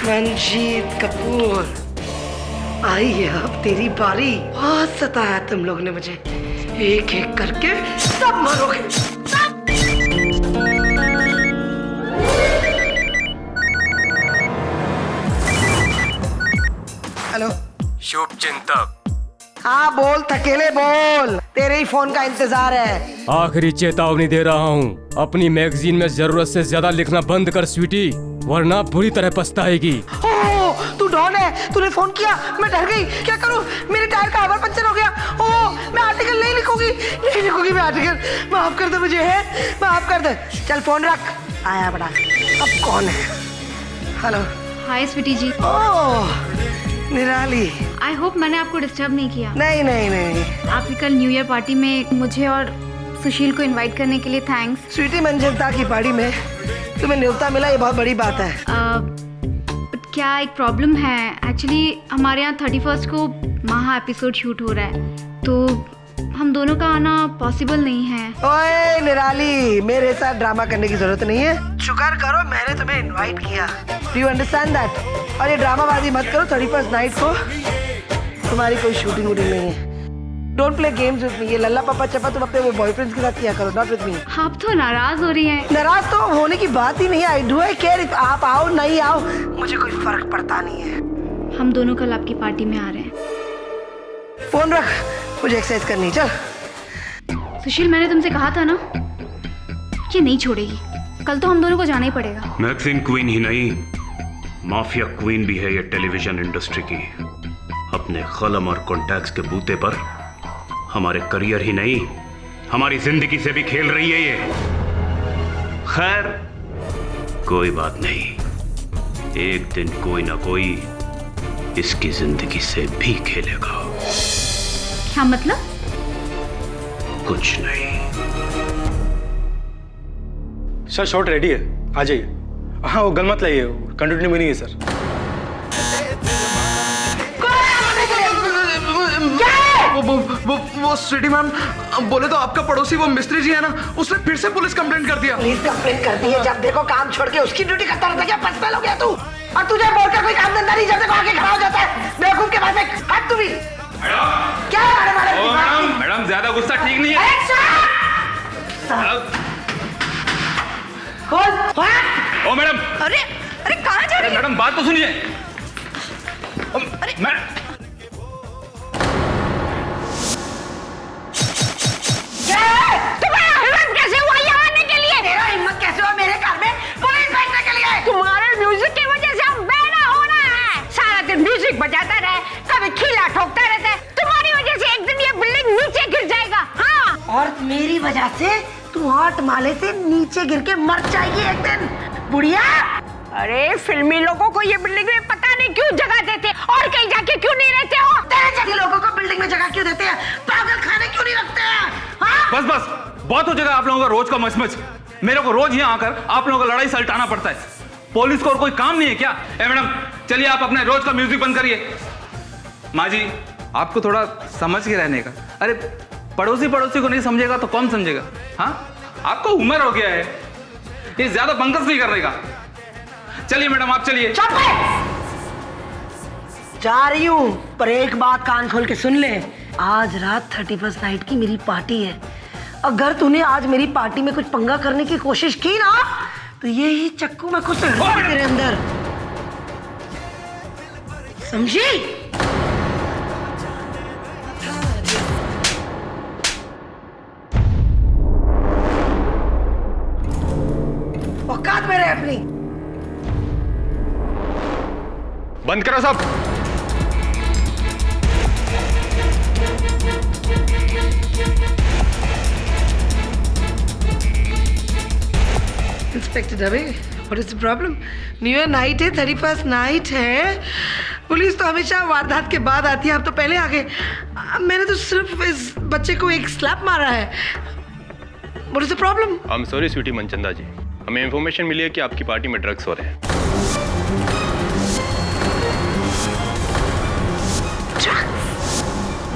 मंजीत कपूर, आई है अब तेरी बारी। बहुत सताया तुम लोग ने मुझे, एक एक करके सब मरोगे सब। हेलो, शुभ चिंतक। हाँ बोल, थकेले बोल, तेरे ही फोन का इंतजार है। आखिरी चेतावनी दे रहा हूँ, अपनी मैगजीन में जरूरत से ज्यादा लिखना बंद कर स्वीटी, वरना बुरी तरह पछताएगी। ओह, तू डॉन है, तूने फोन किया, मैं डर गई, क्या करूं? मेरे टायर का हवा पंचर हो गया। ओह, मैं आर्टिकल नहीं लिखूंगी मैं आर्टिकल। माफ कर दे मुझे, है माफ कर दे। चल फोन रख, आया बड़ा। अब कौन है? हेलो। हाय स्वीटी जी। ओह निराली, आई होप मैंने आपको डिस्टर्ब नहीं किया। नहीं। आपकी कल न्यू ईयर पार्टी में मुझे और सुशील को इनवाइट करने के लिए थैंक्स। स्वीटी मंजिलता की पार्टी में तुम्हें न्योता मिला, ये बहुत बड़ी बात है। क्या एक प्रॉब्लम है, एक्चुअली हमारे यहाँ 31 को महा एपिसोड शूट हो रहा है, तो हम दोनों का आना पॉसिबल नहीं है। ओए निराली, मेरे साथ ड्रामा करने की जरूरत नहीं है। शुक्र करो मैंने तुम्हें इनवाइट किया। Do you understand that? और ये ड्रामाबाजी मत करो। 31st नाइट को तुम्हारी कोई शूटिंग वूटिंग नहीं है। Don't play games with me. ये लल्ला पापा चपा तुम अपने बॉयफ्रेंड्स के साथ किया करो, नॉट विद मी। आप तो नाराज हो रही हैं। नाराज तो होने की बात ही नहीं है। आई डू आई केयर, आप आओ नहीं आओ मुझे कोई फर्क पड़ता नहीं है। हम दोनों कल आपकी पार्टी में आ रहे हैं। फोन रख, मुझे एक्सरसाइज करनी। चल सुशील, मैंने तुमसे कहा था ना, ये नहीं छोड़ेगी। कल तो हम दोनों को जाना ही पड़ेगा। मैगजीन क्वीन ही नहीं, माफिया क्वीन भी है ये टेलीविजन इंडस्ट्री की। अपने कलम और कॉन्टैक्ट्स के बूते पर हमारे करियर ही नहीं, हमारी जिंदगी से भी खेल रही है ये। खैर कोई बात नहीं, एक दिन कोई ना कोई इसकी जिंदगी से भी खेलेगा। क्या मतलब? कुछ नहीं। सर शॉट रेडी है, आ जाइए। हाँ वो गल मत लाइए, कंटिन्यू भी नहीं है सर। वो स्वीटी मैम बोले तो आपका पड़ोसी वो मिस्त्री जी है ना, उसने फिर से पुलिस कंप्लेंट कर दिया। पुलिस कंप्लेंट कर दी है? जब देखो काम छोड़ के उसकी ड्यूटी करता रहता, क्या पछताल हो गया तू? और तुझे बोलकर कोई काम धंधा नहीं, जब देखो आके खड़ा हो जाता है बेवकूफ के पास में। हट तू भी। क्या मैडम ज्यादा गुस्सा ठीक नहीं है। ओ मैडम, अरे अरे कहाँ जा रही है? मैडम बात तो सुनिए। तुम्हारा हिम्मत कैसे हुआ यहाँ आने के लिए? तेरा हिम्मत कैसे हुआ मेरे घर में पुलिस भेजने के लिए? तुम्हारे म्यूजिक की वजह से हम बेड़ा होना है। सारा दिन म्यूजिक बजाता रहे, कभी खीला ठोकता रहता है। तुम्हारी वजह से एक दिन ये बिल्डिंग नीचे गिर जाएगा। हाँ, और मेरी वजह से तू 8 माले से नीचे गिर के मर जाएगी एक दिन, बुढ़िया। अरे फिल्मी लोगों को ये बिल्डिंग में पता नहीं क्यों जगह देते और कहीं जाके क्यों नहीं रहते हो? तेरे जैसे लोगों को बिल्डिंग में जगह क्यों देते हैं? पागल खाने क्यों नहीं रखते हैं? हाँ? बस बस बहुत हो जाएगा आप लोगों का रोज का मचमच। मेरे को रोज यहाँ आकर आप लोगों का लड़ाई सलटाना पड़ता है। पुलिस को और कोई काम नहीं है क्या? मैडम चलिए आप अपने रोज का म्यूजिक बंद करिए। माँ जी आपको थोड़ा समझ के रहने का। अरे पड़ोसी को नहीं समझेगा तो कौन समझेगा? हाँ आपको उम्र हो गया है, ये ज्यादा बंकस नहीं करने का। चलिए मैडम आप चलिए। चुप है। जा रही हूँ, पर एक बात कान खोल के सुन ले। आज रात 31st नाइट की मेरी पार्टी है। अगर तूने आज मेरी पार्टी में कुछ पंगा करने की कोशिश की ना, तो ये ही चक्कू में कुछ तेरे अंदर, समझी? औकात में रहे अपनी। बंद करो सब। Inspector Dave, what is the problem? New year night है, 31st नाइट है। पुलिस तो हमेशा वारदात के बाद आती है, आप तो पहले आ गए। मैंने तो सिर्फ इस बच्चे को एक स्लैप मारा है। What is the problem? I am sorry Sweety Manchanda ji, हमें इंफॉर्मेशन मिली है कि आपकी पार्टी में ड्रग्स हो रहे हैं।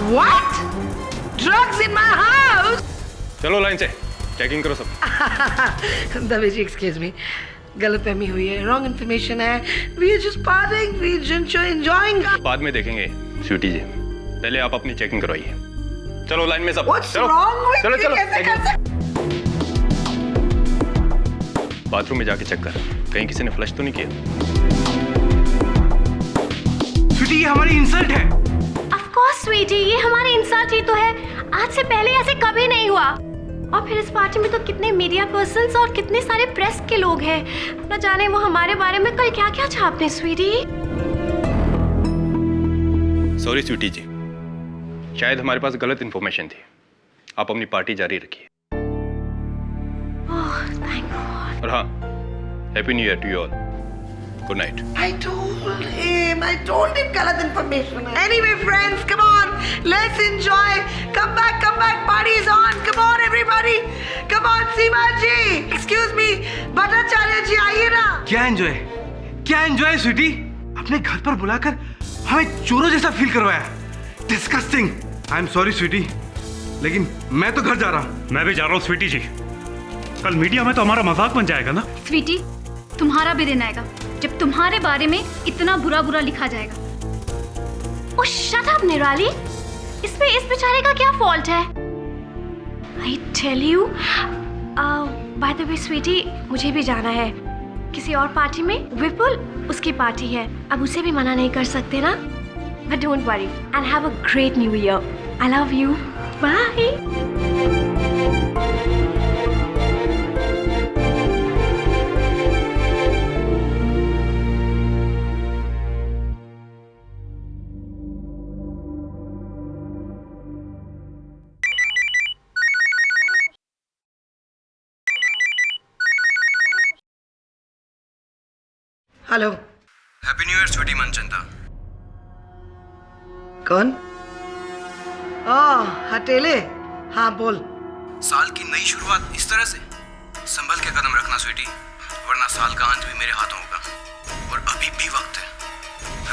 What? Drugs in my house? चलो लाइन से चेकिंग करो सब। दवे जी एक्सक्यूज मी, गलतफहमी हुई है, रॉन्ग इन्फॉर्मेशन है. We are just partying, we enjoying. बाद में देखेंगे स्वीटी जी, पहले आप अपनी चेकिंग करवाइए. चलो लाइन में सब. What's चलो wrong with चलो you? चलो कैसे कर सकते? बाथरूम में जाके चेक कर, कहीं किसी ने फ्लश तो नहीं किया. स्वीटी, ये हमारी इंसल्ट है. ऑफ कोर्स स्वीटी, ये हमारी इंसल्ट ही तो है. आज से पहले ऐसे कभी नहीं हुआ. और फिर इस पार्टी में तो कितने मीडिया पर्सन्स और कितने सारे प्रेस के लोग हैं. न जाने वो हमारे बारे में कल क्या क्या छापते हैं. स्वीटी, सॉरी स्वीटी जी, शायद हमारे पास गलत इन्फॉर्मेशन थी. आप अपनी पार्टी जारी रखिए. Oh thank God. और हाँ, happy new year to you all. Good night. I told him गलत information. Anyway, friends, come on, let's enjoy. Come back, party is on. Come on, everybody. Come on, Seema ji. Excuse me, Bhattacharya ji आइए ना. क्या enjoy Sweety? अपने घर पर बुलाकर हमें चोरों जैसा फील करवाया. Disgusting. I am sorry Sweety, लेकिन मैं तो घर जा रहा हूँ. मैं भी जा रहा हूँ स्वीटी जी. कल मीडिया में तो हमारा मजाक बन जाएगा ना. स्वीटी, तुम्हारा भी दिन आएगा जब तुम्हारे बारे में इतना बुरा लिखा जाएगा. ओह शट अप निराली, इसमें इस बेचारे का क्या फॉल्ट है? I tell you. By the way Sweety, मुझे भी जाना है किसी और पार्टी में. विपुल, उसकी पार्टी है, अब उसे भी मना नहीं कर सकते ना. But don't worry and have a great new year. I love you. Bye. Hello. Happy new year Sweety Manchanda. कौन? हटेले. हाँ बोल. साल की नई शुरुआत इस तरह से. संभल के कदम रखना स्वीटी, वरना साल का अंत भी मेरे हाथों होगा. और अभी भी वक्त है,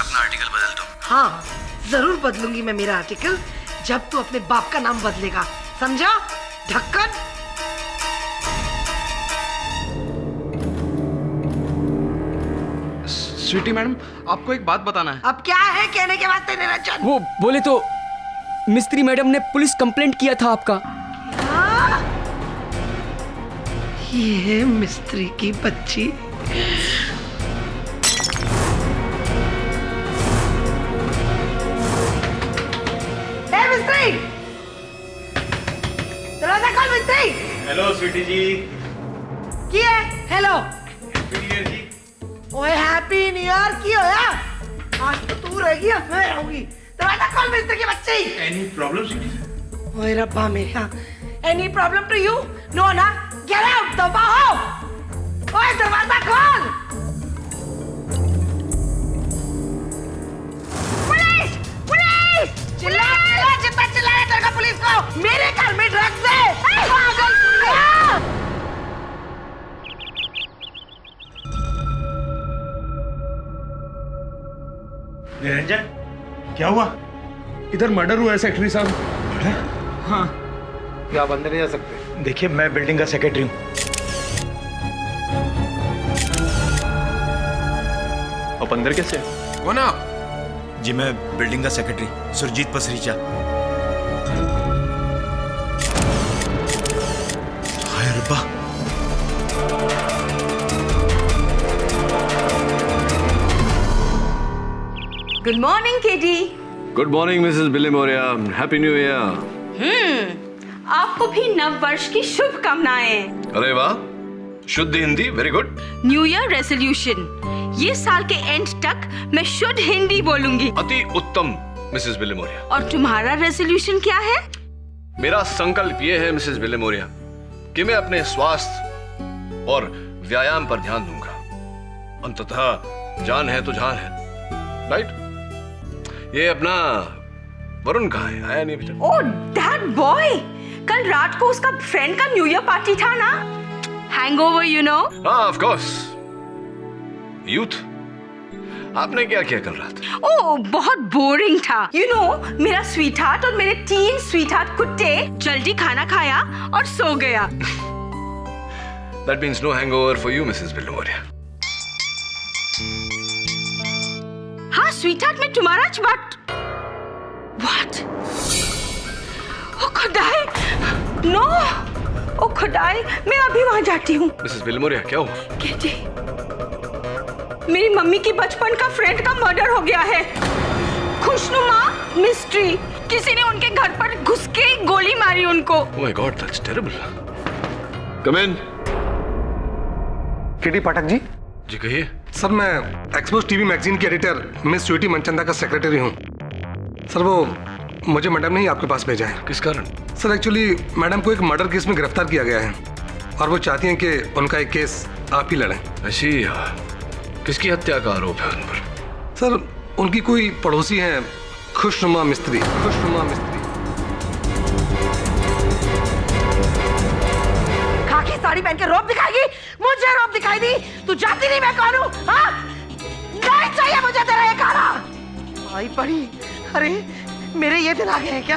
अपना आर्टिकल बदल दो. हाँ जरूर बदलूंगी मैं मेरा आर्टिकल, जब तू अपने बाप का नाम बदलेगा. समझा? ढक्कन. स्वीटी मैडम, आपको एक बात बताना है. अब क्या है कहने के वास्ते निरंजन? वो बोले तो मिस्त्री मैडम ने पुलिस कंप्लेंट किया था आपका. ये है मिस्त्री की बच्ची. मिस्त्री, दरवाजा खोल. मिस्त्री. हेलो स्वीटी जी. की है? हेलो. हैप्पी न्यू ईयर जी. ओए हैप्पी न्यू ईयर की होया. आज तो तू रहेगी, मैं रहूंगी. दरवाजा खोल मिस्त्री की बच्ची. Any problem Sweety? ओए रब्बा मेरा. Any problem to you? No ना. Get out. दबा हो. ओए दरवाजा खोल. Police, police. चिल्ला जितना चिल्लाया तेरे को पुलिस को. मेरे घर में ड्रग्स है. पागल पुलिस. निरंजन, क्या हुआ? इधर मर्डर हुआ है सेक्रेटरी साहब. हाँ. क्या आप अंदर नहीं जा सकते? देखिए, मैं बिल्डिंग का सेक्रेटरी हूँ. आप अंदर कैसे? कौन आप? जी मैं बिल्डिंग का सेक्रेटरी सुरजीत पसरीचा. हाय रब्बा. Good morning KD. Good morning Mrs Billy Moria. Happy new year. आपको भी नव वर्ष की शुभकामनाएं. अरे वाह, शुद्ध Hindi, very good. New year resolution, ये साल के एंड तक मैं शुद्ध हिंदी बोलूंगी. अति उत्तम मिसेस बिली मोरिया. और तुम्हारा रेजोल्यूशन क्या है? मेरा संकल्प ये है मिसेस बिली मोरिया कि मैं अपने स्वास्थ्य और व्यायाम पर ध्यान दूंगा. अंततः जान है तो जान है, राइट? ये अपना वरुण कहाँ है? आया नहीं अभी तक. ओह दैट बॉय, कल रात को उसका फ्रेंड का न्यू ईयर पार्टी था ना. Hangover you know. हाँ ऑफ कोर्स. यूथ. आपने क्या किया कल रात? ओह बहुत बोरिंग था. यू नो, मेरा स्वीटहार्ट और मेरे 3 स्वीटहार्ट कुत्ते जल्दी खाना खाया और सो गया. That means no hangover for you, Mrs. Biloria. हाँ स्वीटहार्ट में टू मच बट व्हाट? ओ खुदाई, नो, ओ खुदाई, मैं अभी वहां जाती हूँ। मिसेस विल्मोरिया, क्या हुआ? केटी, मेरी मम्मी की बचपन का फ्रेंड का मर्डर हो गया है। खुशनुमा मिस्ट्री, किसी ने उनके घर पर घुस के गोली मारी उनको। Oh my god, that's terrible. Come in. KT Pathak ji. जी कहिए। सर, मैं एक्सपोज टीवी मैगजीन की एडिटर मिस स्वीटी मनचंदा का सेक्रेटरी हूँ। सर, वो मुझे मैडम ने ही आपके पास भेजा है। किस कारण? सर, एक्चुअली मैडम को एक मर्डर केस में गिरफ्तार किया गया है और वो चाहती हैं कि उनका एक केस आप ही लड़ें। ऐसी किसकी हत्या का आरोप है उन पर? सर, उनकी कोई पड़ोसी हैं, खुशनुमा मिस्त्री। खुशनुमा मिस्त्री। खाकी साड़ी पहन के रौब दिखाएगी? मुझे रौब दिखाई दी? तू जानती नहीं मैं कौन हूँ? हाँ? नहीं चाहिए मुझे तेरा ये खाना। आई पड़ी। अरे मेरे ये दिन आ गए हैं क्या?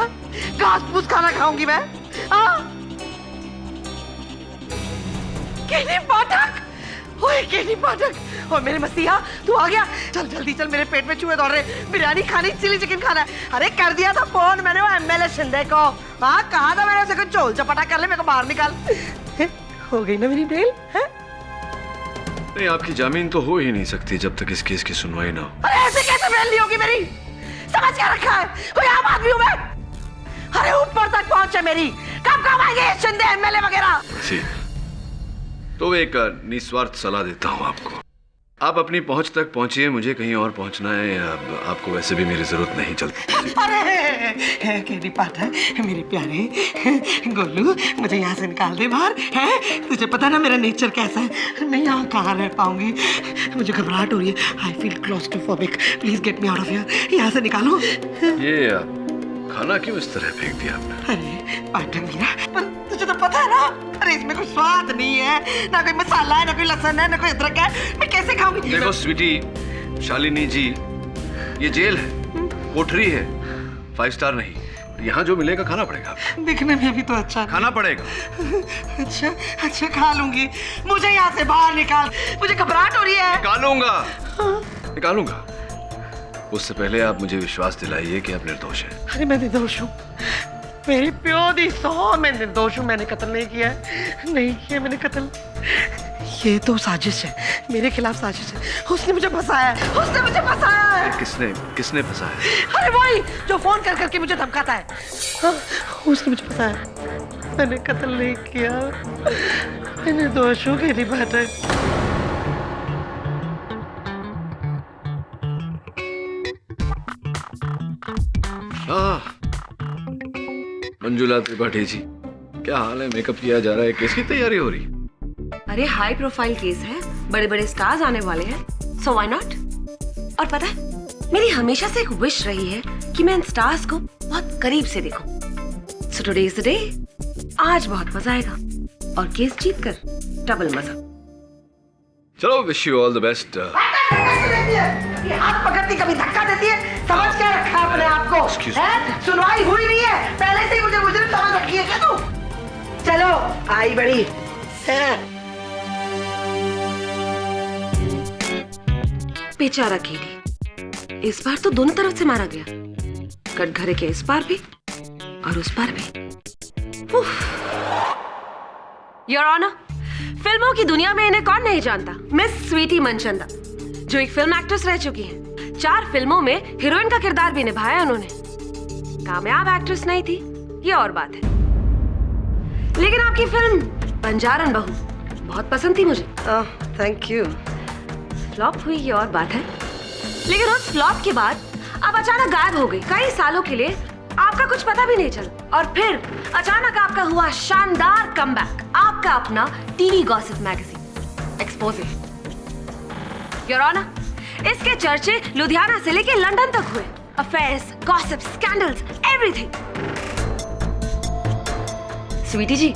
घास फूस खाना खाऊंगी मैं? केटी पाठक, ओए केटी पाठक, और मेरे मसीहा तू आ गया। चल जल्दी चल, मेरे पेट में चूहे दौड़ रहे। बिरयानी खानी, चिली चिकन खाना है। अरे कर दिया था फोन मैंने वो एमएलए शिंदे को। हाँ कहा था मैंने उसे कुछ चोल चपाटा कर ले, मेरे को बाहर निकाल। हो गई ना मेरी बेल? है नहीं, आपकी जामीन तो हो ही नहीं सकती जब तक इस केस की सुनवाई ना हो। अरे ऐसे कैसे बेल नहीं होगी मेरी? समझ क्या रखा है? कोई आम आदमी हूँ मैं? अरे ऊपर तक पहुंचे मेरी। कब आएंगे शिंदे एमएलए वगैरह? जी, तो एक निस्वार्थ सलाह देता हूँ आपको। आप अपनी पहुंच तक पहुंचिए, मुझे कहीं और पहुंचना है। अब आपको वैसे भी मेरी जरूरत नहीं चलती। अरे केटी पाठक, मेरे प्यारे गोलू, मुझे यहाँ से निकाल दे बाहर। है तुझे पता ना मेरा नेचर कैसा है? मैं यहाँ कहाँ रह पाऊंगी? मुझे घबराहट हो रही है। I feel claustrophobic. Please get me out of here. यहाँ से निकालो। ये खाना क्यों इस तरह फेंक दिया आपने? अरे पाठक मीरा, पर तुझे तो पता है ना, अरे इसमें कोई स्वाद नहीं है, ना कोई मसाला है, ना कोई लहसुन है, ना कोई अदरक है। मैं कैसे खाऊंगी? देखो स्वीटी, शालिनी जी, ये जेल है, कोठरी है, 5 स्टार नहीं। यहाँ जो मिलेगा खाना पड़ेगा। दिखने में भी तो अच्छा खाना पड़ेगा। अच्छा अच्छा खा लूंगी। मुझे यहाँ से बाहर निकाल, मुझे घबराहट हो रही है। निकालूंगा। उससे पहले आप मुझे विश्वास दिलाइए कि आप निर्दोष हैं। अरे मैं निर्दोष हूँ, मेरी प्यो दी सौ, मैं निर्दोष हूँ। मैंने कत्ल नहीं किया है, नहीं किया मैंने कत्ल। ये तो साजिश है, मेरे खिलाफ साजिश है। उसने मुझे फंसाया है, उसने मुझे फंसाया है। किसने फंसाया? अरे वही जो फोन कर करके मुझे धमकाता है। हाँ, उसने मुझे फंसाया। मैंने कत्ल नहीं किया, मैं निर्दोष हूँ केटी पाठक। मंजुला त्रिपाठी जी, क्या हाल है? मेकअप किया जा रहा है, केस की तैयारी हो रही? अरे हाई प्रोफाइल केस है, बड़े बड़े स्टार्स आने वाले हैं, सो व्हाई नॉट? और पता है, मेरी हमेशा से एक विश रही है कि मैं इन स्टार्स को बहुत करीब से देखूं। So today is the day. आज बहुत मजा आएगा और केस जीत कर डबल मजा। चलो, wish you all the best. ये हाथ पकड़ती कभी धक्का देती है, समझ क्या रखा अपने आप को? सुनवाई हुई नहीं है, पहले से ही मुझे मुजरिम समझ रखी है क्या तू? चलो आई बड़ी बेचारा केडी, इस बार तो दोनों तरफ से मारा गया, कटघरे के इस पार भी और उस पार भी। योर ऑनर, फिल्मों की दुनिया में इन्हें कौन नहीं जानता, मिस स्वीटी मनचंदा, जो एक फिल्म एक्ट्रेस रह चुकी हैं। 4 फिल्मों में हीरोइन का किरदार भी निभाया उन्होंने। कामयाब एक्ट्रेस नहीं थी, ये और बात है। लेकिन आपकी फिल्म बंजारन बहू बहुत पसंद थी मुझे। Thank you. फ्लॉप हुई ये और बात है, लेकिन उस फ्लॉप के बाद अब अचानक गायब हो गई। कई सालों के लिए आपका कुछ पता भी नहीं चला, और फिर अचानक आपका हुआ शानदार कमबैक, आपका अपना TV gossip magazine expose. Your honour, इसके चर्चे लुधियाना से लेकर लंदन तक हुए। Affairs, gossip, scandals, everything. Sweety ji,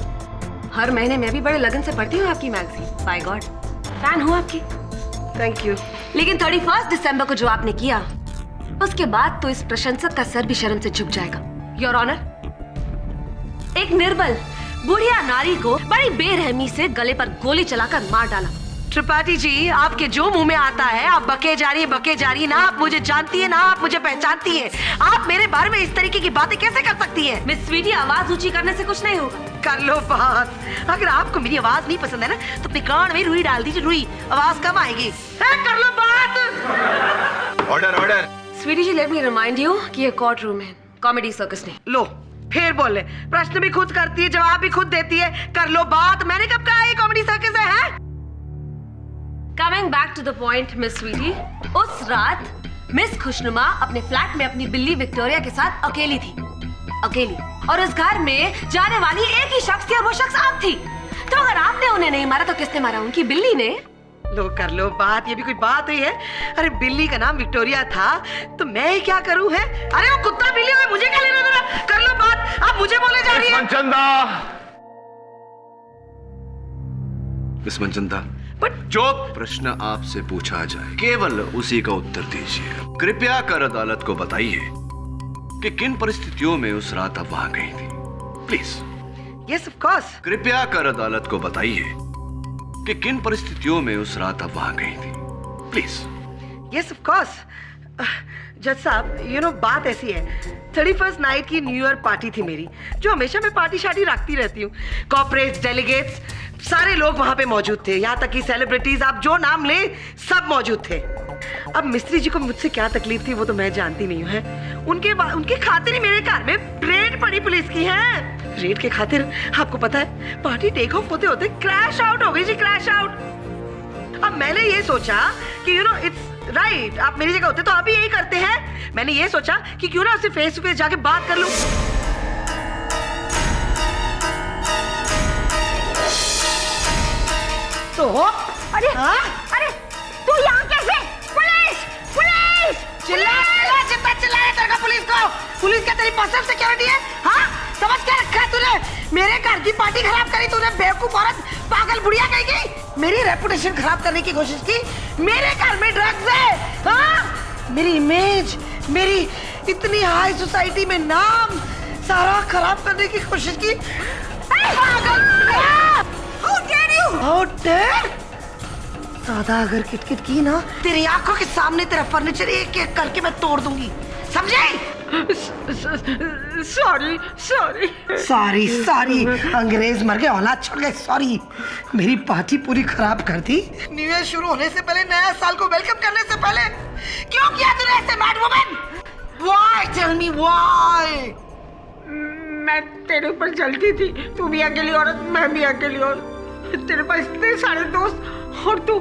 हर महीने मैं भी बड़े लगन से पढ़ती हूँ आपकी मैगजीन। बाय गॉड, फैन हूँ आपकी। Thank you. लेकिन 31 दिसंबर को जो आपने किया, उसके बाद तो इस प्रशंसक का सर भी शर्म से झुक जाएगा। योर ऑनर, एक निर्बल बुढ़िया नारी को बड़ी बेरहमी से गले पर गोली चलाकर मार डाला। त्रिपाठी जी, आपके जो मुंह में आता है आप बके जा रही है। ना आप मुझे जानती है ना आप मुझे पहचानती है। आप मेरे बारे में इस तरीके की बातें कैसे कर सकती हैं? मिस स्वीटी, आवाज ऊंची करने से कुछ नहीं होगा। कर लो बात। अगर आपको मेरी आवाज नहीं पसंद है ना तो अपने कान में रुई डाल दीजिए, रुई। आवाज कम आएगी। कर लो बात। Order. Sweety ji, let me remind you कि ये कोर्ट रूम है, कॉमेडी सर्कस नहीं। लो फिर बोल ले। प्रश्न भी खुद करती है, जवाब भी खुद देती है। कर लो बात। मैंने कब कहा ये कॉमेडी सर्कस है? Coming back to the point miss Sweety, उस रात मिस खुशनुमा अपने फ्लैट में अपनी बिल्ली विक्टोरिया के साथ अकेली थी, अकेली। और उस घर में जाने वाली एक ही शख्स थी और वो शख्स आप थी। तो अगर आपने उन्हें नहीं मारा तो किसने मारा? उनकी बिल्ली ने। लो कर लो बात। ये भी कोई बात हुई है? अरे बिल्ली का नाम विक्टोरिया था तो मैं ही क्या करूं है? अरे वो कुत्ता बिल्ली हुए मुझे क्या लेना देना? कर लो बात। आप मुझे बोले जा रही है। मिस मनचंदा, जो प्रश्न आपसे पूछा जाए केवल उसी का उत्तर दीजिए। कृपया कर अदालत को बताइए कि किन परिस्थितियों में उस रात आप वहां गई थी, प्लीज। Yes of course. कृपया कर अदालत को बताइए कि किन परिस्थितियों में उस रात आप वहां गई थी, प्लीज। Yes of course. जज साहब, बात ऐसी है, 31st नाइट की न्यू ईयर पार्टी थी मेरी, जो हमेशा मैं पार्टी शार्टी रखती रहती हूँ। कॉर्पोरेट्स, डेलीगेट्स, सारे लोग वहां पे मौजूद थे। यहाँ तक कि सेलिब्रिटीज, आप जो नाम ले, सब मौजूद थे। अब मिस्त्री जी को मुझसे क्या तकलीफ थी वो तो मैं जानती नहीं हूँ। उनके खातिर ही मेरे घर में रेड पड़ी पुलिस की है। रेड के खातिर आपको पता है पार्टी टेक ऑफ होते होते क्रैश आउट हो गई जी, क्रैश आउट। अब मैंने ये सोचा कि इट्स राइट, आप मेरी जगह होते तो आप भी यही करते हैं। मैंने ये सोचा कि क्यों ना उससे फेस टू फेस जाके बात कर लूं। तो अरे तू यहाँ कैसे? Police police! चिल्लाया तेरे को पुलिस को? पुलिस क्या तेरी पर्सनल सिक्योरिटी है? हाँ, समझ क्या रखा है तूने? मेरे घर की पार्टी खराब करी तूने, बेवकूफ औरत, पागल बुढ़िया कहेगी। मेरी रेपुटेशन खराब करने की कोशिश की। मेरे घर में ड्रग्स है, हाँ? मेरी इमेज, मेरी इतनी हाई सोसाइटी में नाम सारा खराब करने की कोशिश की। पागल! How dare you? How dare? ज्यादा अगर किटकिट की ना, तेरी आंखों के सामने तेरा फर्नीचर एक एक करके मैं तोड़ दूंगी, समझे? सॉरी। अंग्रेज मर गए, औलाद छोड़ गए, सॉरी। मेरी पार्टी पूरी खराब कर दी। न्यू ईयर शुरू होने से पहले, नया साल को वेलकम करने से पहले क्यों किया तूने ऐसे, mad woman? Why? Tell me why? मैं तेरे ऊपर जलती थी। तू भी अकेली औरत, मैं भी अकेली औरत। तेरे पास इतने सारे दोस्त और तू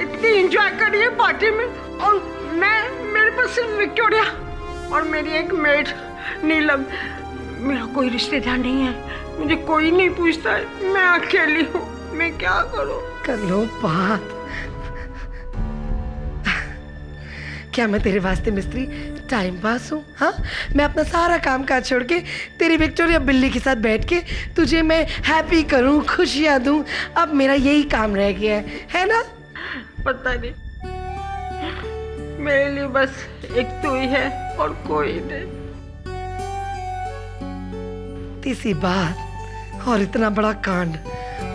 इतनी एंजॉय कर रही है पार्टी में, और मेरे पास सिर्फ विक्टोरिया और मेरी एक मेड नीलम। मेरा कोई रिश्तेदार नहीं है, मुझे कोई नहीं पूछता है, मैं अकेली हूँ, मैं क्या करूँ? कर लो बात। क्या मैं तेरे वास्ते मिस्त्री टाइम पास हूँ? हाँ, मैं अपना सारा काम काज छोड़ के तेरी विक्टोरिया बिल्ली के साथ बैठ के तुझे मैं हैप्पी करूँ, खुशियाँ दूँ। अब मेरा यही काम रह गया है ना? पता नहीं, मेरे लिए बस एक तू ही है और कोई नहीं। तीसरी बात और इतना बड़ा कांड।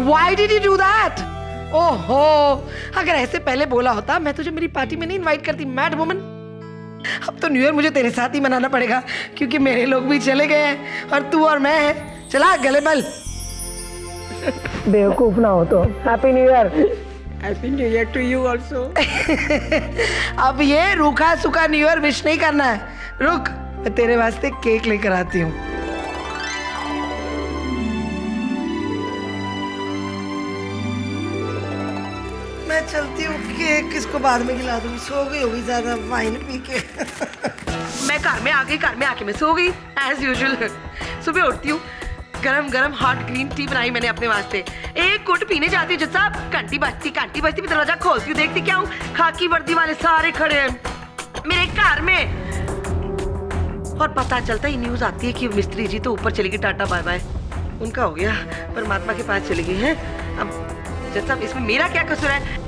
Why did you do that? ओहो, अगर ऐसे पहले बोला होता मैं तुझे मेरी पार्टी में नहीं इनवाइट करती, मैड वुमन। अब तो न्यू ईयर मुझे तेरे साथ ही मनाना पड़ेगा क्योंकि मेरे लोग भी चले गए हैं और तू और मैं है। चला गले मल। बेवकूफ ना हो तो। Happy new year. Happy new year to you also. अब ये रूखा सूखा न्यू ईयर विश नहीं करना है। रुक, मैं तेरे वास्ते केक लेकर आती हूँ। मैं चलती हूँ, केक किसको बाद में खिला दूंगी, सो गई होगी ज्यादा वाइन पी के। मैं घर में आ गई, घर में आके मैं सो गई एज यूजुअल। सुबह उठती हूँ, गरम गरम हॉट ग्रीन टी बनाई मैंने अपने वास्ते। एक घुट पीने जाती हूँ, जज साहब घंटी बजती भी दरवाजा खोलती हूँ, देखती क्या हूँ, खाकी वर्दी वाले सारे खड़े हैं मेरे घर में। और पता चलता ही न्यूज आती है कि मिस्त्री जी तो ऊपर चली गई, टाटा बाय बाय, उनका हो गया, परमात्मा के पास चली गई है। अब जज साहब इसमें मेरा क्या कसूर है?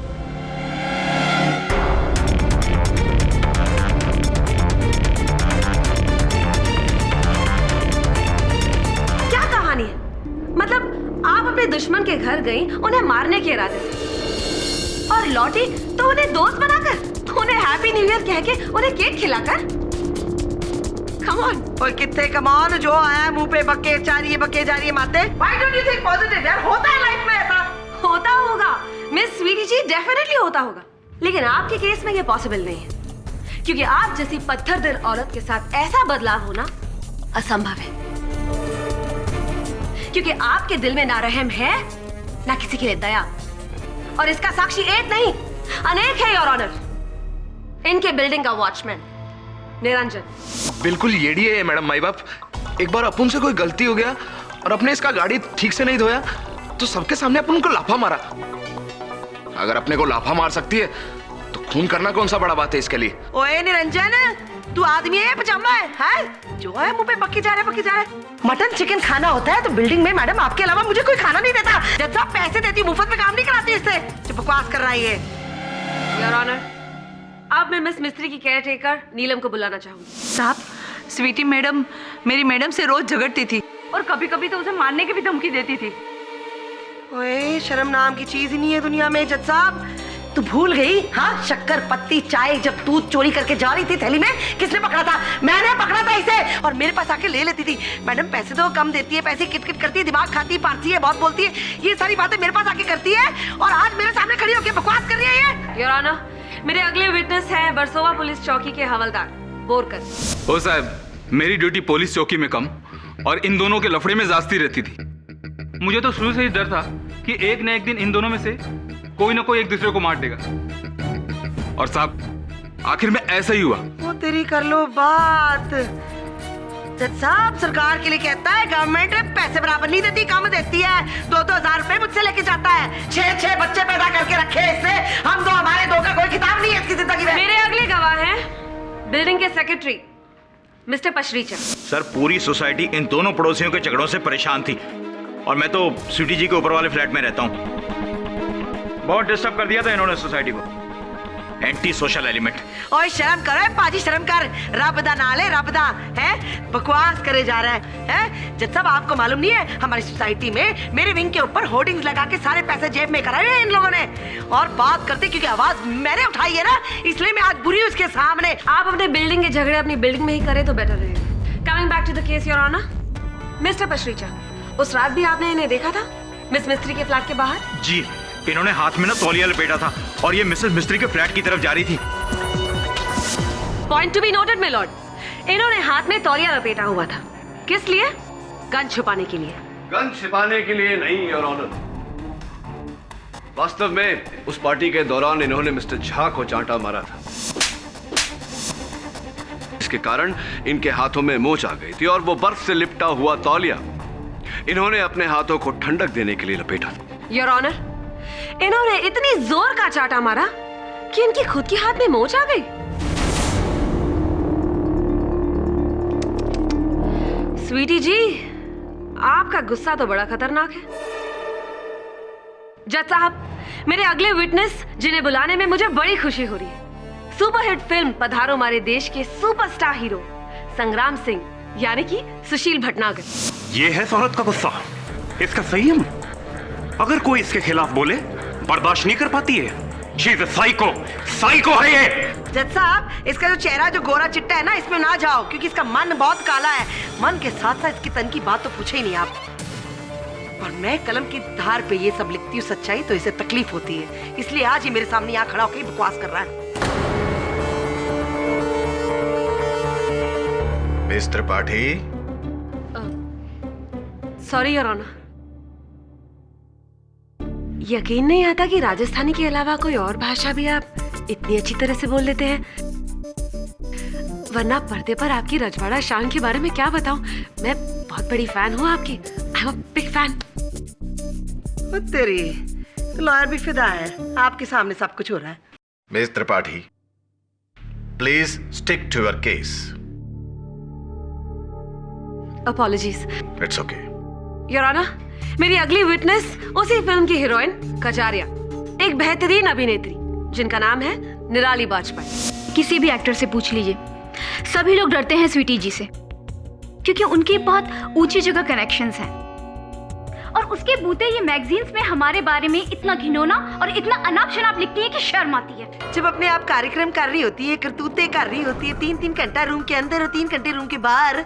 मतलब आप अपने दुश्मन के घर गई उन्हें मारने के इरादे से, लौटी तो उन्हें दोस्त बनाकर, उन्हें हैप्पी न्यू ईयर कह के उन्हें केक खिलाकर। Come on. और कितने कमान जो आया मुंह पे बके जा रही है माते। Why don't you think positive यार? होता है लाइफ में ऐसा। होता होगा मिस स्वीटी जी, डेफिनेटली होता होगा, लेकिन आपके केस में ये पॉसिबल नहीं है, क्योंकि आप जैसी पत्थर दिल औरत के साथ ऐसा बदलाव होना असंभव है, क्योंकि आपके दिल में ना रहम है ना किसी के लिए दया, और इसका साक्षी एक नहीं अनेक है योर ऑनर। इनके बिल्डिंग का वॉचमैन निरंजन। बिल्कुल येड़ी है मैडम माई बाप। एक बार अपन से कोई गलती हो गया और अपने इसका गाड़ी ठीक से नहीं धोया तो सबके सामने अपन उनको लाफा मारा। अगर अपने को लाफा मार सकती है तो खून करना कौन सा बड़ा बात है इसके लिए। ओए निरंजन, तू आदमी है पजामा है? जो है मुंह पे बकी जा रहा है। मटन चिकन खाना होता है तो बिल्डिंग में मैडम आपके अलावा मुझे कोई खाना नहीं देता। जब साहब पैसे देती मुफ्त में काम नहीं कराती इससे। जो बकवास कर रहा है ये। योर ऑनर, अब मैं मिस मिस्त्री की केयर टेकर नीलम को बुलाना चाहूंगी। साहब, स्वीटी मैडम मेरी मैडम से रोज झगड़ती थी और कभी कभी तो उसे मारने की भी धमकी देती थी। ओए, शर्म नाम की चीज ही नहीं है दुनिया में। जज साहब, तू भूल गई? हाँ, शक्कर पत्ती चाय जब तू चोरी करके जा रही थी थैली में, किसने पकड़ा था? मैंने पकड़ा था इसे, और मेरे पास आके ले लेती थी। मैडम पैसे तो कम देती है, पैसे किटकिट करती है, दिमाग खाती है, पारती है, बहुत बोलती है, ये सारी बातें मेरे पास आके करती है, और आज मेरे सामने खड़ी होकर बकवास कर रही है ये। योर ऑनर, मेरे अगले विटनेस है वर्सोवा पुलिस चौकी के हवलदार बोरकर। ओ साहब, मेरी ड्यूटी पुलिस चौकी में कम और इन दोनों के लफड़े में जास्ती रहती थी। मुझे तो शुरू से ही डर था कि एक न एक दिन इन दोनों में से कोई ना कोई एक दूसरे को मार देगा, और साहब आखिर में ऐसा ही हुआ। वो तेरी कर लो बात। जज साहब, सरकार के लिए कहता है गवर्नमेंट पैसे बराबर नहीं देती, कम देती है। 2-2 हजार रुपए मुझसे लेके जाता है। 6-6 बच्चे पैदा करके रखे इसने। हम दो, हमारे दो का कोई खिताब नहीं है इसकी जिंदगी में। मेरे अगले गवाह हैं बिल्डिंग के सेक्रेटरी मिस्टर पशरीचा। सर, पूरी सोसाइटी इन दोनों पड़ोसियों के झगड़ों से परेशान थी, और मैं तो स्वीटी जी के ऊपर वाले फ्लैट में रहता हूँ। बहुत डिस्टर्ब कर दिया था इन्होंने सोसाइटी को। Anti social element. ओए शर्म करो पाजी, शर्म कर। रब दा नाल है, रब दा है, बकवास करे जा रहा है। जब सब आपको मालूम नहीं है, हमारी सोसाइटी में मेरे विंग के ऊपर होर्डिंग्स लगा के सारे पैसे जेब में कराए हैं इन लोगों ने। और बात करते क्योंकि आवाज मैंने उठाई है ना, इसलिए मैं आज बुरी हूं उसके सामने। आप अपने बिल्डिंग के झगड़े अपनी बिल्डिंग में ही करें तो बेटर रहेगा। Coming back to the case your honour, mister Pasricha, उस रात भी आपने इन्हें देखा था मिस मिस्त्री के फ्लैट के बाहर? जी, इन्होंने हाथ में ना तौलिया लपेटा था और ये मिसेस मिस्त्री के फ्लैट की तरफ जा रही थी। Point to be noted my Lord, इन्होंने हाथ में तौलिया लपेटा हुआ था। किस लिए? गन छुपाने के लिए। गन छिपाने के लिए नहीं योर ऑनर, वास्तव में उस पार्टी के दौरान इन्होंने मिस्टर झा को चांटा मारा था। इसके कारण इनके हाथों में मोच आ गई थी और वो बर्फ से लिपटा हुआ तौलिया इन्होंने अपने हाथों को ठंडक देने के लिए लपेटा था। योर ऑनर, इन्होंने इतनी जोर का चांटा मारा कि इनकी खुद के हाथ में मोच आ गई। स्वीटी जी, आपका गुस्सा तो बड़ा खतरनाक है। जज साहब, मेरे अगले विटनेस जिन्हें बुलाने में मुझे बड़ी खुशी हो रही है, सुपरहिट फिल्म पधारो हमारे देश के सुपरस्टार हीरो संग्राम सिंह यानी कि सुशील भटनागर। ये है औरत का गुस्सा, इसका संयम। अगर कोई इसके खिलाफ बोले बर्दाश्त नहीं कर पाती है। She is a psycho, psycho है ये। जज साहब, इसका जो चेहरा जो गोरा चिट्टा है ना, इसमें ना जाओ, क्योंकि इसका मन बहुत काला है। मन के साथ साथ इसकी तन की बात तो पूछे ही नहीं आप। और मैं कलम की धार पे ये सब लिखती हूँ सच्चाई, तो इसे तकलीफ होती है, इसलिए आज ये मेरे सामने यहाँ खड़ा होकर बकवास कर रहा है। Miss Tripathi. Sorry your honour, यकीन नहीं आता कि राजस्थानी के अलावा कोई और भाषा भी आप इतनी अच्छी तरह से बोल लेते हैं। वरना पर्दे पर आपकी रजवाड़ा शान के बारे में क्या बताऊं, मैं बहुत बड़ी फैन हूं आपकी। I am a big fan. तेरी लॉयर भी फिदा है, आपके सामने सब कुछ हो रहा है। Miss Tripathi, please stick to your case. Apologies. It's okay. Your honour, मेरी अगली विटनेस उसी फिल्म की हीरोइन कजारिया, एक बेहतरीन अभिनेत्री जिनका नाम है निराली वाजपेयी। किसी भी एक्टर से पूछ लीजिए, सभी लोग डरते हैं स्वीटी जी से, क्योंकि उनकी बहुत ऊंची जगह कनेक्शंस हैं और उसके बूते ये मैगजीन्स में हमारे बारे में इतना घिनौना और इतना अनाप शनाप लिखती है कि शर्म आती है। जब अपने आप कार्यक्रम कर रही होती है, करतूतें कर रही होती है, 3-3 घंटा रूम के अंदर और 3 घंटे रूम के बाहर,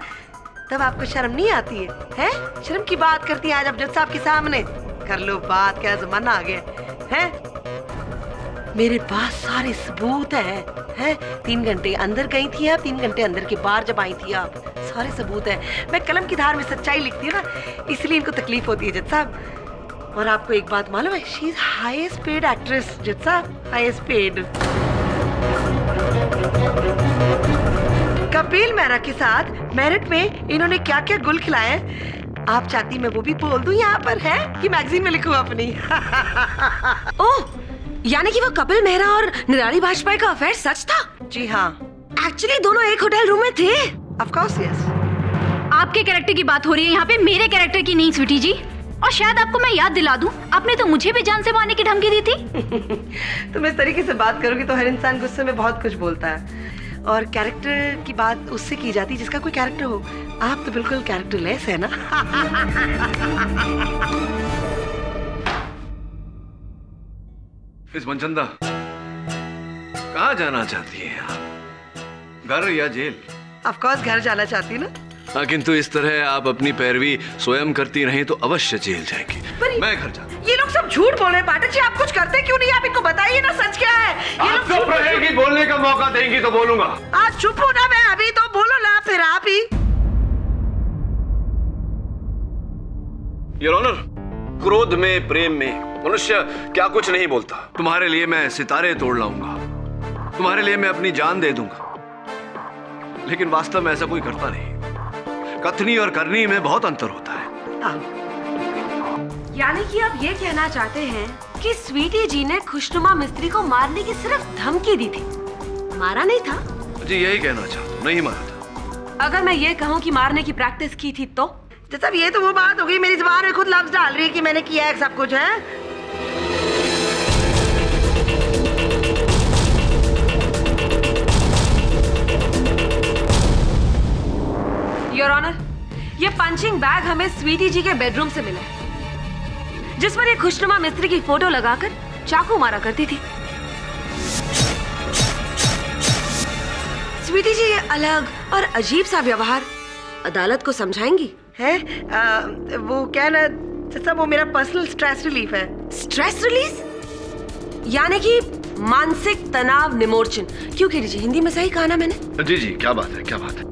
तब आपको शर्म नहीं आती है? हैं? शर्म की बात करती है आज अब जज साहब के सामने। कर लो बात, क्या जमाना आ गया है? मेरे पास सारे सबूत हैं। 3 घंटे अंदर गई थी आप, 3 घंटे अंदर के बाहर जब आई थी आप, सारे सबूत हैं। मैं कलम की धार में सच्चाई लिखती हूँ ना, इसलिए इनको तकलीफ होती है जज साहब। और आपको एक बात मालूम है, she is highest paid actress जज साहब, हाईएस्ट पेड। कपिल मेहरा के साथ मेरिट में इन्होंने क्या क्या गुल खिलाए, आप चाहती मैं वो भी बोल दूं यहाँ पर, है कि मैगजीन में लिखूं अपनी। ओह, यानी कि वो कपिल मेहरा और निराली वाजपेयी का अफेयर सच था? जी हाँ। एक्चुअली दोनों एक होटल रूम में थे। Of course yes. आपके कैरेक्टर की बात हो रही है यहाँ पे, मेरे कैरेक्टर की नहीं स्वीटी जी। और शायद आपको मैं याद दिला दूं, आपने तो मुझे भी जान से मारने की धमकी दी थी। तुम इस तरीके से बात करोगी तो हर इंसान गुस्से में बहुत कुछ बोलता है, और कैरेक्टर की बात उससे की जाती है जिसका कोई कैरेक्टर हो। आप तो बिल्कुल कैरेक्टरलेस है ना। मिस मनचंदा, कहाँ जाना चाहती है आप? घर या जेल? ऑफ कोर्स घर जाना चाहती ना। हाँ, किंतु इस तरह आप अपनी पैरवी स्वयं करती रहीं तो अवश्य जेल जाएंगी। मैं घर जाता हूँ। ये लोग सब झूठ बोल रहे हैं पाठक जी, आप कुछ करते क्यों नहीं? आप इनको बताइए ना सच क्या है। ये लोग चुप रहेगी, बोलने का मौका देंगी तो बोलूंगा। आज चुप हो ना, मैं अभी तो बोलो ना, फिर आप ही। योर ऑनर, क्रोध में, प्रेम में मनुष्य क्या कुछ नहीं बोलता। तुम्हारे लिए मैं सितारे तोड़ लाऊंगा, तुम्हारे लिए मैं अपनी जान दे दूंगा, लेकिन वास्तव में ऐसा कोई करता नहीं। कथनी और करनी में बहुत अंतर होता है। यानी कि आप ये कहना चाहते हैं कि स्वीटी जी ने खुशनुमा मिस्त्री को मारने की सिर्फ धमकी दी थी, मारा नहीं था? जी यही कहना चाहता हूँ, नहीं मारा था। अगर मैं ये कहूँ कि मारने की प्रैक्टिस की थी तो? जब ये तो वो बात हो गई, मेरी जुबान में खुद लफ्ज डाल रही है कि मैंने किया है सब कुछ, है। योर ऑनर, ये पंचिंग बैग हमें स्वीटी जी के बेडरूम से मिला है, जिस पर ये खुशनुमा मिस्त्री की फोटो लगाकर चाकू मारा करती थी। स्वीटी जी ये अलग और अजीब सा व्यवहार अदालत को समझाएंगी? है वो क्या ना सब, वो मेरा पर्सनल स्ट्रेस रिलीफ है। Stress release? यानी कि मानसिक तनाव निमोर्चन। क्यों कीरी जी, हिंदी में सही कहा ना मैंने? जी जी, क्या बात है, क्या बात है।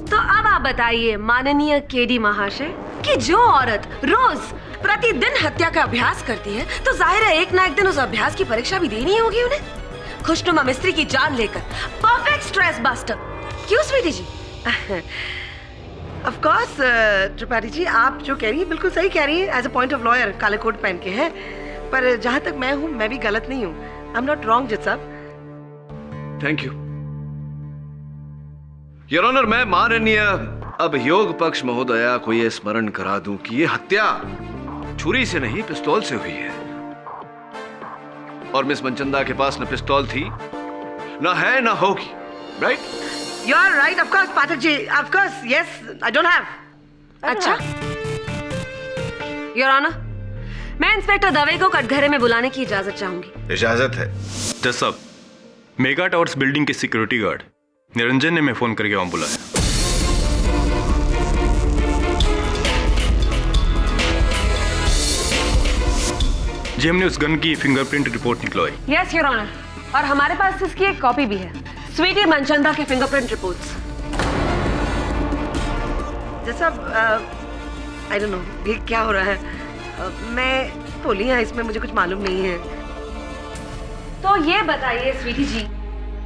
तो अब आप बताइए माननीय केडी महाशय कि जो औरत रोज प्रतिदिन हत्या का अभ्यास करती है, तो जाहिर है एक ना एक दिन उस अभ्यास की परीक्षा भी देनी होगी उन्हें। खुशनुमा मिस्त्री की जान लेकर, परफेक्ट स्ट्रेस बस्टर। क्यों स्वीटी जी? ऑफ कोर्स त्रिपाठी जी, आप जो कह रही हैं बिल्कुल सही कह रही हैं। As a point of lawyer काले कोट पहन के हैं, पर जहां तक मैं हूं, मैं भी गलत नहीं हूं। आई एम नॉट रॉन्ग जज साहब। Thank you your honour. मैं माननीय अभियोग पक्ष महोदया को यह स्मरण करा दूं कि यह हत्या छुरी से नहीं, पिस्तौल से हुई है, और मिस मनचंदा के पास न पिस्तौल थी, न है, न होगी। Right? You are right, of course Pathak ji, of course, yes, I don't have. अच्छा योर ऑनर, मैं इंस्पेक्टर दवे को कटघरे में बुलाने की इजाजत चाहूंगी। इजाजत है। जज साहब, मेगा टावर्स बिल्डिंग के सिक्योरिटी गार्ड निरंजन ने मैं फोन करके वहां बुलाया। जी, हमने उस गन की फिंगरप्रिंट रिपोर्ट निकलवाई। यस योर ऑनर, और हमारे पास इसकी एक कॉपी भी है, स्वीटी मनचंदा के फिंगरप्रिंट रिपोर्ट्स। जैसा आई डोंट नो ये क्या हो रहा है, मैं बोली है इसमें, मुझे कुछ मालूम नहीं है। तो ये बताइए स्वीटी जी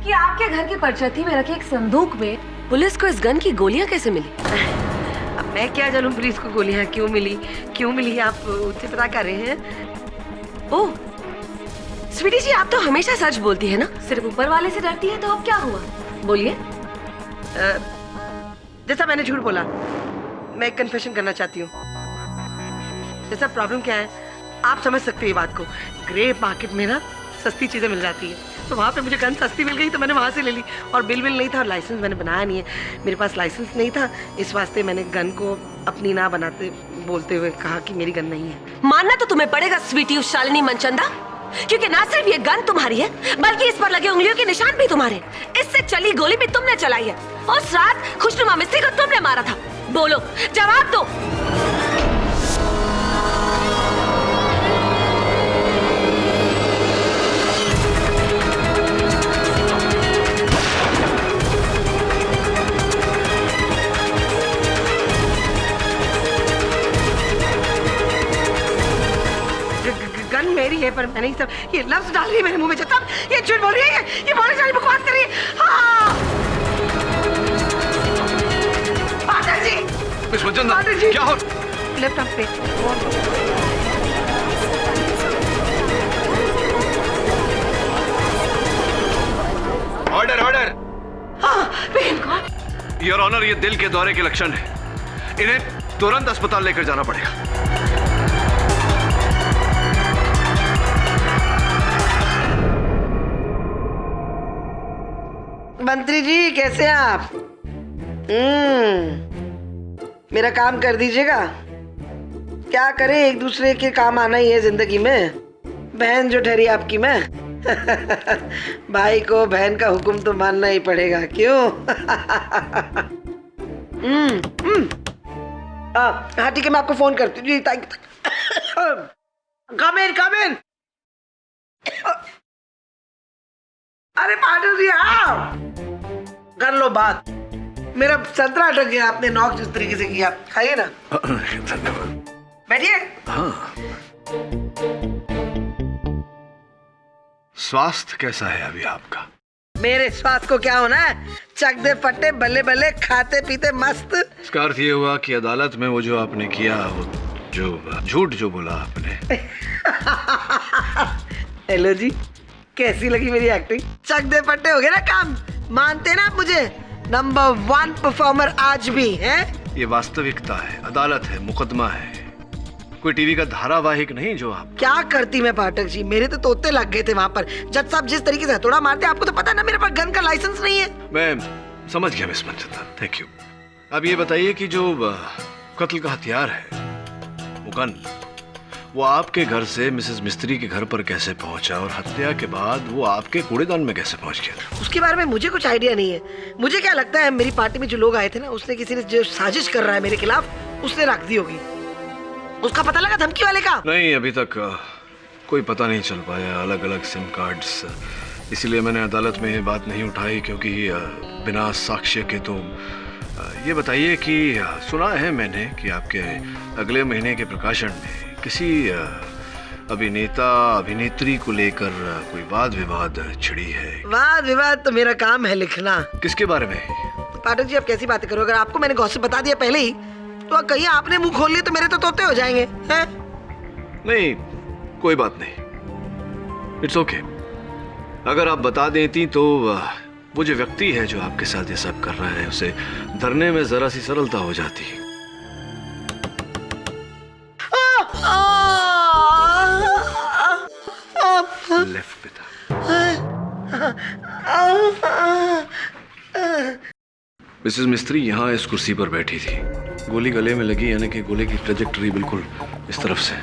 कि आपके घर की परछत्ती में रखे एक संदूक में पुलिस को इस गन की गोलियां कैसे मिली? अब मैं क्या जानूं पुलिस को गोलियां क्यों मिली, आप उससे पता कर रहे हैं? ओह स्वीटी जी, आप तो हमेशा सच बोलती है ना, सिर्फ ऊपर वाले से डरती है, तो अब क्या हुआ? बोलिए। जैसा मैंने झूठ बोला, मैं एक कन्फेशन करना चाहती हूँ। जैसा प्रॉब्लम क्या है आप समझ सकते हो ये बात को। ग्रे मार्केट में ना सस्ती चीज़ें मिल जाती है। तो वहाँ पे मुझे गन सस्ती मिल गई तो मैंने वहाँ से ले ली। और बिल नहीं था और लाइसेंस मैंने बनाया नहीं है, मेरे पास लाइसेंस नहीं था, इस वास्ते मैंने गन को अपनी ना बनाते बोलते हुए कहा कि मेरी गन नहीं है। मानना तो तुम्हें पड़ेगा स्वीटी उस शालिनी मनचंदा, क्योंकि ना सिर्फ ये गन तुम्हारी है बल्कि इस पर लगे उंगलियों के निशान भी तुम्हारे। इससे चली गोली भी तुमने चलाई है। उस रात खुशनुमा मिस्त्री को तुमने मारा था। बोलो, जवाब दो। गन मेरी है पर मैंने सब ये लफ्ज डाल रही है मेरे मुंह में। जब ये झूठ बोल रही है, ये बोलने सारी बकवास कर रही है। हाँ पाठक जी, मिस मनचंदा, क्या हो? लेफ्ट आर्म पे ऑर्डर ऑर्डर। योर ऑनर, ये दिल के दौरे के लक्षण है, इन्हें तुरंत अस्पताल लेकर जाना पड़ेगा। मंत्री जी कैसे हैं आप? मेरा काम कर दीजिएगा। क्या करें, एक दूसरे के काम आना ही है जिंदगी में। बहन जो ठहरी आपकी मैं भाई को बहन का हुक्म तो मानना ही पड़ेगा, क्यों? हाँ ठीक है, मैं आपको फोन करती हूँ जी। Thank you. कम इन। अरे पाटिल जी आप कर लो बात। मेरा संतरा अटक गया, आपने नॉक जिस तरीके से किया। खाइए ना। धन्यवाद। बैठिए। हाँ, स्वास्थ्य कैसा है अभी आपका? मेरे स्वास्थ्य को क्या होना है, चक दे फटे बल्ले बल्ले, खाते पीते मस्त। इसका अर्थ ये हुआ कि अदालत में वो जो आपने किया, वो जो झूठ जो बोला आपने। हेलो जी, कैसी लगी मेरी एक्टिंग? चक दे फटे हो गए ना काम, मानते ना आप मुझे? नंबर 1 परफॉर्मर आज भी है। ये वास्तविकता है, अदालत है, मुकदमा है, कोई टीवी का धारावाहिक नहीं जो आप। क्या करती मैं पाठक जी, मेरे तो तोते लग गए थे वहाँ पर। जज साहब जिस तरीके से हथौड़ा मारते, आपको तो पता ना मेरे पास गन का लाइसेंस नहीं है। मैं समझ गया मिस मनचंदा, थैंक यू। अब ये बताइए कि जो कत्ल का हथियार है, वो गन, वो आपके घर से मिसेस मिस्त्री के घर पर कैसे पहुंचा और हत्या के बाद वो आपके कूड़ेदान में कैसे पहुंच गया? उसके बारे में मुझे कुछ आइडिया नहीं है। मुझे क्या लगता है, मेरी पार्टी में जो लोग आए थे ना, उसने किसी ने जो साजिश कर रहा है मेरे खिलाफ, उसने रख दी होगी। उसका पता लगा धमकी वाले का? नहीं, अभी तक कोई पता नहीं चल पाया। अलग अलग सिम कार्ड्स, इसीलिए मैंने अदालत में ये बात नहीं उठाई, क्योंकि बिना साक्ष्य के। तो ये बताइए कि सुना है मैंने कि आपके अगले महीने के प्रकाशन में किसी अभिनेता अभिनेत्री को लेकर कोई वाद विवाद छिड़ी है। वाद विवाद तो मेरा काम है लिखना। किसके बारे में? पाठक जी आप कैसी बातें करो, अगर आपको मैंने गॉसिप बता दिया पहले ही, तो कहीं आपने मुंह खोल लिया तो मेरे तो तोते हो जाएंगे हैं? नहीं, कोई बात नहीं, इट्स ओके। अगर आप बता देती तो वो जो व्यक्ति है जो आपके साथ ये सब कर रहा है, उसे धरने में जरा सी सरलता हो जाती। लेफ्ट मिसेस मिस्त्री यहाँ इस कुर्सी पर बैठी थी, गोली गले में लगी, यानी कि गोली की ट्रेजेक्टरी बिल्कुल इस तरफ से।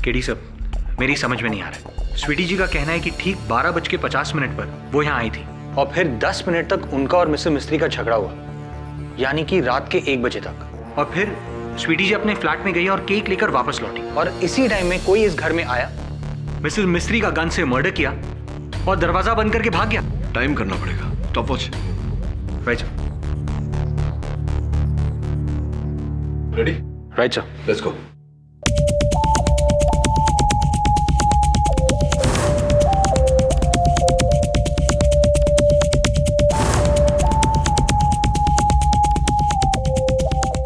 केडी साहब, मेरी समझ में नहीं आ रहा है। स्वीटी जी का कहना है कि ठीक 12:50 पर वो यहाँ आई थी और फिर 10 मिनट तक उनका और मिसेस मिस्त्री का झगड़ा हुआ, यानी कि रात के 1 बजे तक। और फिर स्वीटी जी अपने फ्लैट में गई और केक लेकर वापस लौटी, और इसी टाइम में कोई इस घर में आया, मिसेस मिस्त्री का गन से मर्डर किया और दरवाजा बंद करके भाग गया। टाइम करना पड़ेगा, top watch. Right sir. Ready? Right sir. Let's go.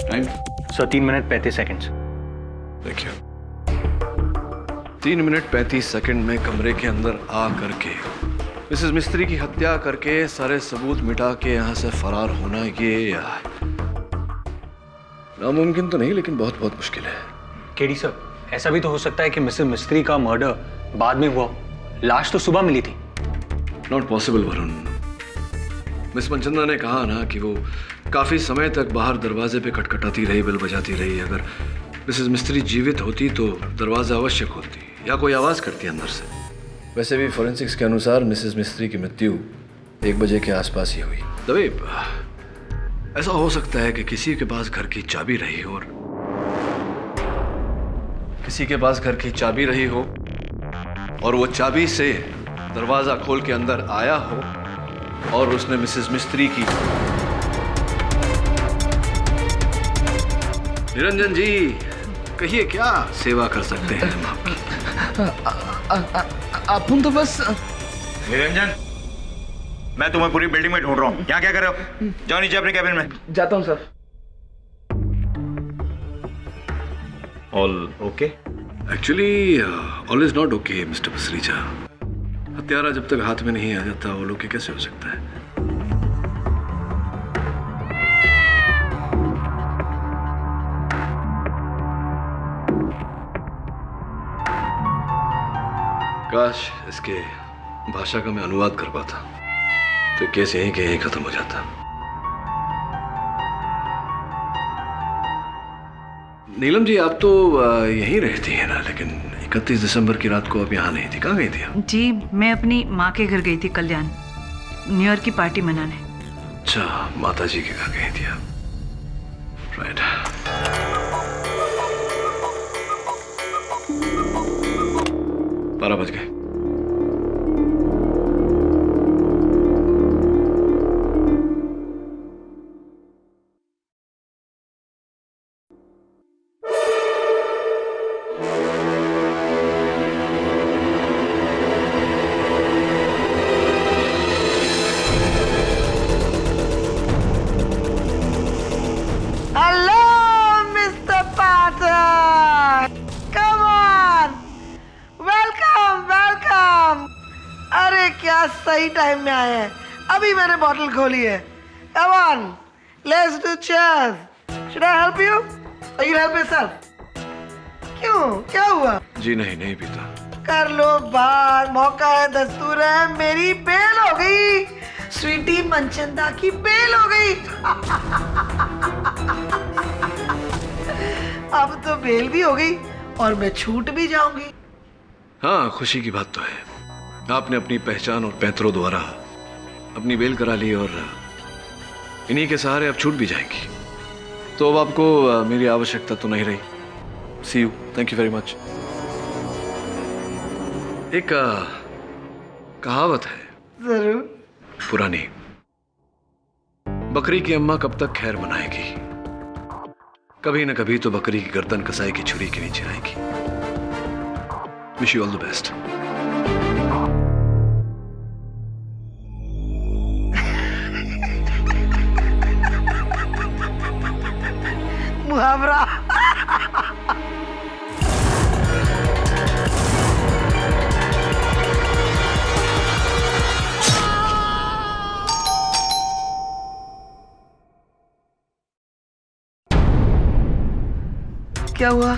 Time sir 3 minute 35 seconds. देखिए, 3 मिनट 35 सेकंड में कमरे के अंदर आ करके मिसेस मिस्त्री की हत्या करके सारे सबूत मिटा के यहाँ से फरार होना, ये नामुमकिन तो नहीं, लेकिन बहुत बहुत मुश्किल है। केडी सर, ऐसा भी तो हो सकता है कि मिसेस मिस्त्री का मर्डर बाद में हुआ, लाश तो सुबह मिली थी। Not possible Varun. Miss Manchanda ने कहा ना कि वो काफी समय तक बाहर दरवाजे पे खटखटाती रही, बेल बजाती रही। अगर मिसेस मिस्त्री जीवित होती तो दरवाजा अवश्य खोलती या कोई आवाज करती अंदर से। वैसे भी फोरेंसिक्स के अनुसार मिसेस मिस्त्री की मृत्यु 1 बजे के आसपास ही हुई। दबे ऐसा हो सकता है कि किसी के पास घर की चाबी रही हो, किसी के पास घर की चाबी रही हो और वो चाबी से दरवाजा खोल के अंदर आया हो और उसने मिसेस मिस्त्री की। निरंजन जी कहिए, क्या सेवा कर सकते हैं हम आपकी? अपन तो बस। निरंजन, मैं तुम्हें पूरी बिल्डिंग में ढूंढ रहा हूँ, यहाँ क्या कर रहे हो? जाओ नीचे अपने कैबिन में। जाता हूँ sir. All okay? Actually all is not okay mister Pasricha. हत्यारा जब तक हाथ में नहीं आ जाता वो लोग कैसे हो सकता है? काश इसके भाषा का मैं अनुवाद कर पाता तो केस यहीं के यहीं खत्म हो जाता। नीलम जी, आप तो यहीं रहती हैं ना, लेकिन 31 दिसंबर की रात को आप यहाँ नहीं थी, कहाँ गई थी आप? जी मैं अपनी माँ के घर गई थी कल्याण, न्यू ईयर की पार्टी मनाने। अच्छा, माता जी के घर गई थी आप। राइट। 12 बज गए। सही टाइम में आए हैं, अभी मैंने बॉटल खोली है। Come on, let's do cheers. Should I help you? Or you help yourself? क्यों, क्या हुआ? जी नहीं, नहीं पीता। कर लो बात, मौका है, दस्तूर है। मेरी बेल हो गई, स्वीटी मनचंदा की बेल हो गई। अब तो बेल भी हो गई और मैं छूट भी जाऊंगी। हाँ, खुशी की बात तो है। आपने अपनी पहचान और पैंतरों द्वारा अपनी बेल करा ली और इन्हीं के सहारे अब छूट भी जाएंगी। तो अब आपको मेरी आवश्यकता तो नहीं रही। See you, thank you very much. एक कहावत है जरूर पुरानी, बकरी की अम्मा कब तक खैर मनाएगी, कभी न कभी तो बकरी की गर्दन कसाई की छुरी के नीचे आएगी। Wish you all the best. मुहावरा। क्या हुआ?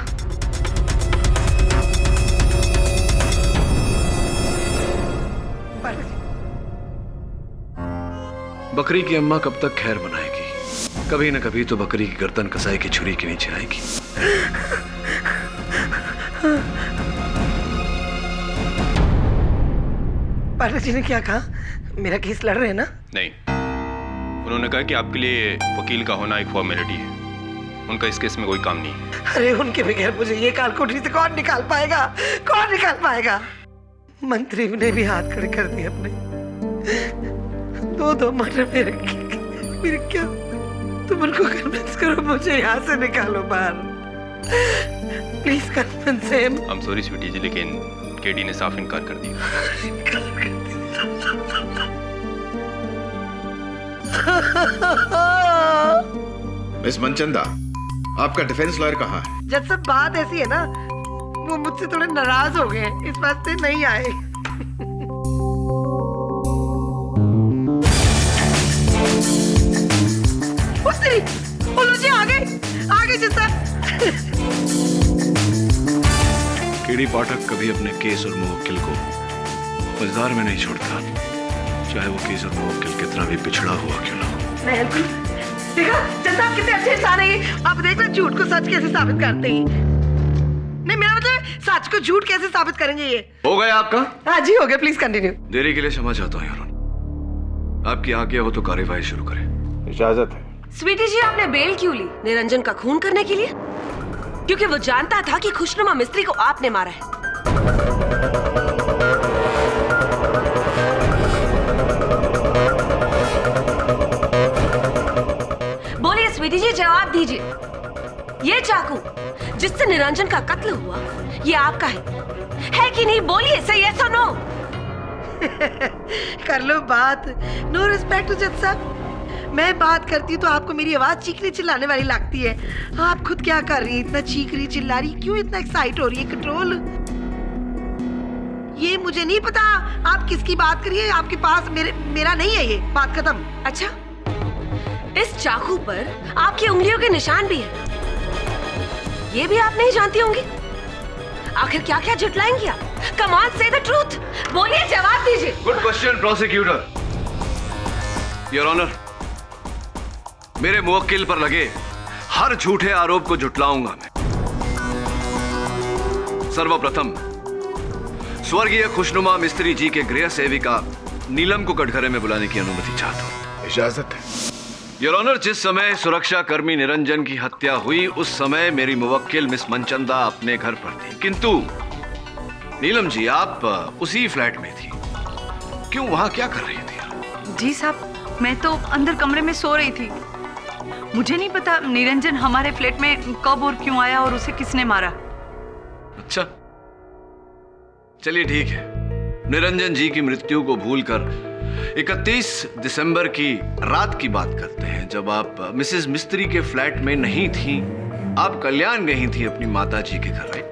बकरी की अम्मा कब तक खैर मनाएगी, कभी न कभी तो बकरी की गर्दन कसाई की छुरी के नीचे आएगी। पाठक जी ने क्या कहा? मेरा केस लड़ रहे हैं ना? नहीं, उन्होंने कहा कि आपके लिए वकील का होना एक फॉर्मेलिटी है, उनका इस केस में कोई काम नहीं है। अरे उनके बगैर मुझे ये कालकोठरी से कौन निकाल पाएगा? कौन निकाल पाएगा? मंत्री ने भी हाथ खड़े कर दिए अपने। 2 मर्डर में रखे, फिर क्या? तुम उनको कन्विंस करो, मुझे यहाँ से निकालो बाहर। Please convince him. I am sorry sweety ji, लेकिन केडी ने साफ इनकार कर दिया। मिस मनचंदा, आपका डिफेंस लॉयर कहाँ है? जब सब बात ऐसी है ना, वो मुझसे थोड़े नाराज हो गए, इस वास्ते नहीं आए। आगे जिससे केडी पाठक कभी अपने केस और मुवक्किल को मजेदार में नहीं छोड़ता, चाहे वो केस और मुवक्किल कितना भी पिछड़ा हुआ क्यों ना हो। मैं हेल्प करूं? देखा जज साहब कितने अच्छे इंसान है ये। आप देख रहे झूठ को सच कैसे साबित करते हैं। नहीं मेरा मतलब सच को झूठ कैसे साबित करेंगे ये। हो गया आपका? हाँ जी हो गया, प्लीज कंटिन्यू। देरी के लिए क्षमा चाहता हूँ यार, आपकी आज्ञा हो तो कार्यवाही शुरू करें। इजाजत है। स्वीटी जी आपने बेल क्यों ली? निरंजन का खून करने के लिए? क्योंकि वो जानता था कि खुशनुमा मिस्त्री को आपने मारा है। बोलिए स्वीटी जी, जवाब दीजिए। ये चाकू जिससे निरंजन का कत्ल हुआ ये आपका है कि नहीं? बोलिए, सही है सो नो? कर लो बात। नो रिस्पेक्ट टू जज साहब। मैं बात करती हूँ तो आपको मेरी आवाज चीखने चिल्लाने वाली लगती है। आप खुद क्या कर रही हैं? इतना चीख रही चिल्ला रही क्यों? इतना एक्साइट हो रही है? कंट्रोल। ये मुझे नहीं पता आप किसकी बात करिए। आपके पास मेरा नहीं है ये। बात खत्म। अच्छा, इस चाकू पर आपकी उंगलियों के निशान भी है, ये भी आप नहीं जानती होंगी। आखिर क्या क्या झुटलाएंगी आप? Come on, say the truth. बोलिए, जवाब दीजिए। Good question prosecutor. Your honour, मेरे मुवक्किल पर लगे हर झूठे आरोप को झुटलाऊंगा मैं। सर्वप्रथम स्वर्गीय खुशनुमा मिस्त्री जी के गृह सेविका नीलम को कटघरे में बुलाने की अनुमति चाहता हूं। इजाजत है। योर ऑनर, जिस समय सुरक्षा कर्मी निरंजन की हत्या हुई उस समय मेरी मुवक्किल मिस मनचंदा अपने घर पर थी, किंतु नीलम जी आप उसी फ्लैट में थी, क्यों वहां क्या कर रही थी? जी साहब, मैं तो अंदर कमरे में सो रही थी। मुझे नहीं पता निरंजन हमारे फ्लैट में कब और क्यों आया और उसे किसने मारा। अच्छा, चलिए ठीक है। निरंजन जी की मृत्यु को भूलकर 31 दिसंबर की रात की बात करते हैं, जब आप मिसेस मिस्त्री के फ्लैट में नहीं थी, आप कल्याण गई थी अपनी माता जी के घर में।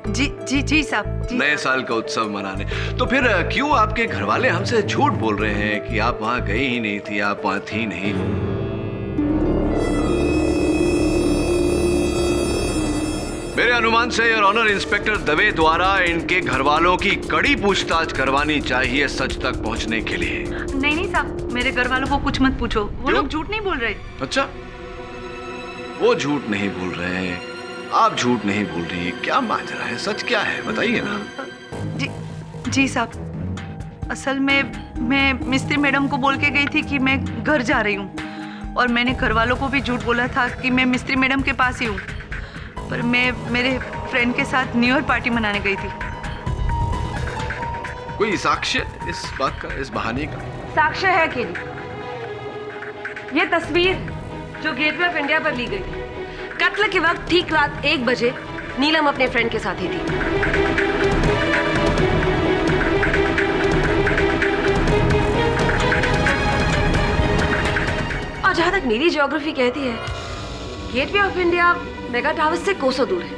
जी साहब। नए साल का उत्सव मनाने। तो फिर क्यों आपके घर वाले हमसे झूठ बोल रहे हैं कि आप वहां गई ही नहीं थी, आप वहां थी नहीं? मेरे अनुमान से योर ऑनर इंस्पेक्टर दवे द्वारा इनके घर वालों की कड़ी पूछताछ करवानी चाहिए सच तक पहुंचने के लिए। नहीं साहब, मेरे घर वालों को कुछ मत पूछो, वो लोग झूठ नहीं बोल रहे। अच्छा, वो झूठ नहीं बोल रहे हैं, आप झूठ नहीं बोल रही है, क्या माजरा है? सच क्या है बताइए ना। जी साहब, असल में मैं मिस्त्री मैडम को बोल के गई थी कि मैं घर जा रही हूँ, और मैंने घर वालों को भी झूठ बोला था कि मैं मिस्त्री मैडम के पास ही हूँ, पर मैं मेरे फ्रेंड के साथ न्यू ईयर पार्टी मनाने गई थी। कोई साक्ष्य इस बात का, इस बहाने का? साक्ष्य है कि ये तस्वीर जो गेटवे ऑफ इंडिया पर ली गई थी, कत्ल के वक्त ठीक रात 1 बजे नीलम अपने फ्रेंड के साथ ही थी। और जहां तक मेरी ज्योग्राफी कहती है, gateway of India mega tower से कोसों दूर है,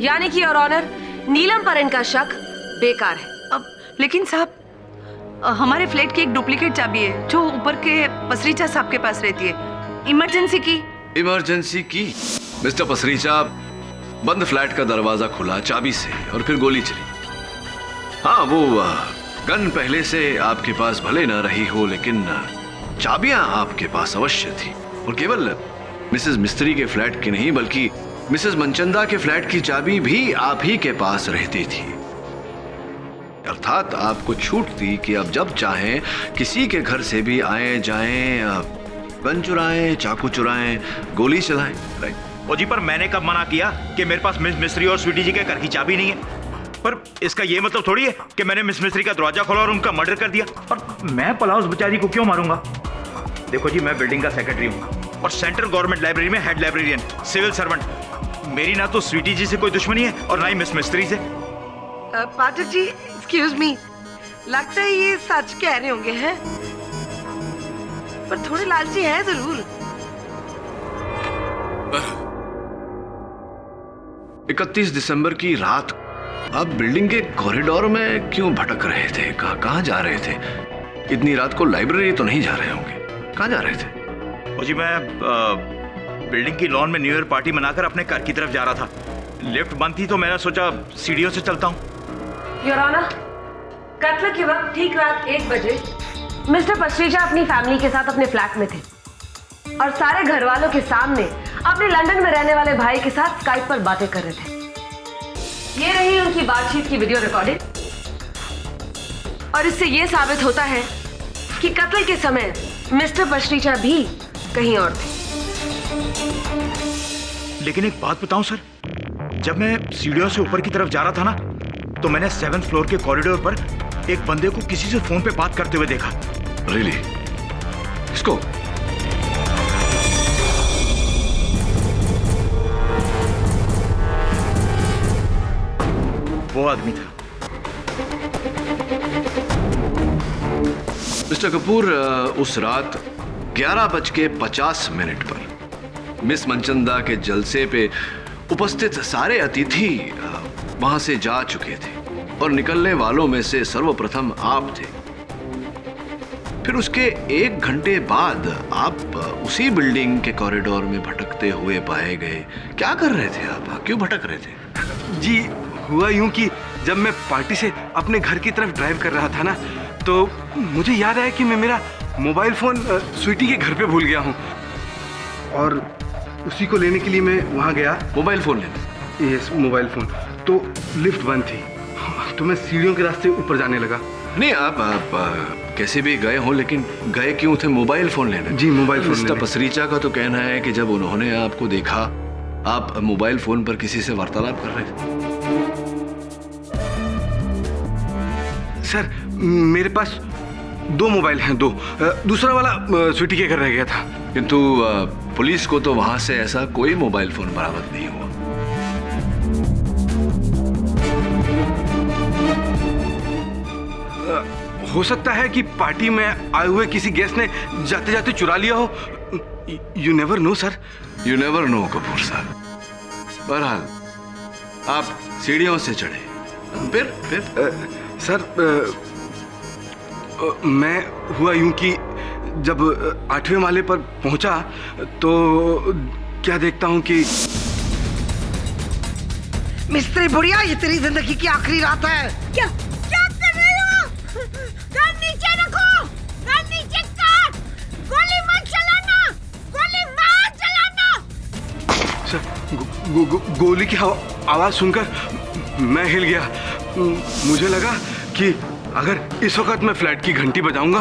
यानी कि और ऑनर नीलम पर इनका शक बेकार है। अब लेकिन साहब, हमारे फ्लैट की एक डुप्लीकेट चाबी है जो ऊपर के पसरीचा साहब के पास रहती है, इमरजेंसी की। इमरजेंसी की? मिस्टर पसरीचा, बंद फ्लैट का दरवाजा खुला चाबी से और फिर गोली चली। हाँ, वो गन पहले से आपके पास भले न रही हो, लेकिन चाबियां आपके पास अवश्य थी, और केवल मिसेस मिस्त्री के फ्लैट की नहीं बल्कि मिसेस मनचंदा के फ्लैट की चाबी भी आप ही के पास रहती थी। अर्थात आपको छूट थी कि अब जब चाहें किसी के घर से भी आए जाएं, गन चुराएं, चाकू चुराएं, गोली चलाएं। राइट। ओ जी, पर मैंने कब मना किया कि मेरे पास मिस मिस्त्री और स्वीटी जी के घर की चाबी नहीं है? पर इसका ये मतलब थोड़ी है कि मैंने मिस मिस्त्री का दरवाजा खोला और उनका मर्डर कर दिया। और मैं पलाउस बेचारी को क्यों मारूंगा? देखो जी, मैं बिल्डिंग का सेक्रेटरी हूँ और सेंट्रल गवर्नमेंट लाइब्रेरी में हेड लाइब्रेरियन, सिविल सर्वेंट। मेरी ना तो स्वीटी जी से कोई दुश्मनी है और ना ही मिस मिस्त्री से। पाठक जी, एक्सक्यूज मी, लगता है ये सच कह रहे होंगे हैं, पर थोड़े लालची है जरूर। 31 दिसंबर की रात आप बिल्डिंग के कॉरिडोर में क्यों भटक रहे थे? कहाँ जा रहे थे? इतनी रात को लाइब्रेरी तो नहीं जा रहे होंगे, कहाँ जा रहे थे? ओ जी, मैं बिल्डिंग की लॉन में न्यू ईयर पार्टी मनाकर अपने घर की तरफ जा रहा था। लिफ्ट बंद थी तो मैंने सोचा सीढ़ियों से चलता हूँ। योर ऑनर, कत्ल के वक्त ठीक रात 1 बजे मिस्टर पसरीचा अपनी फैमिली के साथ अपने फ्लैट में थे और सारे घर वालों के सामने अपने लंदन में रहने वाले भाई के साथ स्काइप पर बातें कर रहे थे। ये रही उनकी बातचीत की वीडियो रिकॉर्डिंग और इससे ये साबित होता है कि कत्ल के समय मिस्टर पसरीचा भी कहीं और थे। लेकिन एक बात बताऊं सर, जब मैं सीढ़ियों से ऊपर की तरफ जा रहा था ना, तो मैंने 7th फ्लोर के कॉरिडोर पर एक बंदे को किसी से फोन पे बात करते हुए देखा। रियली? इसको? वो आदमी था। मिस्टर कपूर, उस रात 11:50 पर मिस मनचंदा के जलसे पे उपस्थित सारे अतिथि वहां से जा चुके थे और निकलने वालों में से सर्वप्रथम आप थे। फिर उसके 1 घंटे बाद आप उसी बिल्डिंग के कॉरिडोर में भटकते हुए पाए गए। क्या कर रहे थे आप? क्यों भटक रहे थे? जी, हुआ यूं कि जब मैं पार्टी से अपने घर की तरफ ड्राइव कर रहा था ना, तो मुझे याद आया कि मैं मेरा मोबाइल फ़ोन स्वीटी के घर पे भूल गया हूँ और उसी को लेने के लिए मैं वहाँ गया। मोबाइल फ़ोन लेने? Yes, mobile phone. तो लिफ्ट बंद थी तो मैं सीढ़ियों के रास्ते ऊपर जाने लगा। नहीं, आप कैसे भी गए हो, लेकिन गए क्यों थे मोबाइल फ़ोन लेने? जी, मोबाइल फ़ोन। मिस्टर पसरीचा का तो कहना है कि जब उन्होंने आपको देखा, आप मोबाइल फ़ोन पर किसी से वार्तालाप कर रहे थे। सर, मेरे पास 2 मोबाइल हैं, 2। दूसरा वाला स्वीटी के घर रह गया था। किंतु पुलिस को तो वहां से ऐसा कोई मोबाइल फोन बरामद नहीं हुआ। हो सकता है कि पार्टी में आए हुए किसी गेस्ट ने जाते जाते चुरा लिया हो। You never know sir. You never know Kapoor साहब। बहरहाल आप सीढ़ियों से चढ़े, फिर सर, मैं हुआ यूं कि जब 8वें माले पर पहुंचा तो क्या देखता हूं कि मिस्त्री बुढ़िया, ये तेरी जिंदगी की आखिरी रात है। क्या कर रहे हो? गन नीचे रखो, गन नीचे कर, गोली मत चलाना, गोली मत चलाना। सर, गोली की आवाज सुनकर मैं हिल गया। मुझे लगा कि अगर इस वक्त मैं फ्लैट की घंटी बजाऊंगा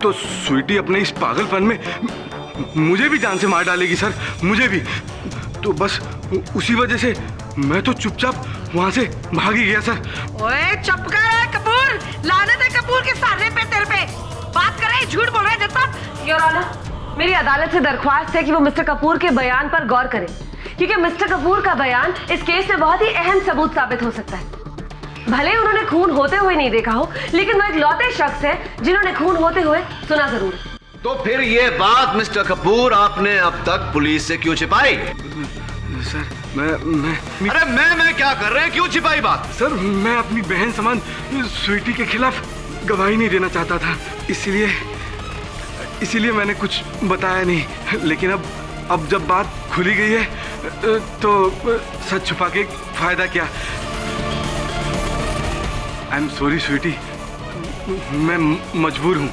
तो स्वीटी अपने इस पागलपन में मुझे भी जान से मार डालेगी सर, मुझे भी। तो बस उसी वजह से मैं तो चुपचाप वहां से भाग ही गया सर। ओए चुप कर कपूर, लानत है कपूर के सारे पे तेरे पे। बात कर रहे, झूठ बोल रहे हैं जब। योर ऑनर, मेरी अदालत से दरख्वास्त है कि वो मिस्टर कपूर के बयान पर गौर करें, क्योंकि मिस्टर कपूर का बयान इस केस में बहुत ही अहम सबूत साबित हो सकता है। भले उन्होंने खून होते हुए नहीं देखा हो, लेकिन वो एक लौते शख्स है जिन्होंने खून होते हुए सुना जरूर है। तो फिर ये बात मिस्टर कपूर आपने अब तक पुलिस से क्यों छिपाई? सर, मैं अरे मैं क्या कर रहे हैं? क्यों छिपाई बात? सर, मैं अपनी बहन समान स्वीटी के खिलाफ गवाही नहीं देना चाहता था, इसीलिए मैंने कुछ बताया नहीं। लेकिन अब जब बात खुली गई है तो सच छुपा के फायदा क्या। आई एम सॉरी स्वीटी, मैं मजबूर हूँ।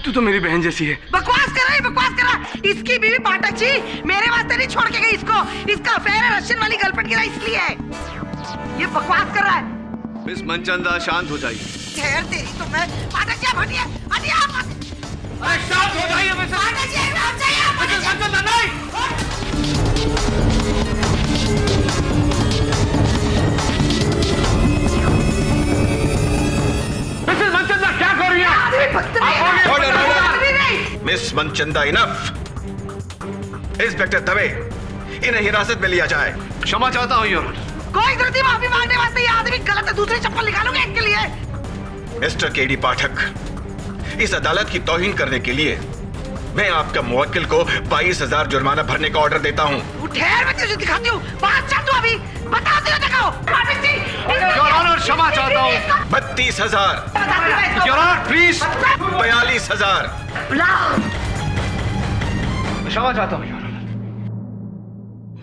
तू तो मेरी बहन जैसी है। बकवास कर रहा है, बकवास कर रहा है। इसकी बीवी पाठक जी मेरे वास्ते नहीं छोड़ के गई इसको। इसका अफेयर है रशियन वाली गर्लफ्रेंड के साथ, इसलिए ये बकवास कर रहा है। मिस मनचंदा, शांत हो जाइए। खैर तेरी तो मैं। पाठक जी आप हटिए, हटिए आप। अरे शांत हो जाइए मिसेस पाठक जी आप जाइए, आप मिसेस मनचंदा, नहीं। मिसेस मनचंदा क्या कर रही है? Miss Manchanda, enough. Inspector Dave, इन्हें हिरासत में लिया जाए। क्षमा चाहता हूँ योर। कोई जरूरत नहीं माफी मांगने वास्ते। ये आदमी गलत है, दूसरी चप्पल निकालूंगा इसके लिए। मिस्टर केडी पाठक, इस अदालत की तौहीन करने के लिए मैं आपका मुवक्किल को 22,000 जुर्माना भरने का ऑर्डर देता हूँ। ठहर, मैं तुझे दिखाती हूँ। बात चल तू अभी बता दे, दिखाओ। पाठक जी, योर ऑनर, क्षमा चाहता हूँ। 32,000। Your honour, please. 42,000। क्षमा चाहता हूँ।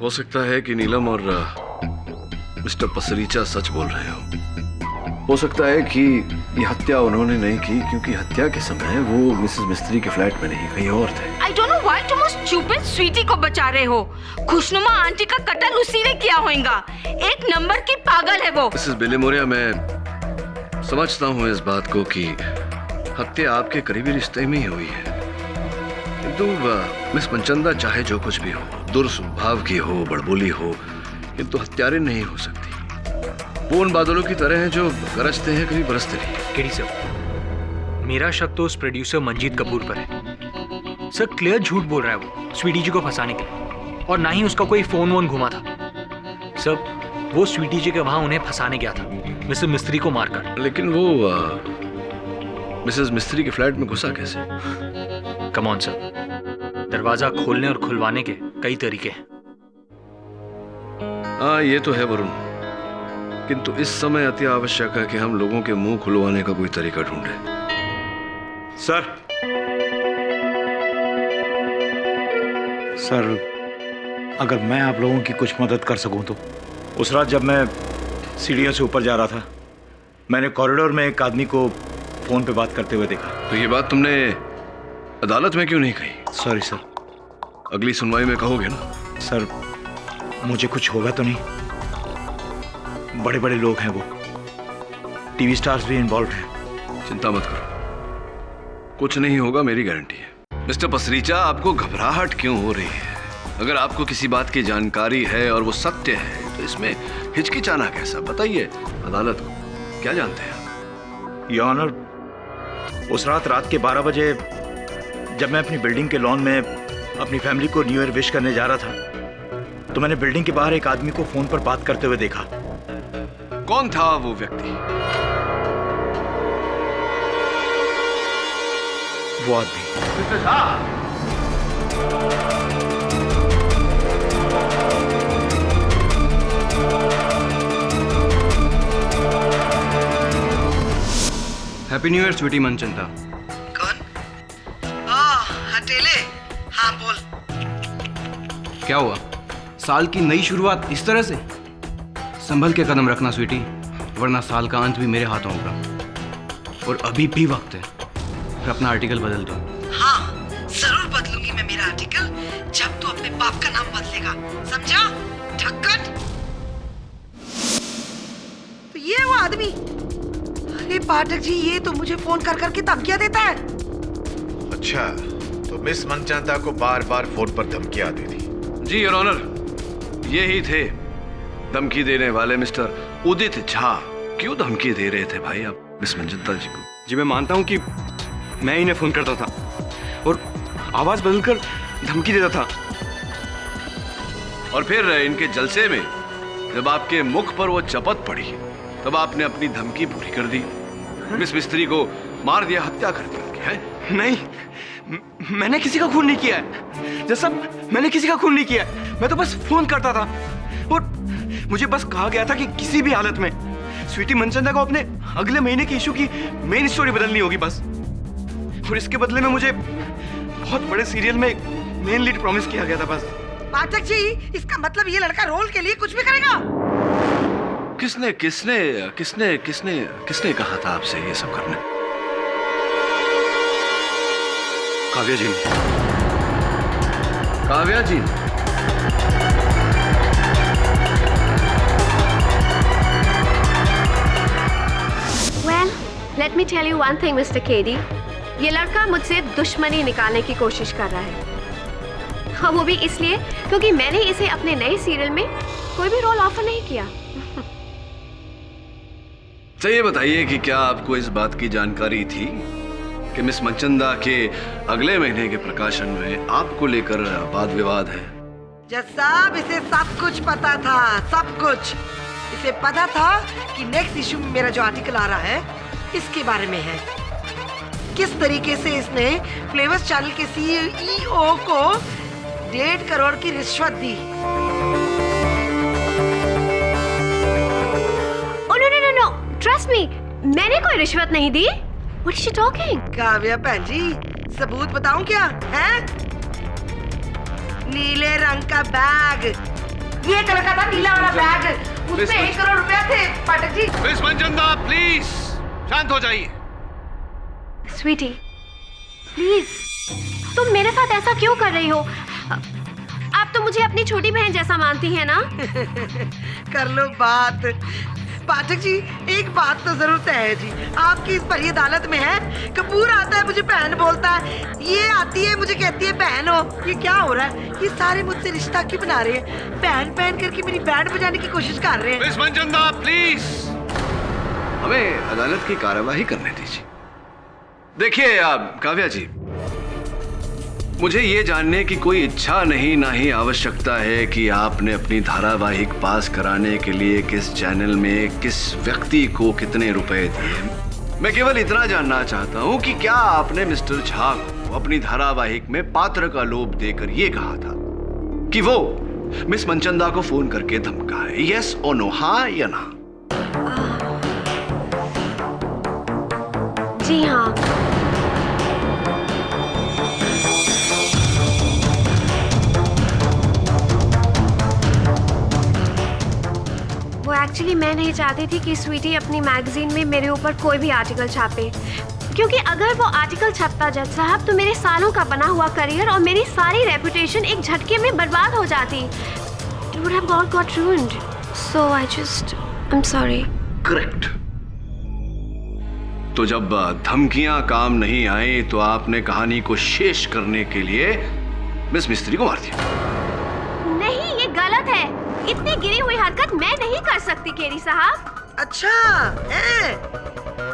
हो सकता है कि नीलम और मिस्टर पसरीचा सच बोल रहे हो। हो सकता है कि ये हत्या उन्होंने नहीं की क्योंकि हत्या के समय वो मिसेस मिस्त्री के फ्लैट में नहीं, कहीं और थे। I don't know why तुम उस stupid स्वीटी को बचा रहे हो। खुशनुमा आंटी का कत्ल उसी ने किया होगा। एक नंबर की पागल है वो। मिसेस बिलेमोरिया, मैं समझता हूँ इस बात को कि हत्या आपके करीबी रिश्ते में ही हुई है, किंतु मिस मनचंदा चाहे जो कुछ भी हो, दुर्स्वभाव की हो, बड़बोली हो, किंतु हत्यारे नहीं हो सकती। वो उन बादलों की तरह हैं जो गरजते हैं कभी बरसते नहीं। केडी सर, मेरा शक तो उस प्रोड्यूसर मंजीत कपूर पर है। सर क्लियर झूठ बोल रहा है वो स्वीटी जी को फंसाने के लिए, और ना ही उसका कोई फोन वोन घुमा था। सर वो स्वीटी जी के वहां उन्हें फंसाने गया था मिसेस मिस्त्री को मारकर। लेकिन वो मिसेस मिस्त्री के फ्लैट में घुसा कैसे? कम ऑन सर, दरवाजा खोलने और खुलवाने के कई तरीके हैं। हाँ ये तो है वरुण, किंतु इस समय अति आवश्यक है कि हम लोगों के मुंह खुलवाने का कोई तरीका ढूंढे। सर अगर मैं आप लोगों की कुछ मदद कर सकूं तो। उस रात जब मैं सीढ़ियों से ऊपर जा रहा था, मैंने कॉरिडोर में एक आदमी को फोन पे बात करते हुए देखा। तो ये बात तुमने अदालत में क्यों नहीं कही? Sorry sir. अगली सुनवाई में कहोगे ना? सर मुझे कुछ होगा तो नहीं? बड़े बड़े लोग हैं वो, टीवी स्टार्स भी इन्वॉल्व हैं। चिंता मत करो, कुछ नहीं होगा, मेरी गारंटी है। मिस्टर पसरीचा, आपको घबराहट क्यों हो रही है? अगर आपको किसी बात की जानकारी है और वो सत्य है तो इसमें हिचकिचाना कैसा? बताइए अदालत को, क्या जानते हैं? योर ऑनर, उस रात के 12 बजे जब मैं अपनी बिल्डिंग के लॉन में अपनी फैमिली को न्यू ईयर विश करने जा रहा था तो मैंने बिल्डिंग के बाहर एक आदमी को फोन पर बात करते हुए देखा। कौन था वो व्यक्ति? वो आदमी। Happy new year Sweety Manchanda. कौन? हटेले। हाँ बोल। क्या हुआ? साल की नई शुरुआत इस तरह से? संभल के कदम रखना स्वीटी, वरना साल का अंत भी मेरे हाथों होगा। और अभी भी वक्त है, फिर अपना आर्टिकल बदल दो। हाँ जरूर बदलूंगी मैं मेरा आर्टिकल, जब तू अपने बाप का नाम बदलेगा, समझा? ठक्कट। तो ये वो आदमी? अरे पाठक जी, ये तो मुझे फोन कर करके धमकियां देता है। अच्छा, तो मिस मनचंदा को बार बार फोन पर धमकियां आती थी? जी योर ऑनर, ये ही थे धमकी देने वाले मिस्टर उदित झा। क्यों धमकी दे रहे थे भाई आप मिस मनचंदा जी को? जी मैं मानता हूँ कि मैं इन्हें फोन करता था और आवाज बदलकर धमकी देता था। और फिर इनके जलसे में जब आपके मुख पर वो चपत पड़ी तब आपने अपनी धमकी पूरी कर दी, मिस मिस्त्री को मार दिया, हत्या कर दी उनकी, है? नहीं, मैंने किसी का खून नहीं किया है। जैसा मैंने किसी का खून नहीं किया है, मैं तो बस फोन करता था और मुझे बस कहा गया था कि किसी भी हालत में स्वीटी मनचंदा को अपने अगले महीने के इशू की मेन स्टोरी बदलनी होगी बस। और इसके बदले में मुझे बहुत बड़े सीरियल में मेन लीड प्रॉमिस किया गया था बस। पाठक जी, इसका मतलब ये लड़का रोल के लिए कुछ भी करेगा? किसने किसने किसने किसने किसने कहा था आपसे ये सब करने? काव्या जी। काव्या जी? Well, let me tell you one thing, Mr. Kedi. ये लड़का मुझसे दुश्मनी निकालने की कोशिश कर रहा है। हाँ, वो भी इसलिए क्योंकि मैंने इसे अपने नए सीरियल में कोई भी रोल ऑफर नहीं किया। तो ये बताइए कि क्या आपको इस बात की जानकारी थी कि मिस मनचंदा के अगले महीने के प्रकाशन में आपको लेकर वाद विवाद है? जज साहब, इसे सब कुछ पता था, सब कुछ। इसे पता था कि नेक्स्ट इशू में मेरा जो आर्टिकल आ रहा है इसके बारे में है। किस तरीके से इसने फ्लेवर्स चैनल के सीईओ को 1.5 करोड़ की रिश्वत दी। नो, ट्रस्ट मी, मैंने कोई रिश्वत नहीं दी। What is she talking? Kavya बहन जी, सबूत बताऊं क्या है? नीले रंग का बैग, ये कलकत्ता नीला वाला बैग, उसमें 1 करोड़ रुपया थे पाठक जी। मिस मनचंदा प्लीज शांत हो जाइए। स्वीटी प्लीज, तुम मेरे साथ ऐसा क्यों कर रही हो? आप तो मुझे अपनी छोटी बहन जैसा मानती है ना? कर लो बात। पाठक जी एक बात तो जरूर तय है जी, आपकी इस परी अदालत में है, कपूर आता है मुझे बहन बोलता है, ये आती है मुझे कहती है बहन हो। ये क्या हो रहा है? ये सारे मुझसे रिश्ता क्यों बना रहे हैं? बहन बहन करके मेरी बैंड बजाने की कोशिश कर रहे हैं। मिस मनचंदा प्लीज हमें अदालत की कार्यवाही करने दीजिए। देखिए काव्या जी, मुझे ये जानने की कोई इच्छा नहीं, ना ही आवश्यकता है कि आपने अपनी धारावाहिक पास कराने के लिए किस चैनल में किस व्यक्ति को कितने रुपए दिए। मैं केवल इतना जानना चाहता हूं कि क्या आपने मिस्टर झा को अपनी धारावाहिक में पात्र का लोभ देकर ये कहा था कि वो मिस मनचंदा को फोन करके धमकाए? यस और नो, हाँ या ना? जी हाँ। वो एक्चुअली मैं नहीं चाहती थी कि स्वीटी अपनी मैगजीन में मेरे ऊपर कोई भी आर्टिकल छापे, क्योंकि अगर वो आर्टिकल छपता जज साहब तो मेरे सालों का बना हुआ करियर और मेरी सारी रेपुटेशन एक झटके में बर्बाद हो जाती। It would have all got ruined. So I'm sorry. Correct. तो जब धमकियां काम नहीं आई तो आपने कहानी को शेष करने के लिए मिस मिस्त्री को मार दिया। नहीं, ये गलत है। इतनी गिरी हुई हरकत मैं नहीं कर सकती केरी साहब। अच्छा है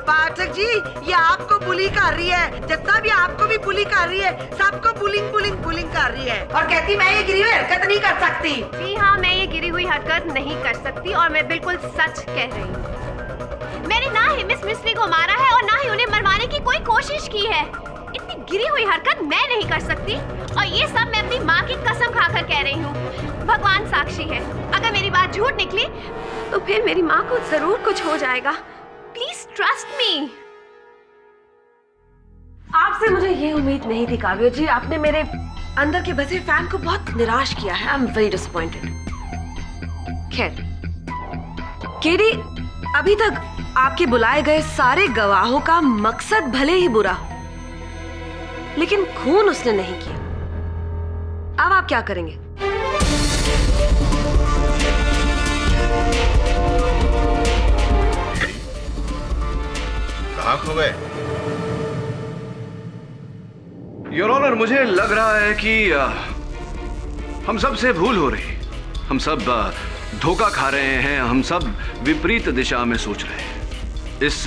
पाठक जी, ये आपको बुली कर रही है, जत्ता भी आपको भी बुली कर रही है, सबको बुलिंग बुलिंग बुलिंग कर रही है और कहती मैं ये गिरी हुई हरकत नहीं कर सकती। जी हाँ, मैं ये गिरी हुई हरकत नहीं कर सकती और मैं बिल्कुल सच कह रही हूँ। मैंने ना ही मिस मिस्त्री को मारा है और ना ही उन्हें मरवाने की कोई कोशिश की है। इतनी गिरी हुई हरकत मैं नहीं कर सकती और ये सब मैं अपनी माँ की कसम खाकर कह रही हूँ। भगवान साक्षी है, अगर मेरी बात झूठ निकली तो फिर मेरी माँ को जरूर कुछ हो जाएगा। Please trust me. आपसे मुझे ये उम्मीद नहीं थी काव्या जी, आपने मेरे अंदर के बसे फैन को बहुत निराश किया है। I am very disappointed. खैर केडी, अभी तक आपके बुलाए गए सारे गवाहों का मकसद भले ही बुरा, लेकिन खून उसने नहीं किया। अब आप क्या करेंगे? कहाँ खो गए? योर ऑनर, मुझे लग रहा है कि हम सब से भूल हो रही, हम सब धोखा खा रहे हैं, हम सब विपरीत दिशा में सोच रहे हैं। इस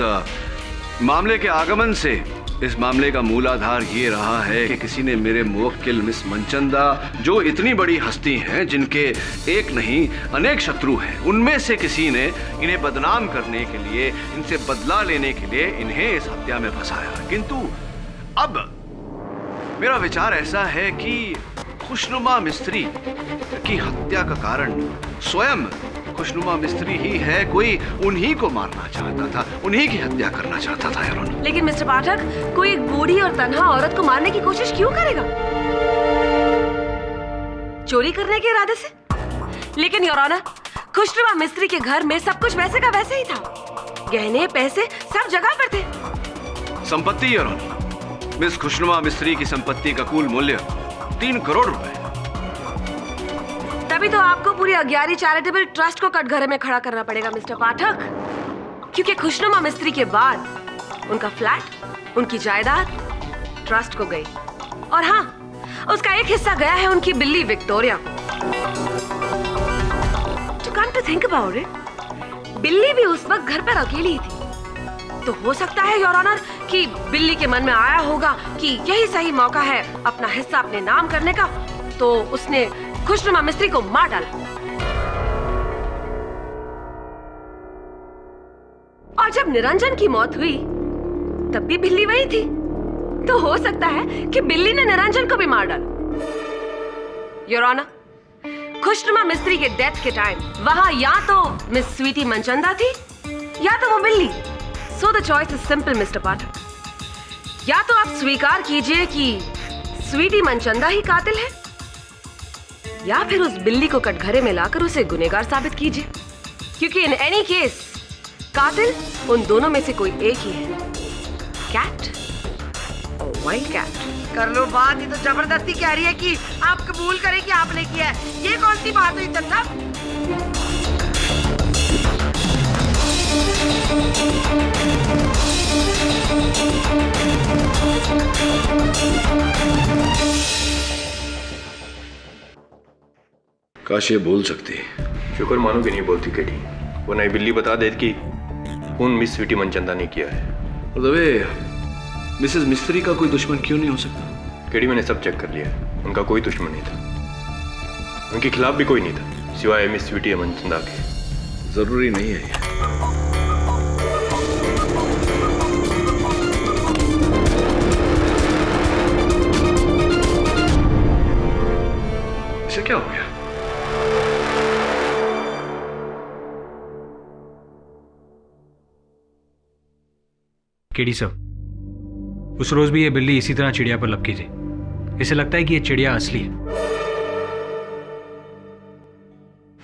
मामले के आगमन से इस मामले का मूलाधार ये रहा है कि किसी ने मेरे मुवक्किल मिस मनचंदा, जो इतनी बड़ी हस्ती हैं, जिनके एक नहीं अनेक शत्रु हैं, उनमें से किसी ने इन्हें बदनाम करने के लिए, इनसे बदला लेने के लिए इन्हें इस हत्या में फंसाया। किंतु अब मेरा विचार ऐसा है कि खुशनुमा मिस्त्री की हत्या का कारण स्वयं खुशनुमा मिस्त्री ही है। कोई उन्हीं को मारना चाहता था, उन्हीं की हत्या करना चाहता था योर ऑनर। लेकिन मिस्टर पाठक, कोई एक बूढ़ी और तन्हा औरत को मारने की कोशिश क्यों करेगा? चोरी करने के इरादे से? लेकिन योर ऑनर, खुशनुमा मिस्त्री के घर में सब कुछ वैसे का वैसे ही था। गहने पैसे सब जगह पर थे। संपत्ति योर ऑनर, मिस खुशनुमा मिस्त्री की संपत्ति का कुल मूल्य 3 करोड़ रुपए। तभी तो आपको पूरी अग्यारी चैरिटेबल ट्रस्ट को कटघरे में खड़ा करना पड़ेगा मिस्टर पाठक, क्योंकि खुशनुमा मिस्त्री के बाद उनका फ्लैट, उनकी जायदाद ट्रस्ट को गई और हाँ, उसका एक हिस्सा गया है उनकी बिल्ली विक्टोरिया को। To come to think about it, बिल्ली भी उस वक्त घर पर अकेली ही थी। तो हो सकता है योर ऑनर कि बिल्ली के मन में आया होगा कि यही सही मौका है अपना हिस्सा अपने नाम करने का, तो उसने खुशनुमा मिस्त्री को मार डाला। और जब निरंजन की मौत हुई तब भी बिल्ली वही थी, तो हो सकता है कि बिल्ली ने निरंजन को भी मार डाला। योर ऑनर, खुशनुमा मिस्त्री के डेथ के टाइम वहां या तो मिस स्वीटी मनचंदा थी या तो वो बिल्ली। So the choice is simple mister Pathak, या तो आप स्वीकार कीजिए कि स्वीटी मनचंदा ही कातिल है, या फिर उस बिल्ली को कटघरे में लाकर उसे गुनहगार साबित कीजिए, क्योंकि इन एनी केस कातिल उन दोनों में से कोई एक ही है, कैट और वाइल्ड कैट। कर लो बात, ये तो जबरदस्ती कह रही है कि आप कबूल करें कि आपने किया है। ये कौन सी बात हुई चंदा? काश ये बोल सकती। शुक्र मानो कि नहीं बोलती केटी, वो नई बिल्ली बता देती कि खून मिस स्वीटी मनचंदा ने किया है। और दबे मिसेस मिस्त्री का कोई दुश्मन क्यों नहीं हो सकता? केटी मैंने सब चेक कर लिया, उनका कोई दुश्मन नहीं था, उनके खिलाफ भी कोई नहीं था सिवाय मिस स्वीटी मनचंदा के। जरूरी नहीं है ये। इसे क्या हो गया? केडी साहब, उस रोज भी ये बिल्ली इसी तरह चिड़िया पर लपकी थी। इसे लगता है कि ये चिड़िया असली है।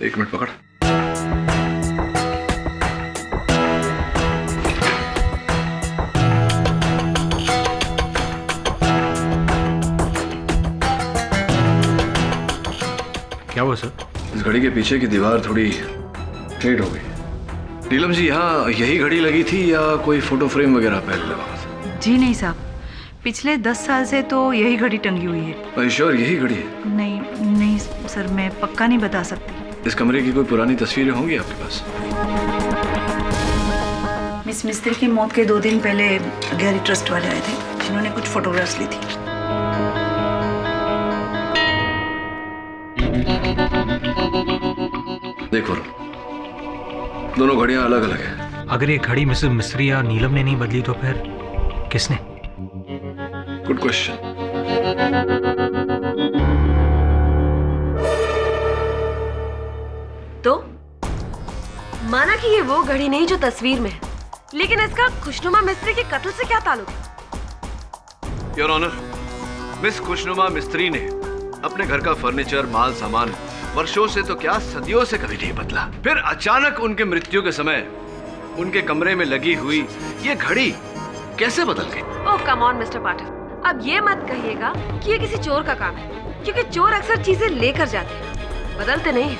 एक मिनट पकड़। क्या हुआ सर? इस घड़ी के पीछे की दीवार थोड़ी फेड हो गई। नीलम जी, यहाँ यही घड़ी लगी थी या कोई फोटो फ्रेम वगैरह पहले लगा था? जी नहीं साहब, पिछले 10 साल से तो यही घड़ी टंगी हुई है। श्योर यही घड़ी है? नहीं नहीं सर, मैं पक्का नहीं बता सकती। इस कमरे की कोई पुरानी तस्वीरें होंगी आपके पास? मिस मिस्त्री की मौत के 2 दिन पहले गैरी ट्रस्ट वाले आए थे, जिन्होंने कुछ फोटोग्राफ्स ली थी। देखो, दोनों घड़ियां अलग अलग हैं। अगर ये घड़ी मिसेस मिस्त्री या नीलम ने नहीं बदली तो फिर किसने? Good question. तो माना कि ये वो घड़ी नहीं जो तस्वीर में है, लेकिन इसका खुशनुमा मिस्त्री के कत्ल से क्या ताल्लुक है? योर ऑनर, मिस खुशनुमा मिस्त्री ने अपने घर का फर्नीचर, माल सामान वर्षों से तो क्या सदियों से कभी नहीं बदला। फिर अचानक उनके मृत्यु के समय उनके कमरे में लगी हुई ये घड़ी कैसे बदल गई? ओह कम ऑन मिस्टर पाठक, अब ये मत कहिएगा कि ये किसी चोर का काम है, क्योंकि चोर अक्सर चीजें लेकर जाते हैं, बदलते नहीं हैं।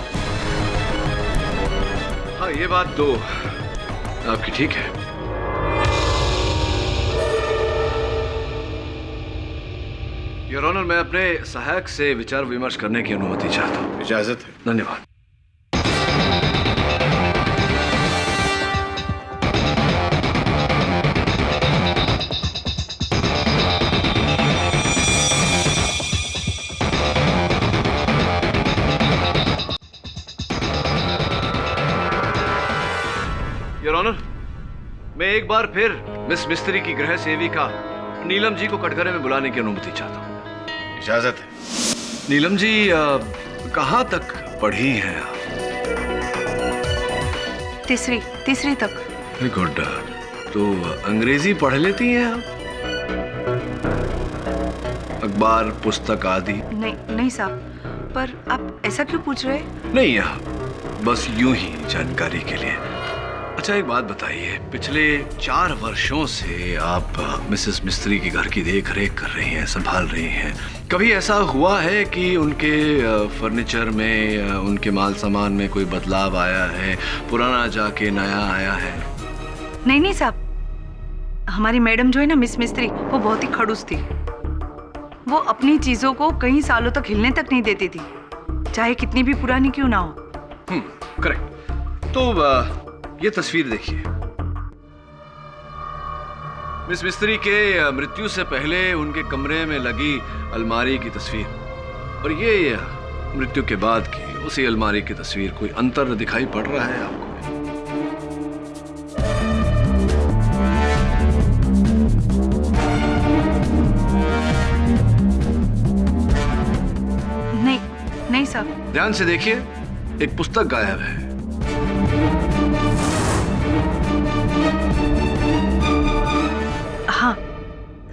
हाँ, ये बात तो आपकी ठीक है। योर ऑनर, मैं अपने सहायक से विचार विमर्श करने की अनुमति चाहता हूँ। इजाजत है। धन्यवाद। योर ऑनर, मैं एक बार फिर मिस मिस्त्री की गृह सेविका नीलम जी को कटघरे में बुलाने की अनुमति चाहता हूँ। इजाजत है। नीलम जी, कहाँ तक पढ़ी हैं आप? तीसरी तक। Very good. तो अंग्रेजी पढ़ लेती हैं आप? अखबार, पुस्तक आदि? नहीं साहब, पर आप ऐसा क्यों पूछ रहे? नहीं, बस यूं ही जानकारी के लिए। अच्छा, एक बात बताइए, पिछले 4 वर्षों से आप मिसेस मिस्त्री की घर की देख रेख कर रही हैं, संभाल रही हैं। कभी ऐसा हुआ है कि उनके फर्नीचर में, उनके माल सामान में कोई बदलाव आया है, पुराना जाके नया आया है? नहीं साहब, हमारी मैडम जो है ना मिस मिस्त्री, वो बहुत ही खड़ूस थी। वो अपनी चीजों को कई सालों तक हिलने तक नहीं देती थी, चाहे कितनी भी पुरानी क्यों ना हो। करेक्ट। तो ये तस्वीर देखिए, मिस मिस्त्री के मृत्यु से पहले उनके कमरे में लगी अलमारी की तस्वीर, और ये मृत्यु के बाद की उसी अलमारी की तस्वीर। कोई अंतर दिखाई पड़ रहा है आपको? नहीं साहब। ध्यान से देखिए, एक पुस्तक गायब है।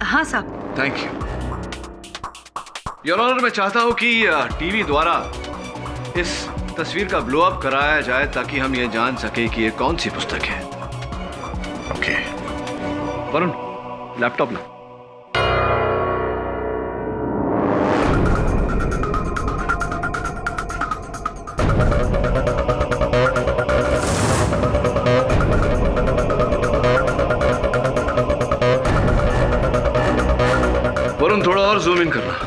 हाँ साहब। Thank you. योर ऑनर, मैं चाहता हूं कि टीवी द्वारा इस तस्वीर का ब्लो अप कराया जाए ताकि हम ये जान सके कि ये कौन सी पुस्तक है। ओके। वरुण, लैपटॉप ला। वरुण, थोड़ा और जूम इन करना।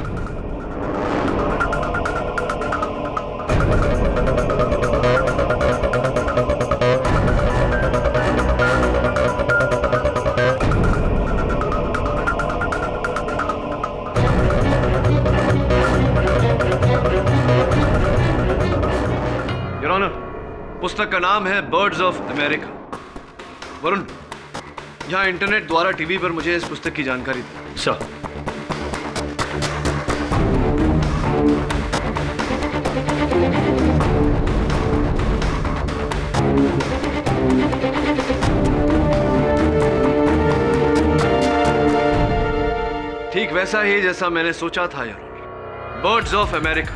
योर ऑनर, पुस्तक का नाम है बर्ड्स ऑफ अमेरिका। वरुण, यहाँ इंटरनेट द्वारा टीवी पर मुझे इस पुस्तक की जानकारी दी। सर। ठीक वैसा ही जैसा मैंने सोचा था यार। बर्ड्स ऑफ अमेरिका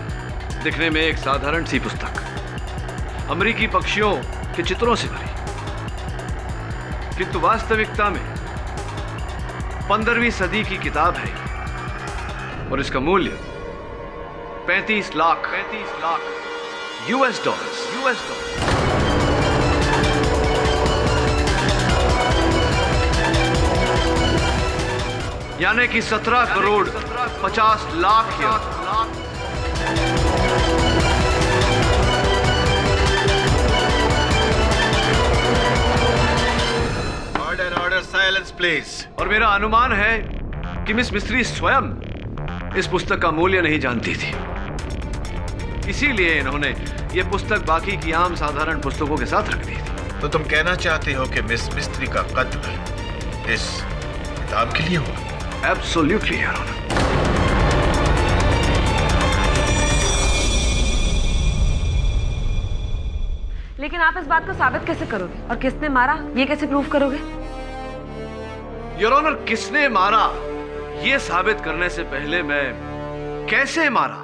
दिखने में एक साधारण सी पुस्तक, अमेरिकी पक्षियों के चित्रों से भरी, किंतु वास्तविकता में 15वीं सदी की किताब है और इसका मूल्य 35 लाख यूएस डॉलर। यानी कि 17 crore 50 lakh order, silence please. और मेरा अनुमान है कि मिस मिस्त्री स्वयं इस पुस्तक का मूल्य नहीं जानती थी, इसीलिए इन्होंने ये पुस्तक बाकी की आम साधारण पुस्तकों के साथ रख दी थी। तो तुम कहना चाहते हो कि मिस मिस्त्री का कत्ल इस किताब के लिए हुआ? Absolutely, Your Honor. लेकिन आप इस बात को साबित कैसे करोगे और किसने मारा ये कैसे प्रूव करोगे? योर ऑनर, किसने मारा ये साबित करने से पहले मैं कैसे मारा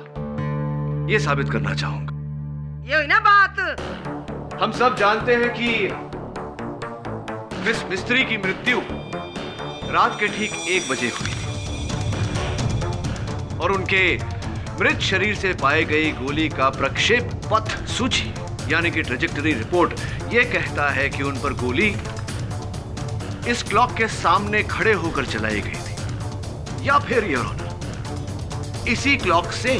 ये साबित करना चाहूंगा। ये ना बात। हम सब जानते हैं कि मिस मिस्त्री की मृत्यु रात के ठीक 1 बजे हुई और उनके मृत शरीर से पाई गई गोली का प्रक्षेप पथ सूची यानी कि ट्रेजेक्टरी रिपोर्ट यह कहता है कि उन पर गोली इस क्लॉक के सामने खड़े होकर चलाई गई थी, या फिर योर ऑनर इसी क्लॉक से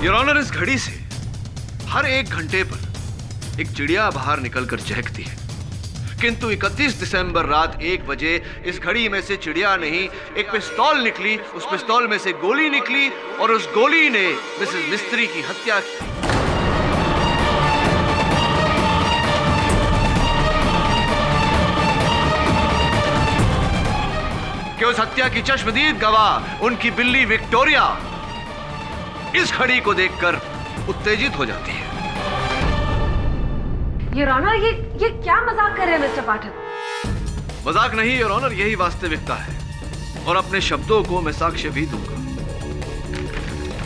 योर ऑनर इस घड़ी से हर 1 घंटे पर एक चिड़िया बाहर निकलकर चहकती है, किंतु 31 दिसंबर रात 1 बजे इस घड़ी में से चिड़िया नहीं एक पिस्तौल निकली, उस पिस्तौल में से गोली निकली और उस गोली ने मिसेस मिस्त्री की हत्या की। कि उस हत्या की चश्मदीद गवाह उनकी बिल्ली विक्टोरिया इस घड़ी को देखकर उत्तेजित हो जाती है। योर ऑनर, ये क्या मजाक कर रहे हैं मिस्टर पाठक? मजाक नहीं योर ऑनर, यही वास्तविकता है और अपने शब्दों को मैं साक्ष्य भी दूंगा।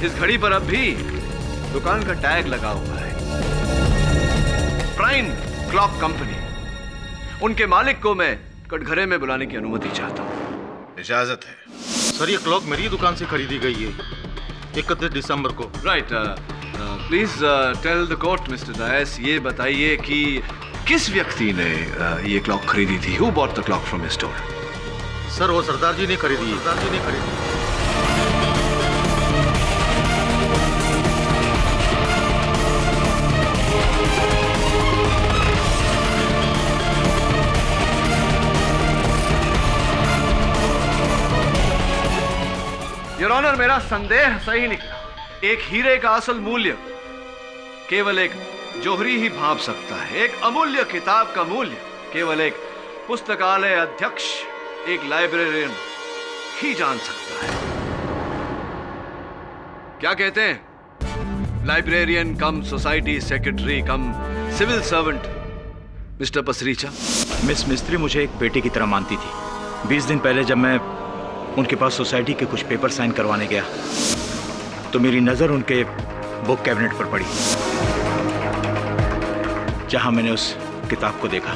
इस घड़ी पर अब भी दुकान का टैग लगा हुआ है, प्राइम क्लॉक कंपनी। उनके मालिक को मैं कटघरे में बुलाने की अनुमति चाहता हूँ। इजाजत है सर। ये क्लॉक मेरी दुकान से खरीदी गई है 31 दिसंबर को। Right. Please tell the court mister Dias, ये बताइए कि किस व्यक्ति ने ये क्लॉक खरीदी थी? Who bought the clock from his store? Sir वो सरदार जी ने खरीदी है। सरदार जी ने खरीदी। योर ऑनर, मेरा संदेह सही निकला। एक हीरे का असल मूल्य केवल एक जौहरी ही भांप सकता है। एक अमूल्य किताब का मूल्य केवल एक पुस्तकालय अध्यक्ष, एक लाइब्रेरियन ही जान सकता है। क्या कहते हैं? Librarian cum society secretary cum civil servant mister Pasricha. Miss Mistry मुझे एक बेटी की तरह मानती थी। 20 दिन पहले जब मैं उनके पास सोसाइटी के कुछ पेपर साइन करवाने गया तो मेरी नज़र उनके बुक कैबिनेट पर पड़ी, जहां मैंने उस किताब को देखा,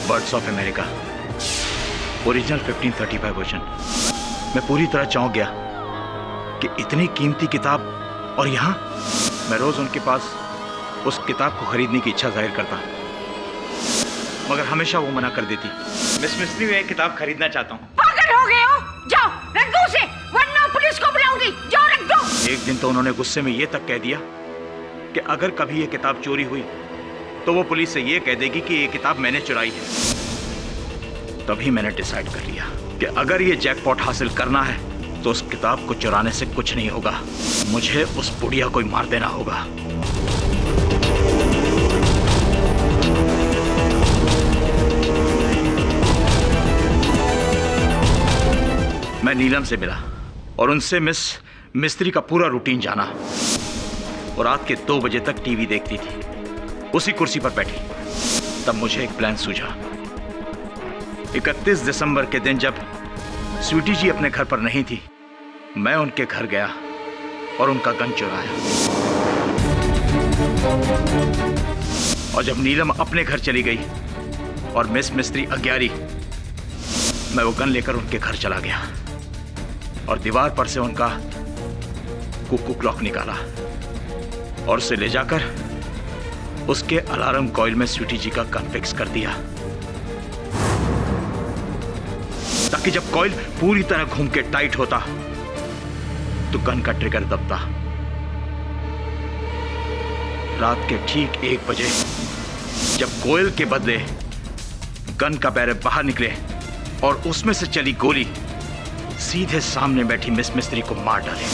birds of America, original 1535 version. मैं पूरी तरह चौंक गया कि इतनी कीमती किताब, और यहाँ मैं रोज उनके पास उस किताब को खरीदने की इच्छा जाहिर करता, मगर हमेशा वो मना कर देती। मिस मिस्त्री, मैं एक किताब खरीदना चाहता हूँ। पागल हो गए हो? जाओ रख दो उसे, वरना पुलिस को बुलाऊंगी। जाओ रख दो। एक दिन तो उन्होंने गुस्से में ये तक कह दिया कि अगर कभी ये किताब चोरी हुई तो वो पुलिस से ये कह देगी कि ये किताब मैंने चुराई है। तभी मैंने डिसाइड कर लिया कि अगर ये जैकपॉट हासिल करना है तो उस किताब को चुराने से कुछ नहीं होगा, मुझे उस बुढ़िया को मार देना होगा। मैं नीलम से मिला और उनसे मिस मिस्त्री का पूरा रूटीन जाना। और रात के 2 बजे तक टीवी देखती थी, उसी कुर्सी पर बैठी। तब मुझे एक प्लान सूझा। 31 दिसंबर के दिन जब स्वीटी जी अपने घर पर नहीं थी, मैं उनके घर गया और उनका गन चुराया। और जब नीलम अपने घर चली गई और मिस मिस्त्री अज्ञारी, मैं वो गन लेकर उनके घर चला गया और दीवार पर से उनका कुकू क्लॉक निकाला और उसे ले जाकर उसके अलार्म कॉइल में स्वीटी जी का गन फिक्स कर दिया, ताकि जब कॉइल पूरी तरह घूम के टाइट होता तो गन का ट्रिगर दबता। रात के ठीक 1 बजे जब कॉइल के बदले गन का बैरल बाहर निकले और उसमें से चली गोली सीधे सामने बैठी मिस मिस्त्री को मार डाले।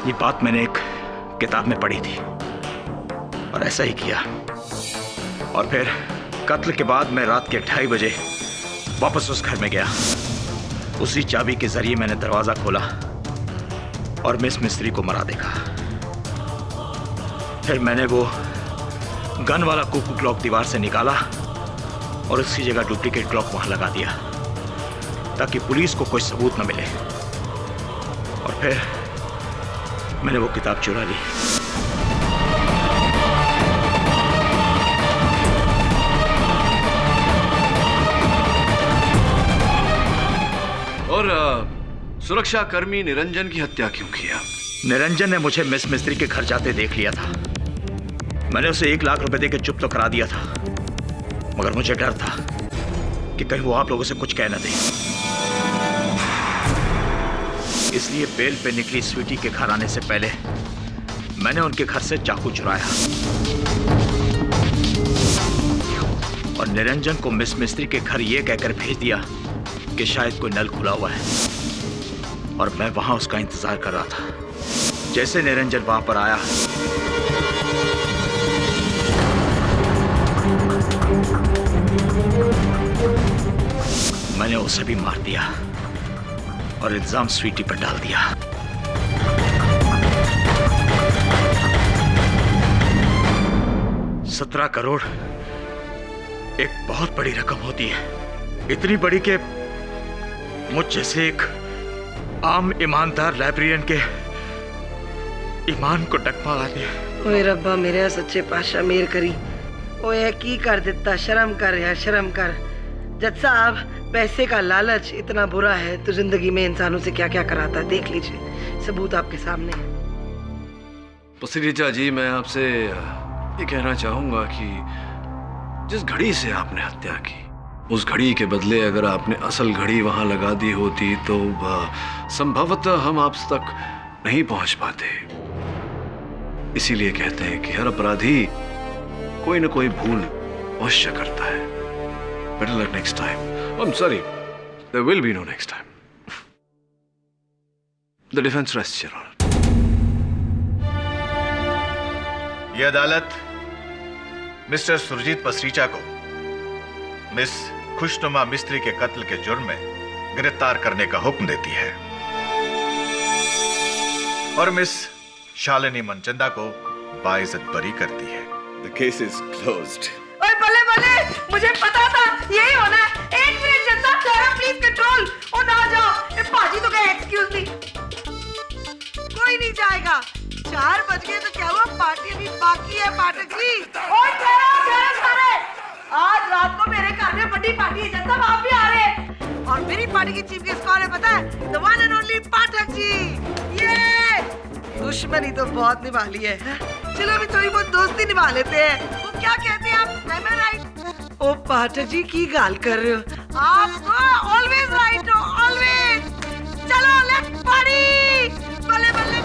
ये बात मैंने एक किताब में पढ़ी थी और ऐसा ही किया। और फिर कत्ल के बाद मैं रात के 2:30 बजे वापस उस घर में गया। उसी चाबी के जरिए मैंने दरवाजा खोला और मिस मिस्त्री को मरा देखा। फिर मैंने वो गन वाला कुकू क्लॉक दीवार से निकाला और उसकी जगह डुप्लीकेट क्लॉक वहां लगा दिया, ताकि पुलिस को कोई सबूत न मिले। और फिर मैंने वो किताब चुरा ली। और सुरक्षा कर्मी निरंजन की हत्या क्यों किया? निरंजन ने मुझे मिस मिस्त्री के घर जाते देख लिया था। मैंने उसे 1 लाख रुपए देकर चुप तो करा दिया था, मगर मुझे डर था कि कहीं वो आप लोगों से कुछ कह न दे। इसलिए बेल पे निकली स्वीटी के घर आने से पहले मैंने उनके घर से चाकू चुराया और निरंजन को मिस मिस्त्री के घर यह कहकर भेज दिया कि शायद कोई नल खुला हुआ है, और मैं वहां उसका इंतजार कर रहा था। जैसे निरंजन वहां पर आया, मैंने उसे भी मार दिया और इल्जाम स्वीटी पर डाल दिया। $17 करोड़ एक बहुत बड़ी रकम होती है, इतनी बड़ी कि मुझ जैसे एक आम ईमानदार लाइब्रेरियन के ईमान को डगमगा दे। ओए रब्बा मेरे सच्चे पातशाह मेहर करी। ओए की कर देता, शर्म कर यार, शर्म कर। जज साहब, पैसे का लालच इतना बुरा है तो जिंदगी में इंसानों से क्या क्या कराता है, देख लीजिए, सबूत आपके सामने है। पसरीजा जी, मैं आपसे ये कहना चाहूंगा कि जिस घड़ी से आपने हत्या की, उस घड़ी के बदले अगर आपने असल घड़ी वहां लगा दी होती तो संभवतः हम आप तक नहीं पहुंच पाते। इसीलिए कहते हैं कि हर अपराधी कोई ना कोई भूल अवश्य करता है। Better luck next time. I'm sorry, there will be no next time. The defense rests, Your Honor. यह अदालत मिस्टर सुरजीत पसरीचा को मिस खुशनुमा मिस्त्री के कत्ल के जुर्म में गिरफ्तार करने का हुक्म देती है और मिस शालिनी मनचंदा को बाइज्जत बरी करती है। The case is closed. ओए बल्ले बल्ले, मुझे पता था यही होना है। एक minute Janata, Clara please control. ओ ना जाओ, ए पाजी तो कहे एक्सक्यूज मी। कोई नहीं जाएगा। 4 बज गए तो क्या हुआ, पार्टी अभी बाकी है पाठक जी। ओए क्लारा सारे, आज रात को मेरे घर में बड़ी पार्टी है जनता, आप भी आ रहे हैं। और मेरी पार्टी की चीफ गेस्ट कौन है पता है? The one and only Pathak ji. ये दुश्मनी तो बहुत निभा ली है। चलो अभी थोड़ी बहुत दोस्ती निभा लेते हैं। वो क्या कहते हैं आप? Am I right? ओ पाठक जी की गाल कर रहे हो आप, तो ऑलवेज राइट हो, ऑलवेज। चलो लेट्स पार्टी। बल्ले बल्ले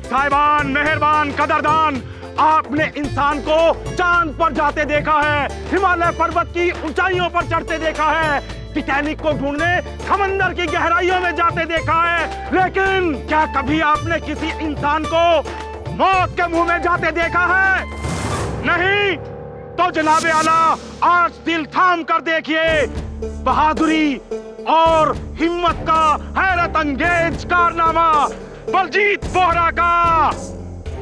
साहिबान, मेहरबान, कदरदान, आपने इंसान को चांद पर जाते देखा है, हिमालय पर्वत की ऊंचाइयों पर चढ़ते देखा है, टाइटैनिक को ढूंढने समंदर की गहराइयों में जाते देखा है, लेकिन क्या कभी आपने किसी इंसान को मौत के मुंह में जाते देखा है? नहीं। तो जनाबे आला, आज दिल थाम कर देखिए बहादुरी और हिम्मत का हैरत अंगेज कारनामा बलजीत बोहरा का।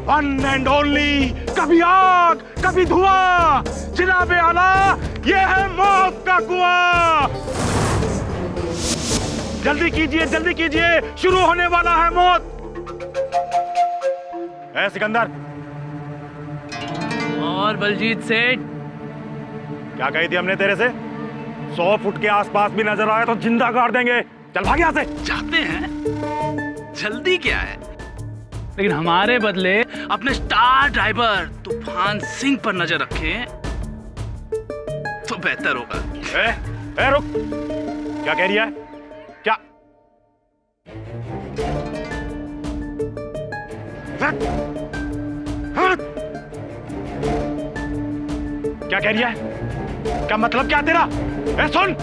वन एंड ओनली, कभी आग कभी धुआं, जनाबे आला ये है मौत का कुआं। जल्दी कीजिए, शुरू होने वाला है मौत। ए सिकंदर। और बलजीत सेठ, क्या कही थी हमने तेरे से? 100 फुट के आसपास भी नजर आए तो जिंदा गाड़ देंगे। चल भाग यहाँ से। जाते हैं, जल्दी क्या है, लेकिन हमारे बदले अपने स्टार ड्राइवर तूफान सिंह पर नजर रखें तो बेहतर होगा। ए रुक, क्या कह रही है? क्या क्या कह रही है? क्या मतलब क्या तेरा? सुन,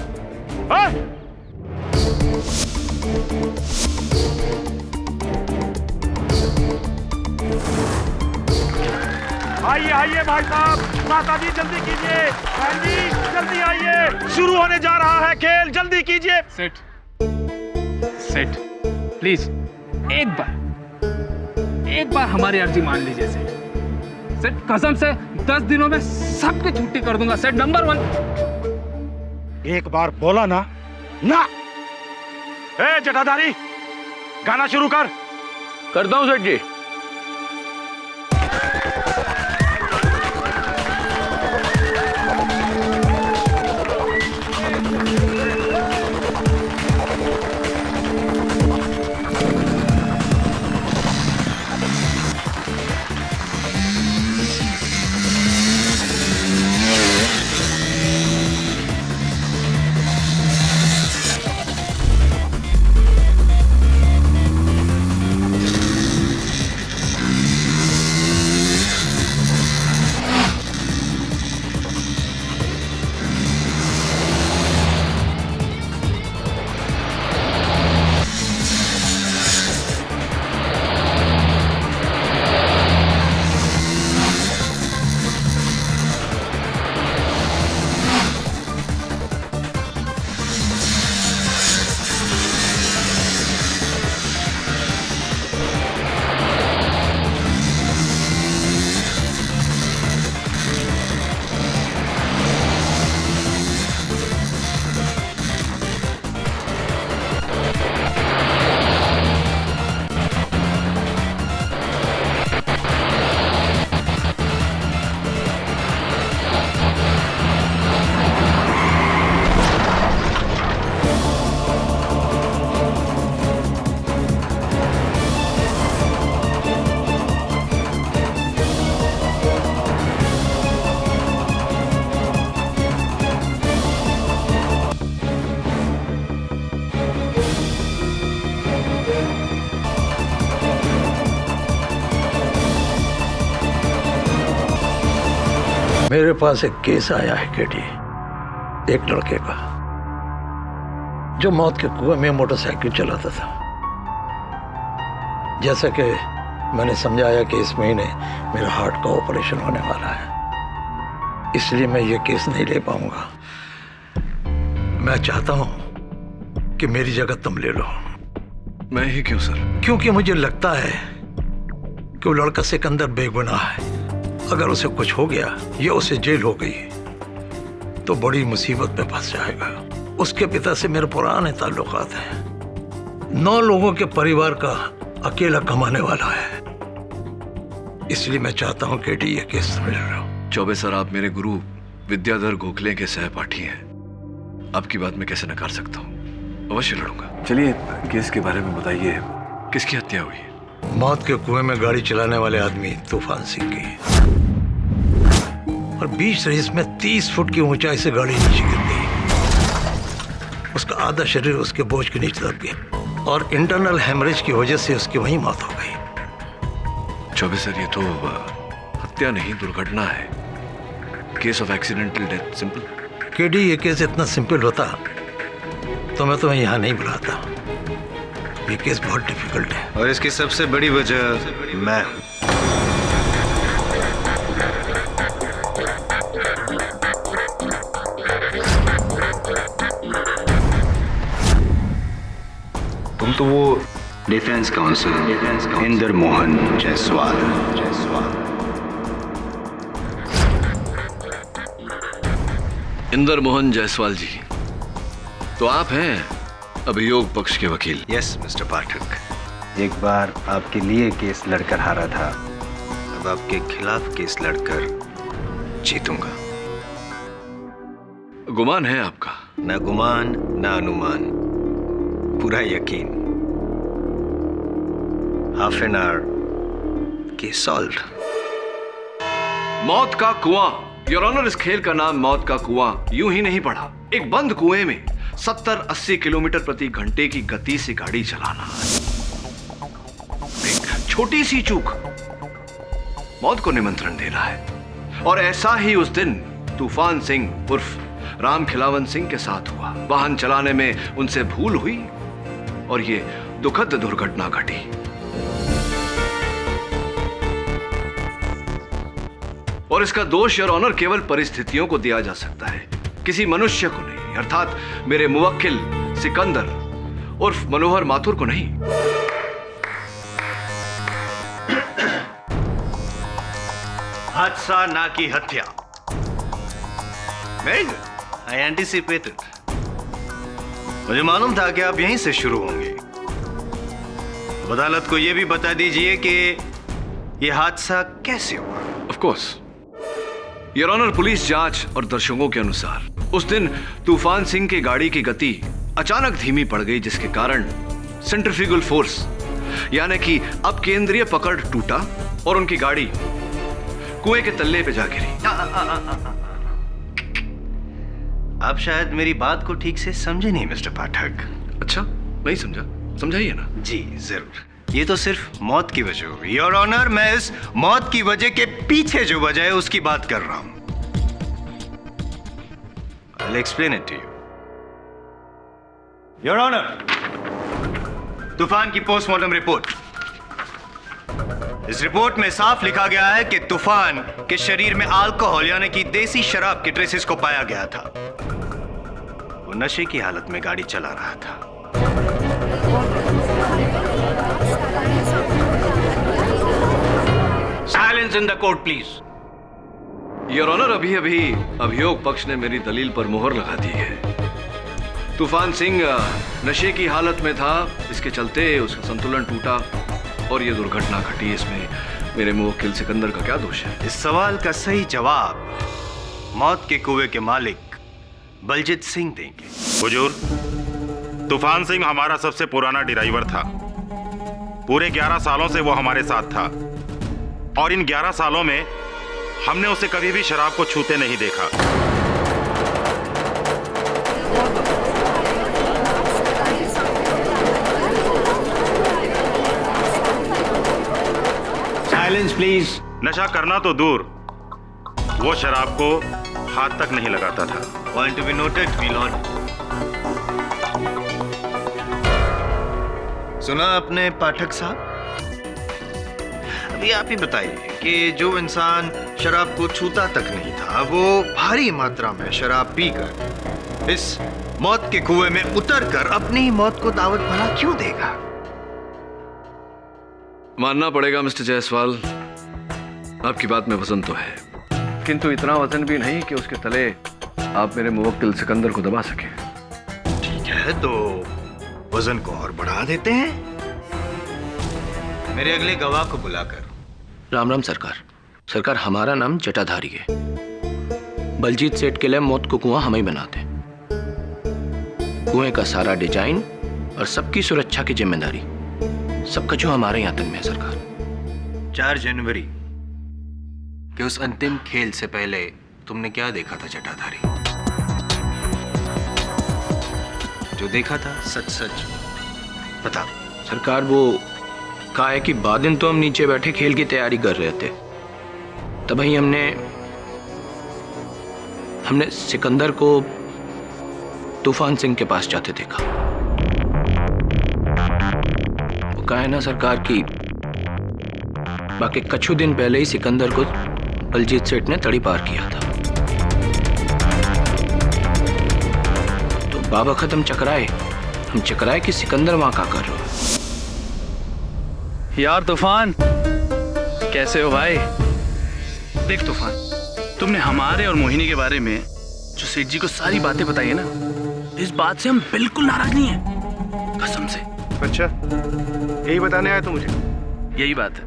आइए भाई साहब, माता जी जल्दी कीजिए, बहन जी जल्दी आइए, शुरू होने जा रहा है खेल, जल्दी कीजिए। सेठ प्लीज एक बार हमारी अर्जी मान लीजिए सेठ। कसम से 10 दिनों में सबकी छुट्टी कर दूंगा सेठ, नंबर 1। एक बार बोला ना। ए जटाधारी, गाना शुरू कर। करता हूं सेठ जी। मेरे पास एक केस आया है केडी, एक लड़के का जो मौत के कुएं में मोटरसाइकिल चलाता था। जैसा कि मैंने समझाया कि इस महीने मेरा हार्ट का ऑपरेशन होने वाला है, इसलिए मैं ये केस नहीं ले पाऊंगा। मैं चाहता हूं कि मेरी जगह तुम ले लो। मैं ही क्यों सर? क्योंकि मुझे लगता है कि वो लड़का सिकंदर बेगुनाह है। अगर उसे कुछ हो गया या उसे जेल हो गई तो बड़ी मुसीबत में फंस जाएगा। उसके पिता से मेरे पुराने ताल्लुकात हैं। 9 लोगों के परिवार का अकेला कमाने वाला है, इसलिए मैं चाहता हूं कि ये केस समझ लो। चौबे सर, आप मेरे गुरु विद्याधर गोखले के सहपाठी हैं। आपकी बात मैं कैसे नकार सकता हूँ? अवश्य लड़ूंगा। चलिए केस के बारे में बताइए, किसकी हत्या हुई है? मौत के कुएं में गाड़ी चलाने वाले आदमी तूफान सिंह की, और 20 रेस में 30 फुट की ऊंचाई से गाड़ी नीचे गिर गई। उसका आधा शरीर उसके बोझ के नीचे दब गया और इंटरनल हेमरेज की वजह से उसकी वहीं मौत हो गई। चौबे सर, ये तो हत्या नहीं, दुर्घटना है। Case of accidental death. Simple. KD, ये केस इतना सिंपल होता तो मैं तुम्हें यहाँ नहीं बुलाता। ये केस बहुत डिफिकल्ट है, और इसकी सबसे बड़ी वजह मैं हूं। तुम तो वो डिफेंस काउंसिल इंदर मोहन जायसवाल। इंदर मोहन जायसवाल जी, तो आप हैं अभियोग पक्ष के वकील? यस मिस्टर पाठक, एक बार आपके लिए केस लड़कर हारा था, अब आपके खिलाफ केस लड़कर जीतूंगा। गुमान है आपका? ना गुमान ना अनुमान, पूरा यकीन। Half an hour case solve. मौत का कुआं। योर ऑनर, इस खेल का नाम मौत का कुआं यूं ही नहीं पड़ा। एक बंद कुएं में 70-80 किलोमीटर प्रति घंटे की गति से गाड़ी चलाना, एक छोटी सी चूक मौत को निमंत्रण देना है। और ऐसा ही उस दिन तूफान सिंह उर्फ राम खिलावन सिंह के साथ हुआ। वाहन चलाने में उनसे भूल हुई और ये दुखद दुर्घटना घटी। और इसका दोष योर ऑनर केवल परिस्थितियों को दिया जा सकता है, किसी मनुष्य को नहीं, अर्थात मेरे मुवक्किल सिकंदर उर्फ मनोहर माथुर को नहीं। हादसा ना की हत्या। वेरी गुड, आई एंटिसिपेटेड। मुझे मालूम था कि आप यहीं से शुरू होंगे। अब अदालत को यह भी बता दीजिए कि यह हादसा कैसे हुआ। Of course your honour, police जांच और दर्शकों के अनुसार उस दिन तूफान सिंह की गाड़ी की गति अचानक धीमी पड़ गई, जिसके कारण सेंट्रीफ्यूगल फोर्स यानी कि अब केंद्रीय पकड़ टूटा और उनकी गाड़ी कुएं के तल्ले पे जा गिरी। आप शायद मेरी बात को ठीक से समझे नहीं मिस्टर पाठक। अच्छा, नहीं समझा? समझाइए ना। जी जरूर। ये तो सिर्फ मौत की वजह होगी योर ऑनर। मैं इस मौत की वजह के पीछे जो वजह है उसकी बात कर रहा हूं। I'll explain it to you. Your honour, तूफान की पोस्टमार्टम रिपोर्ट। इस रिपोर्ट में साफ लिखा गया है कि तूफान के शरीर में अल्कोहल यानी कि देसी शराब के ट्रेसेस को पाया गया था। वो नशे की हालत में गाड़ी चला रहा था। Silence in the court please. Your honour, अभी अभी अभियोग पक्ष ने मेरी दलील पर मुहर लगा दी है। तूफान सिंह नशे की हालत में था, इसके चलते उसका संतुलन टूटा और ये दुर्घटना घटी। इसमें मेरे मुवक्किल सिकंदर का क्या दोष है? इस सवाल का सही जवाब मौत के कुएं के मालिक बलजीत सिंह देंगे। हुजूर, तूफान सिंह हमारा सबसे पुराना ड्राइवर था। पूरे 11 सालों से वो हमारे साथ था और इन 11 सालों में हमने उसे कभी भी शराब को छूते नहीं देखा। Silence please. नशा करना तो दूर, वो शराब को हाथ तक नहीं लगाता था। Point to be noted me Lord. सुना आपने पाठक साहब, अभी आप ही बताइए कि जो इंसान शराब को छूता तक नहीं था, वो भारी मात्रा में शराब पीकर इस मौत के कुएं में उतरकर अपनी मौत को दावत भला क्यों देगा? मानना पड़ेगा मिस्टर जायसवाल, आपकी बात में वजन तो है, किंतु इतना वजन भी नहीं कि उसके तले आप मेरे मुवक्किल सिकंदर को दबा सके। ठीक है, तो वजन को और बढ़ा देते हैं, मेरे अगले गवाह को बुलाकर। राम राम सरकार। सरकार, हमारा नाम जटाधारी है। बलजीत सेठ के लिए मौत को कुआं हम ही बनाते हैं। कुएं का सारा डिजाइन और सबकी सुरक्षा की जिम्मेदारी सबका जो हमारे यहाँ तक में है सरकार। 4 जनवरी के उस अंतिम खेल से पहले तुमने क्या देखा था जटाधारी? जो देखा था सच सच बता। सरकार, वो कहा है कि बाद दिन तो हम नीचे बैठे खेल की तैयारी कर रहे थे, तभी हमने सिकंदर को तूफान सिंह के पास जाते देखा। वो कहा है ना सरकार कि बाकी कुछ दिन पहले ही सिकंदर को बलजीत सेठ ने तड़ी पार किया था। तो बाबखत हम चकराए कि सिकंदर वहां क्या कर रहा है। यार तूफान, कैसे हो भाई? देख तूफान, तुमने हमारे और मोहिनी के बारे में जो सेठ जी को सारी बातें बताई है ना, इस बात से हम बिल्कुल नाराज नहीं है, कसम से। अच्छा, यही बताने आया तो मुझे? यही बात है।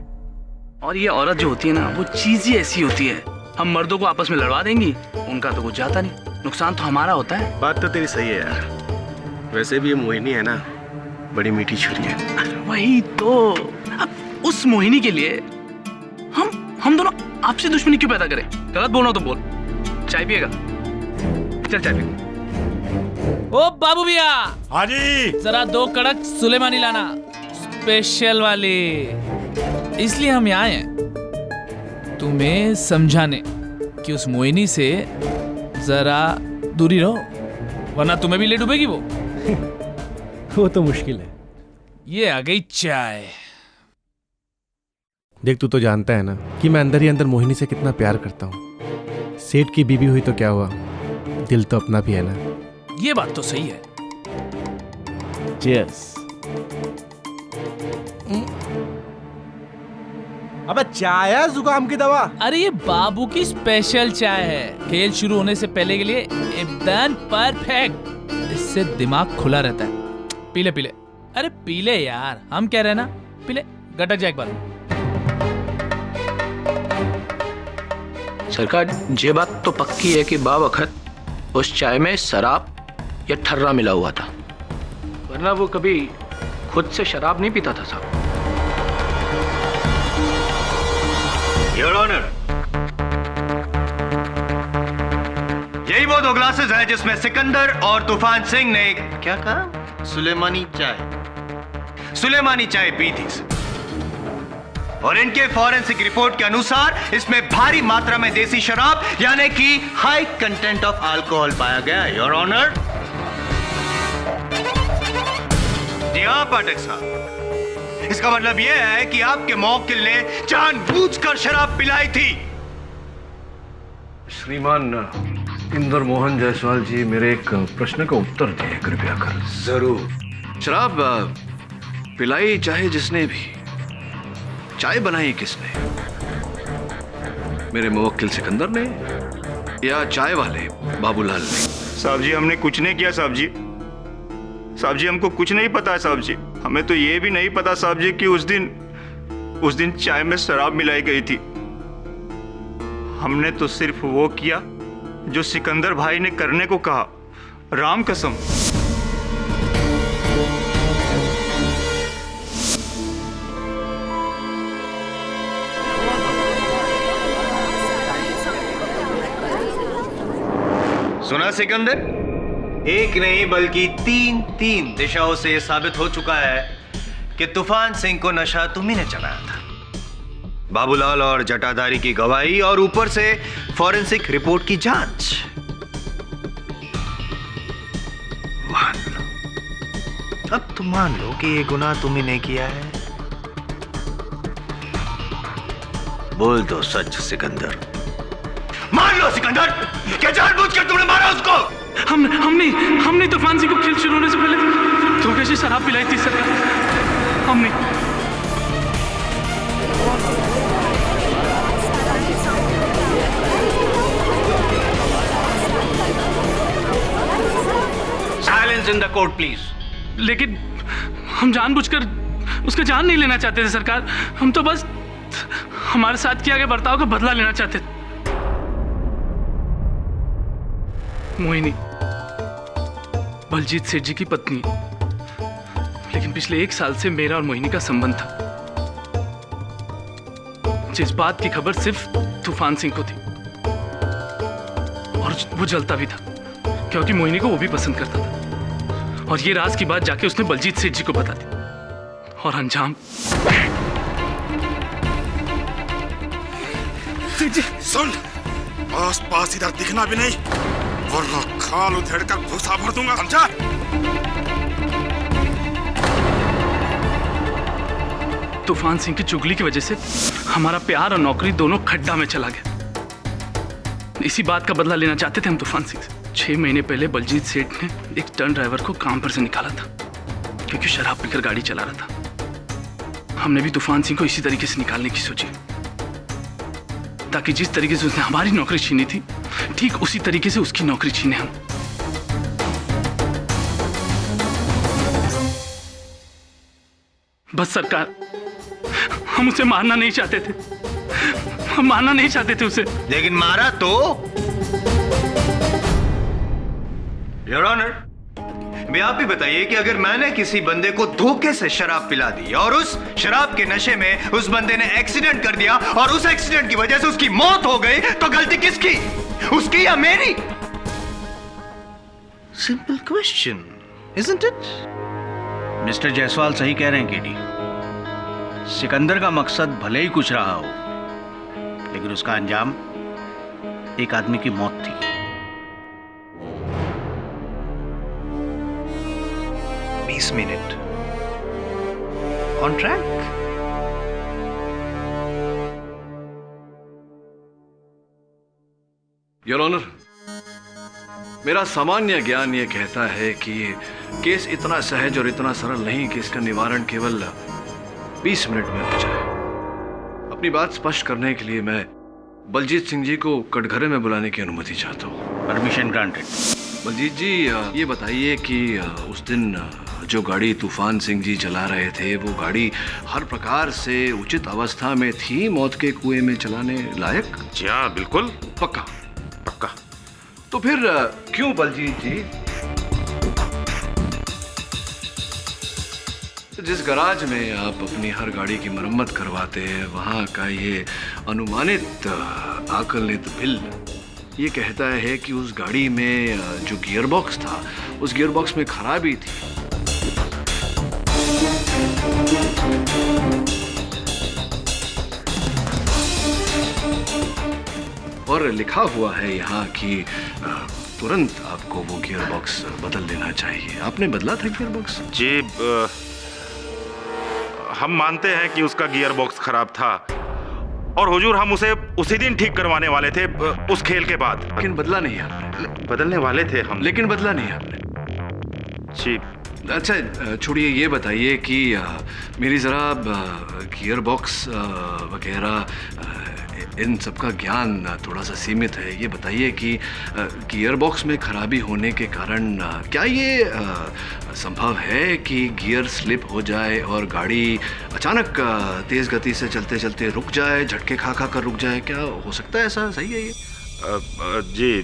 और ये औरत जो होती है ना, वो चीज ही ऐसी होती है, हम मर्दों को आपस में लड़वा देंगी, उनका तो कुछ जाता नहीं, नुकसान तो हमारा होता है। बात तो तेरी सही है यार, वैसे भी ये मोहिनी है ना, बड़ी मीठी छुरी है। वही तो, अब उस मोहिनी के लिए हम दोनों आपसी दुश्मनी क्यों पैदा करें? गलत बोलना तो बोल। चाय पिएगा? चल चाय पिएगा। ओ बाबू भैया। हाँ जी। जरा 2 कड़क सुलेमानी लाना, स्पेशल वाली। इसलिए हम यहाँ हैं तुम्हें समझाने कि उस मोहिनी से जरा दूरी रहो, वरना तुम्हें भी ले डूबेगी वो। वो तो मुश्किल है। ये आ गई चाय। देख, तू तो जानता है ना कि मैं अंदर ही अंदर मोहिनी से कितना प्यार करता हूँ। सेठ की बीवी हुई तो क्या हुआ, दिल तो अपना भी है ना। ये बात तो सही है। चीयर्स। अबे चाय है जुकाम की दवा? अरे ये बाबू की स्पेशल चाय है, खेल शुरू होने से पहले के लिए एकदम परफेक्ट। इससे दिमाग खुला रहता है। पीले पीले, अरे पीले यार, हम कह रहे हैं ना, पीले। गटक जा एक बार। सरकार, ये बात तो पक्की है कि बावखत उस चाय में शराब या ठर्रा मिला हुआ था, वरना वो कभी खुद से शराब नहीं पीता था साहब। योर ऑनर, यही वो 2 ग्लासेस हैं जिसमें सिकंदर और तूफान सिंह ने क्या कहा? सुलेमानी चाय पी थी। और इनके फॉरेंसिक रिपोर्ट के अनुसार इसमें भारी मात्रा में देसी शराब यानी कि हाई कंटेंट ऑफ अल्कोहल पाया गया। Your honour. जी हाँ पाठक साहब, इसका मतलब यह है कि आपके मौकिल ने जानबूझकर शराब पिलाई थी। श्रीमान इंदर मोहन जायसवाल जी, मेरे एक प्रश्न का उत्तर दें कृपया कर। जरूर। शराब पिलाई चाहे जिसने भी, चाय बनाई किसने? मेरे मुवक्किल सिकंदर ने या चाय वाले बाबूलाल ने? साहब जी, हमने कुछ नहीं किया साहब जी। साहब जी, हमको कुछ नहीं पता है साहब जी। हमें तो ये भी नहीं पता साहब जी कि उस दिन चाय में शराब मिलाई गई थी। हमने तो सिर्फ वो किया जो सिकंदर भाई ने करने को कहा। राम कसम। सुना सिकंदर, एक नहीं बल्कि 3 दिशाओं से यह साबित हो चुका है कि तूफान सिंह को नशा तुम्ही ने चलाया था। बाबूलाल और जटाधारी की गवाही और ऊपर से फॉरेंसिक रिपोर्ट की जांच। मान लो, अब तुम मान लो कि ये गुनाह तुम्ही ने किया है। बोल दो सच सिकंदर। मान लो सिकंदर, क्या जानबूझकर तुमने मारा उसको? हमने तूफान सिंह को खेल शुरू होने से पहले धोखे से शराब पिलाई थी सरकार। हमने silence in the court please. लेकिन हम जानबूझकर उसका जान नहीं लेना चाहते थे सरकार। हम तो बस हमारे साथ किया गया बर्ताव का बदला लेना चाहते थे। मोहिनी बलजीत सेठ जी की पत्नी है, लेकिन पिछले 1 साल से मेरा और मोहिनी का संबंध था, जिस बात की खबर सिर्फ तूफान सिंह को थी, और वो जलता भी था क्योंकि मोहिनी को वो भी पसंद करता था। और ये राज की बात जाके उसने बलजीत सेठ जी को बता दी, और अंजाम सुन, आस पास इधर दिखना भी नहीं, वरना खाल उधेड़ कर भूसा भर दूंगा, समझा? तूफान सिंह की चुगली की वजह से हमारा प्यार और नौकरी दोनों खड्डा में चला गया। इसी बात का बदला लेना चाहते थे हम तूफान सिंह से। 6 महीने पहले बलजीत सेठ ने एक टर्न ड्राइवर को काम पर से निकाला था क्योंकि शराब पीकर गाड़ी चला रहा था। हमने भी तूफान सिंह को इसी तरीके से निकालने की सोची, ताकि जिस तरीके से उसने हमारी नौकरी छीनी थी, ठीक उसी तरीके से उसकी नौकरी छीने हम। बस सरकार, हम उसे मारना नहीं चाहते थे, हम मारना नहीं चाहते थे उसे। लेकिन मारा तो। योर ऑनर, मैं आप ही बताइए कि अगर मैंने किसी बंदे को धोखे से शराब पिला दी और उस शराब के नशे में उस बंदे ने एक्सीडेंट कर दिया और उस एक्सीडेंट की वजह से उसकी मौत हो गई, तो गलती किसकी? उसकी या मेरी? Simple question, isn't it? Mister Jaiswal सही कह रहे हैं केडी। सिकंदर का मकसद भले ही कुछ रहा हो, लेकिन उसका अंजाम एक आदमी की मौत थी। 20 minute on track. Your honour, मेरा सामान्य ज्ञान यह कहता है कि केस इतना सहज और इतना सरल नहीं कि इसका निवारण केवल 20 मिनट में हो जाए। अपनी बात स्पष्ट करने के लिए मैं बलजीत सिंह जी को कटघरे में बुलाने की अनुमति चाहता हूँ। Permission granted. बलजीत जी, ये बताइए कि उस दिन जो गाड़ी तूफान सिंह जी चला रहे थे, वो गाड़ी हर प्रकार से उचित अवस्था में थी, मौत के कुएं में चलाने लायक? जी हाँ, बिल्कुल। पक्का? पक्का। तो फिर क्यों बलजीत जी जिस गराज में आप अपनी हर गाड़ी की मरम्मत करवाते हैं, वहाँ का ये अनुमानित आकलित बिल ये कहता है कि उस गाड़ी में जो गियर बॉक्स था, उस गियर बॉक्स में खराबी थी। और लिखा हुआ है यहाँ कि तुरंत आपको वो गियर बॉक्स बदल लेना चाहिए। आपने बदला था गियर बॉक्स? जी, हम मानते हैं कि उसका गियर बॉक्स खराब था और हुजूर हम उसे उसी दिन ठीक करवाने वाले थे, उस खेल के बाद। लेकिन बदला नहीं आपने? बदलने वाले थे हम, लेकिन बदला नहीं आपने। जी। अच्छा छोड़िए, ये बताइए कि मेरी ज़रा गियर बॉक्स वगैरह इन सब का ज्ञान थोड़ा सा सीमित है। ये बताइए कि गियर बॉक्स में खराबी होने के कारण क्या ये संभव है कि गियर स्लिप हो जाए और गाड़ी अचानक तेज़ गति से चलते चलते रुक जाए, झटके खा खा कर रुक जाए? क्या हो सकता है ऐसा? सही है ये?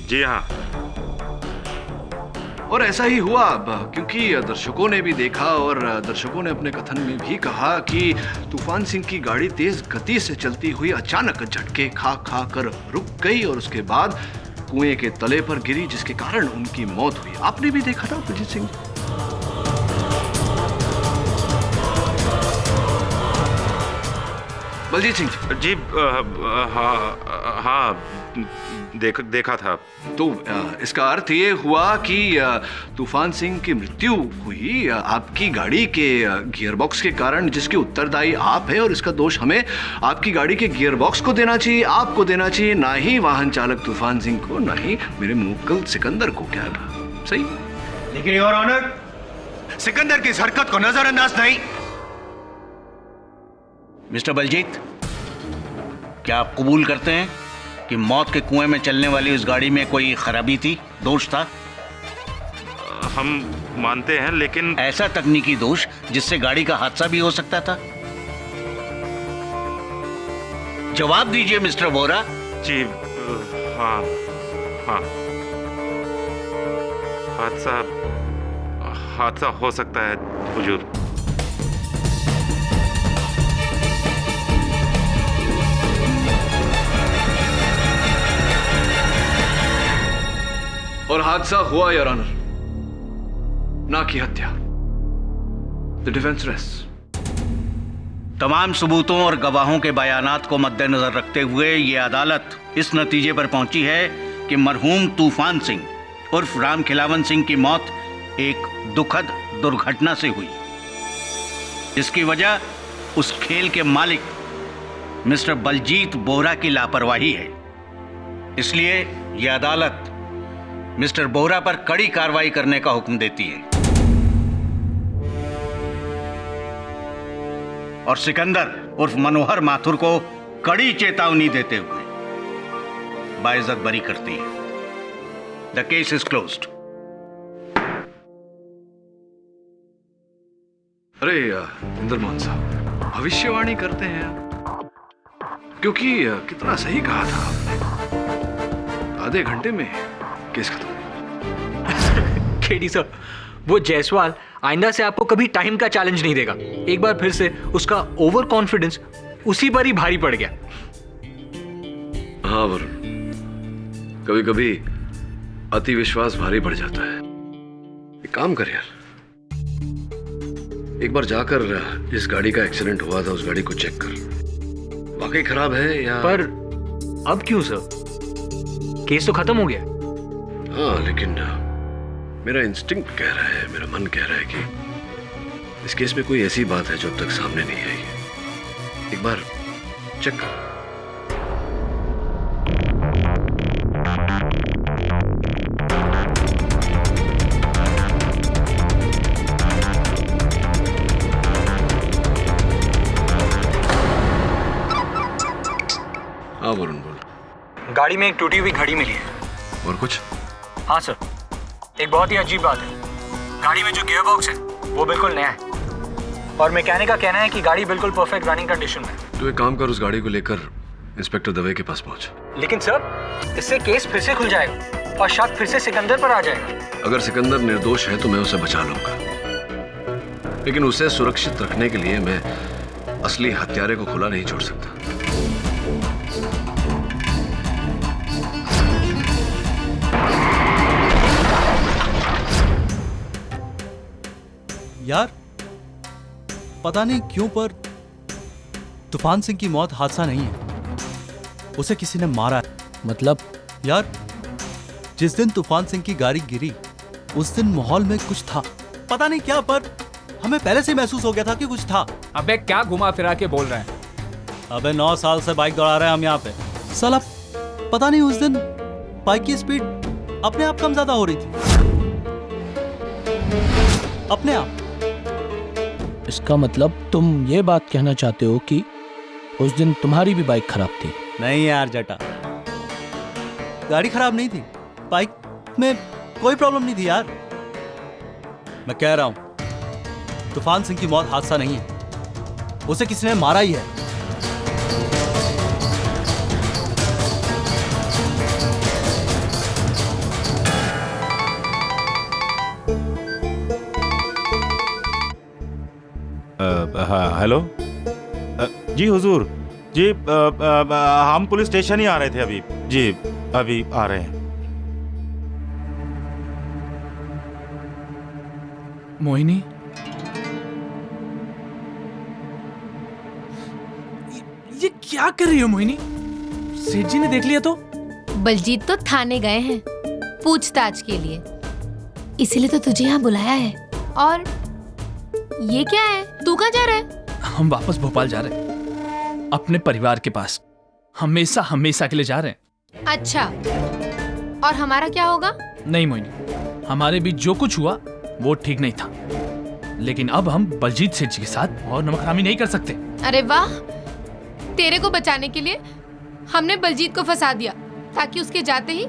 जी हाँ। और ऐसा ही हुआ क्योंकि दर्शकों ने भी देखा और दर्शकों ने अपने कथन में भी कहा कि तूफान सिंह की गाड़ी तेज गति से चलती हुई अचानक झटके खा खा कर रुक गई और उसके बाद कुएं के तले पर गिरी, जिसके कारण उनकी मौत हुई। आपने भी देखा था बलजीत सिंह? बलजीत सिंह जी हाँ देखा था। तो इसका अर्थ ये हुआ कि तूफान सिंह की मृत्यु हुई आपकी गाड़ी के गियरबॉक्स के कारण, जिसके उत्तरदायी आप हैं, और इसका दोष हमें आपकी गाड़ी के गियरबॉक्स को देना चाहिए, आपको देना चाहिए, ना ही वाहन चालक तूफान सिंह को, ना ही मेरे मुवक्किल सिकंदर को। क्या सही? लेकिन योर ऑनर, सिकंदर की इस हरकत को नजरअंदाज नहीं। मिस्टर बलजीत, क्या आप कबूल करते हैं कि मौत के कुएं में चलने वाली उस गाड़ी में कोई खराबी थी, दोष था? हम मानते हैं, लेकिन ऐसा तकनीकी दोष जिससे गाड़ी का हादसा भी हो सकता था। जवाब दीजिए मिस्टर बोरा। जी हाँ हाँ, हादसा हो सकता है हुजूर। और हादसा हुआ योर ऑनर, ना की हत्या। The defence rest. तमाम सबूतों और गवाहों के बयानात को मद्देनजर रखते हुए ये अदालत इस नतीजे पर पहुंची है कि मरहूम तूफान सिंह उर्फ राम खिलावन सिंह की मौत एक दुखद दुर्घटना से हुई। इसकी वजह उस खेल के मालिक मिस्टर बलजीत बोहरा की लापरवाही है। इसलिए यह अदालत मिस्टर बोहरा पर कड़ी कार्रवाई करने का हुक्म देती है और सिकंदर उर्फ मनोहर माथुर को कड़ी चेतावनी देते हुए बाइज्जत बरी करती है। The case is closed. अरे इंद्रमोहन साहब, भविष्यवाणी करते हैं, क्योंकि कितना सही कहा था आपने। आधे घंटे में केस खत्म। केडी सर, वो जायसवाल आइंदा से आपको कभी टाइम का चैलेंज नहीं देगा। एक बार फिर से उसका ओवर कॉन्फिडेंस उसी पर ही भारी पड़ गया। हाँ वरुण, कभी कभी अति विश्वास भारी पड़ जाता है। एक काम कर यार, एक बार जाकर जिस गाड़ी का एक्सीडेंट हुआ था उस गाड़ी को चेक कर, वाकई खराब है या। पर अब क्यों सर, केस तो खत्म हो गया। हाँ, लेकिन मेरा इंस्टिंक्ट कह रहा है, मेरा मन कह रहा है कि इस केस में कोई ऐसी बात है जो अब तक सामने नहीं आई है। एक बार चेक कर। हाँ वरुण बोल। गाड़ी में एक टूटी हुई घड़ी मिली है। और कुछ? हाँ सर, एक बहुत ही अजीब बात है। गाड़ी में जो गियर बॉक्स है वो बिल्कुल नया है और मैकेनिक का कहना है कि गाड़ी बिल्कुल परफेक्ट रनिंग कंडीशन में है। तो एक काम कर, उस गाड़ी को लेकर इंस्पेक्टर दवे के पास पहुंच। लेकिन सर, इससे केस फिर से खुल जाएगा और शक फिर से सिकंदर पर आ जाएगा। अगर सिकंदर निर्दोष है तो मैं उसे बचा लूंगा, लेकिन उसे सुरक्षित रखने के लिए मैं असली हत्यारे को खुला नहीं छोड़ सकता। यार पता नहीं क्यों पर तूफान सिंह की मौत हादसा नहीं है, उसे किसी ने मारा है। मतलब? यार जिस दिन तूफान सिंह की गाड़ी गिरी उस दिन माहौल में कुछ था, पता नहीं क्या, पर हमें पहले से महसूस हो गया था कि कुछ था। अबे क्या घुमा फिरा के बोल रहे हैं? अबे 9 साल से बाइक दौड़ा रहे हैं हम यहाँ पे। साला पता नहीं उस दिन बाइक की स्पीड अपने आप कम ज्यादा हो रही थी, अपने आप। इसका मतलब तुम ये बात कहना चाहते हो कि उस दिन तुम्हारी भी बाइक खराब थी? नहीं यार जटा, गाड़ी खराब नहीं थी, बाइक में कोई प्रॉब्लम नहीं थी यार। मैं कह रहा हूं तूफान सिंह की मौत हादसा नहीं है, उसे किसी ने मारा ही है। हेलो जी हुजूर जी, हम पुलिस स्टेशन ही आ रहे थे अभी जी, अभी आ रहे हैं। मोहिनी, ये क्या कर रही हो मोहिनी? सेठ जी ने देख लिया तो? बलजीत तो थाने गए हैं पूछताछ के लिए, इसीलिए तो तुझे यहाँ बुलाया है। और ये क्या है, तू कहाँ जा रहा है? हम वापस भोपाल जा रहे हैं, अपने परिवार के पास, हमेशा हमेशा के लिए जा रहे हैं। अच्छा, और हमारा क्या होगा? नहीं मोहिनी, हमारे बीच जो कुछ हुआ वो ठीक नहीं था, लेकिन अब हम बलजीत सेठ जी के साथ और नमकहरामी नहीं कर सकते। अरे वाह, तेरे को बचाने के लिए हमने बलजीत को फंसा दिया ताकि उसके जाते ही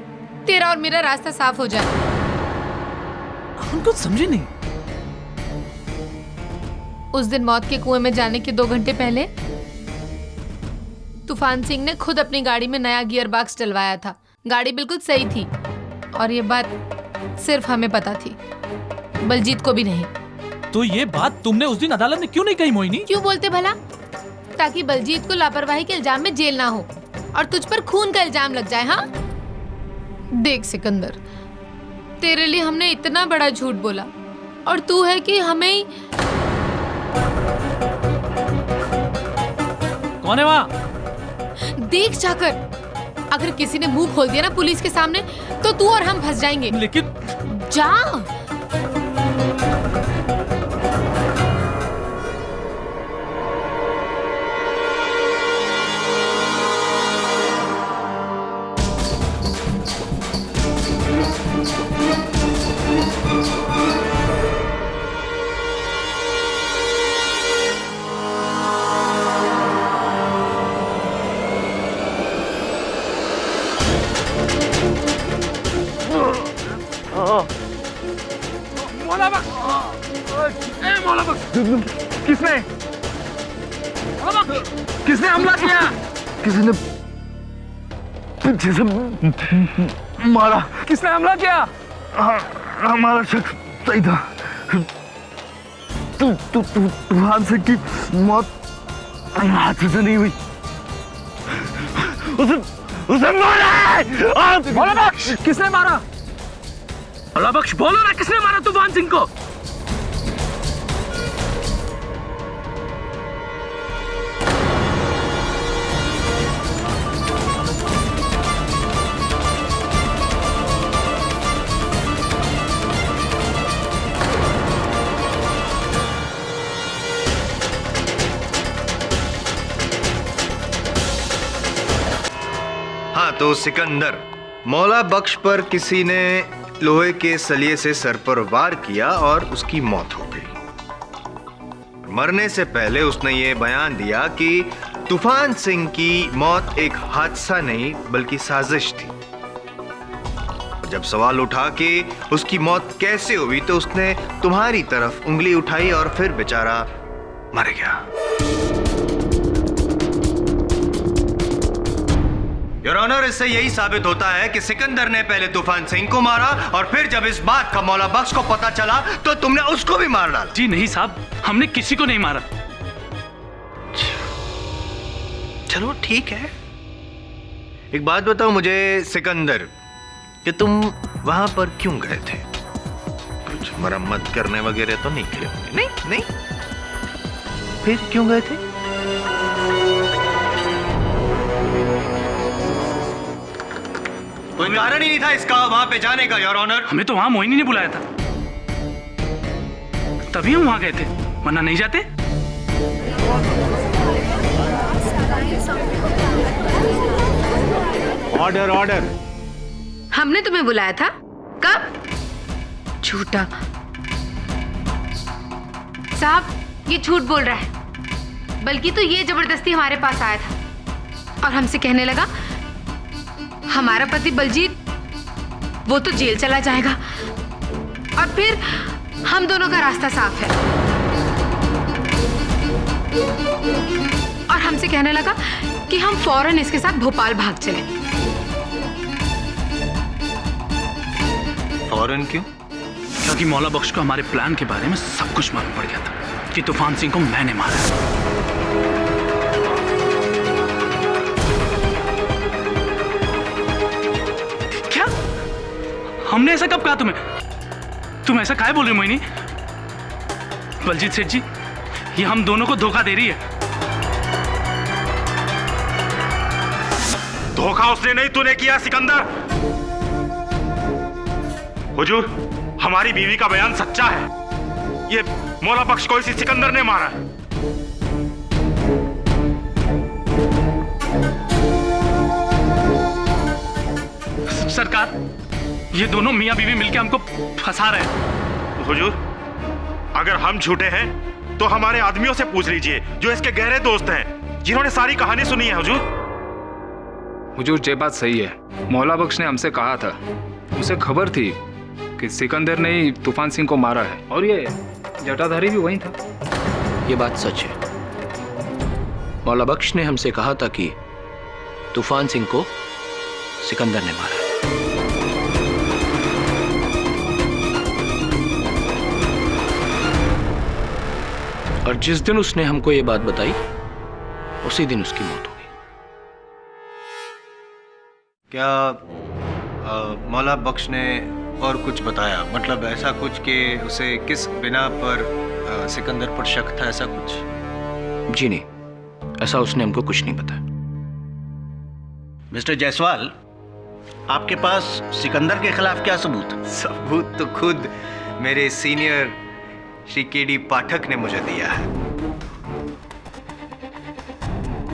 तेरा और मेरा रास्ता साफ हो जाए। हम कुछ समझे नहीं। उस दिन मौत के कुएं में जाने के 2 घंटे पहले तूफान सिंह ने खुद अपनी गाड़ी में नया गियर बॉक्स डलवाया था। गाड़ी बिल्कुल सही थी और ये बात सिर्फ हमें पता थी, बलजीत को भी नहीं। तो ये बात तुमने उस दिन अदालत में क्यों नहीं कही मोहिनी? क्यों बोलते भला? ताकि बलजीत को लापरवाही के इल्जाम में जेल ना हो और तुझ पर खून का इल्जाम लग जाए। हाँ देख सिकंदर, तेरे लिए हमने इतना बड़ा झूठ बोला और तू है कि हमें ही... कौन है वहाँ? देख जाकर, अगर किसी ने मुंह खोल दिया ना पुलिस के सामने तो तू और हम फंस जाएंगे। लेकिन जा। किसने हमला किया? किसी ने पीछे से मारा। किसने हमला किया? हमारा शख्स सही था। तूफान सिंह की मौत हाथ से नहीं हुई, उसे मारा है। मौला बख्श, किसने मारा? मौला बख्श बोलो ना, किसने मारा तूफान सिंह को? हाँ तो सिकंदर, मौला बख्श पर किसी ने लोहे के सलिए से सर पर वार किया और उसकी मौत हो गई। मरने से पहले उसने ये बयान दिया कि तूफान सिंह की मौत एक हादसा नहीं बल्कि साजिश थी। जब सवाल उठा कि उसकी मौत कैसे हुई तो उसने तुम्हारी तरफ उंगली उठाई और फिर बेचारा मर गया। योर ऑनर, इससे यही साबित होता है कि सिकंदर ने पहले तूफान सिंह को मारा और फिर जब इस बात का मौला बख्श को पता चला तो तुमने उसको भी मार डाला। जी नहीं साहब, हमने किसी को नहीं मारा। चलो ठीक है, एक बात बताओ मुझे सिकंदर, कि तुम वहां पर क्यों गए थे? कुछ मरम्मत करने वगैरह तो नहीं किए? नहीं, फिर क्यों गए थे? कोई कारण ही नहीं था इसका वहां पे जाने का, योर ऑनर। हमें तो वहां मोहिनी ने बुलाया था, तभी हम वहां गए थे, वरना नहीं जाते। Order order. हमने तुम्हें बुलाया था? कब? झूठा। साहब ये झूठ बोल रहा है, बल्कि तो ये जबरदस्ती हमारे पास आया था और हमसे कहने लगा हमारा पति बलजीत वो तो जेल चला जाएगा और फिर हम दोनों का रास्ता साफ है। और हमसे कहने लगा कि हम फौरन इसके साथ भोपाल भाग चलें। फौरन क्यों? क्योंकि मौला बख्श को हमारे प्लान के बारे में सब कुछ मालूम पड़ गया था कि तूफान सिंह को मैंने मारा। हमने ऐसा कब कहा तुम्हें? तुम ऐसा काहे बोल रही हो मोहिनी? बलजीत सेठ जी, ये हम दोनों को धोखा दे रही है। धोखा उसने नहीं तूने किया सिकंदर। हुजूर, हमारी बीवी का बयान सच्चा है। ये मौला बख्श को इसी सिकंदर ने मारा है। सरकार, ये दोनों मियां बीवी मिलकर हमको फंसा रहे हैं। हुजूर, अगर हम झूठे हैं तो हमारे आदमियों से पूछ लीजिए जो इसके गहरे दोस्त हैं, जिन्होंने सारी कहानी सुनी है। हुजूर, हुजूर ये बात सही है। मौला बख्श ने हमसे कहा था, उसे खबर थी कि सिकंदर ने ही तूफान सिंह को मारा है, और ये जटाधारी भी वहीं था। ये बात सच है। मौला बख्श ने हमसे कहा था कि तूफान सिंह को सिकंदर ने मारा है। और जिस दिन उसने हमको ये बात बताई, उसी दिन उसकी मौत हो गई। क्या मौला बख्श ने और कुछ बताया? मतलब ऐसा कुछ कि उसे किस बिना पर सिकंदर पर शक था, ऐसा कुछ? जी नहीं, ऐसा उसने हमको कुछ नहीं बताया। मिस्टर जायसवाल, आपके पास सिकंदर के खिलाफ क्या सबूत? सबूत तो खुद मेरे सीनियर श्री केडी पाठक ने मुझे दिया है,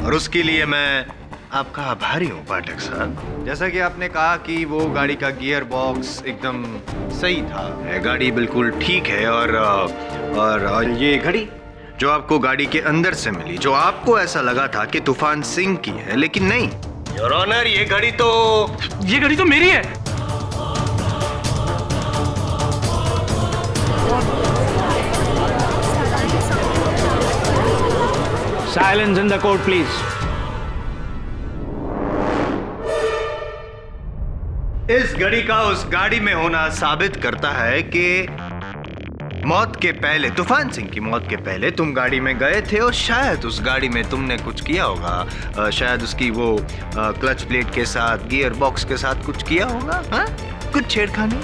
और उसके लिए मैं आपका आभारी हूँ पाठक साहब। जैसा कि आपने कहा कि वो गाड़ी का गियर बॉक्स एकदम सही था, गाड़ी बिल्कुल ठीक है, और ये घड़ी जो आपको गाड़ी के अंदर से मिली, जो आपको ऐसा लगा था कि तूफान सिंह की है, लेकिन नहीं योर ऑनर, ये घड़ी तो मेरी है। Silence in the court, please. इस घड़ी का उस गाड़ी में होना साबित करता है कि मौत के पहले, तूफान सिंह की मौत के पहले तुम गाड़ी में गए थे, और शायद उस गाड़ी में तुमने कुछ किया होगा। शायद उसकी वो क्लच प्लेट के साथ, गियर बॉक्स के साथ कुछ किया होगा, हाँ? कुछ छेड़खानी,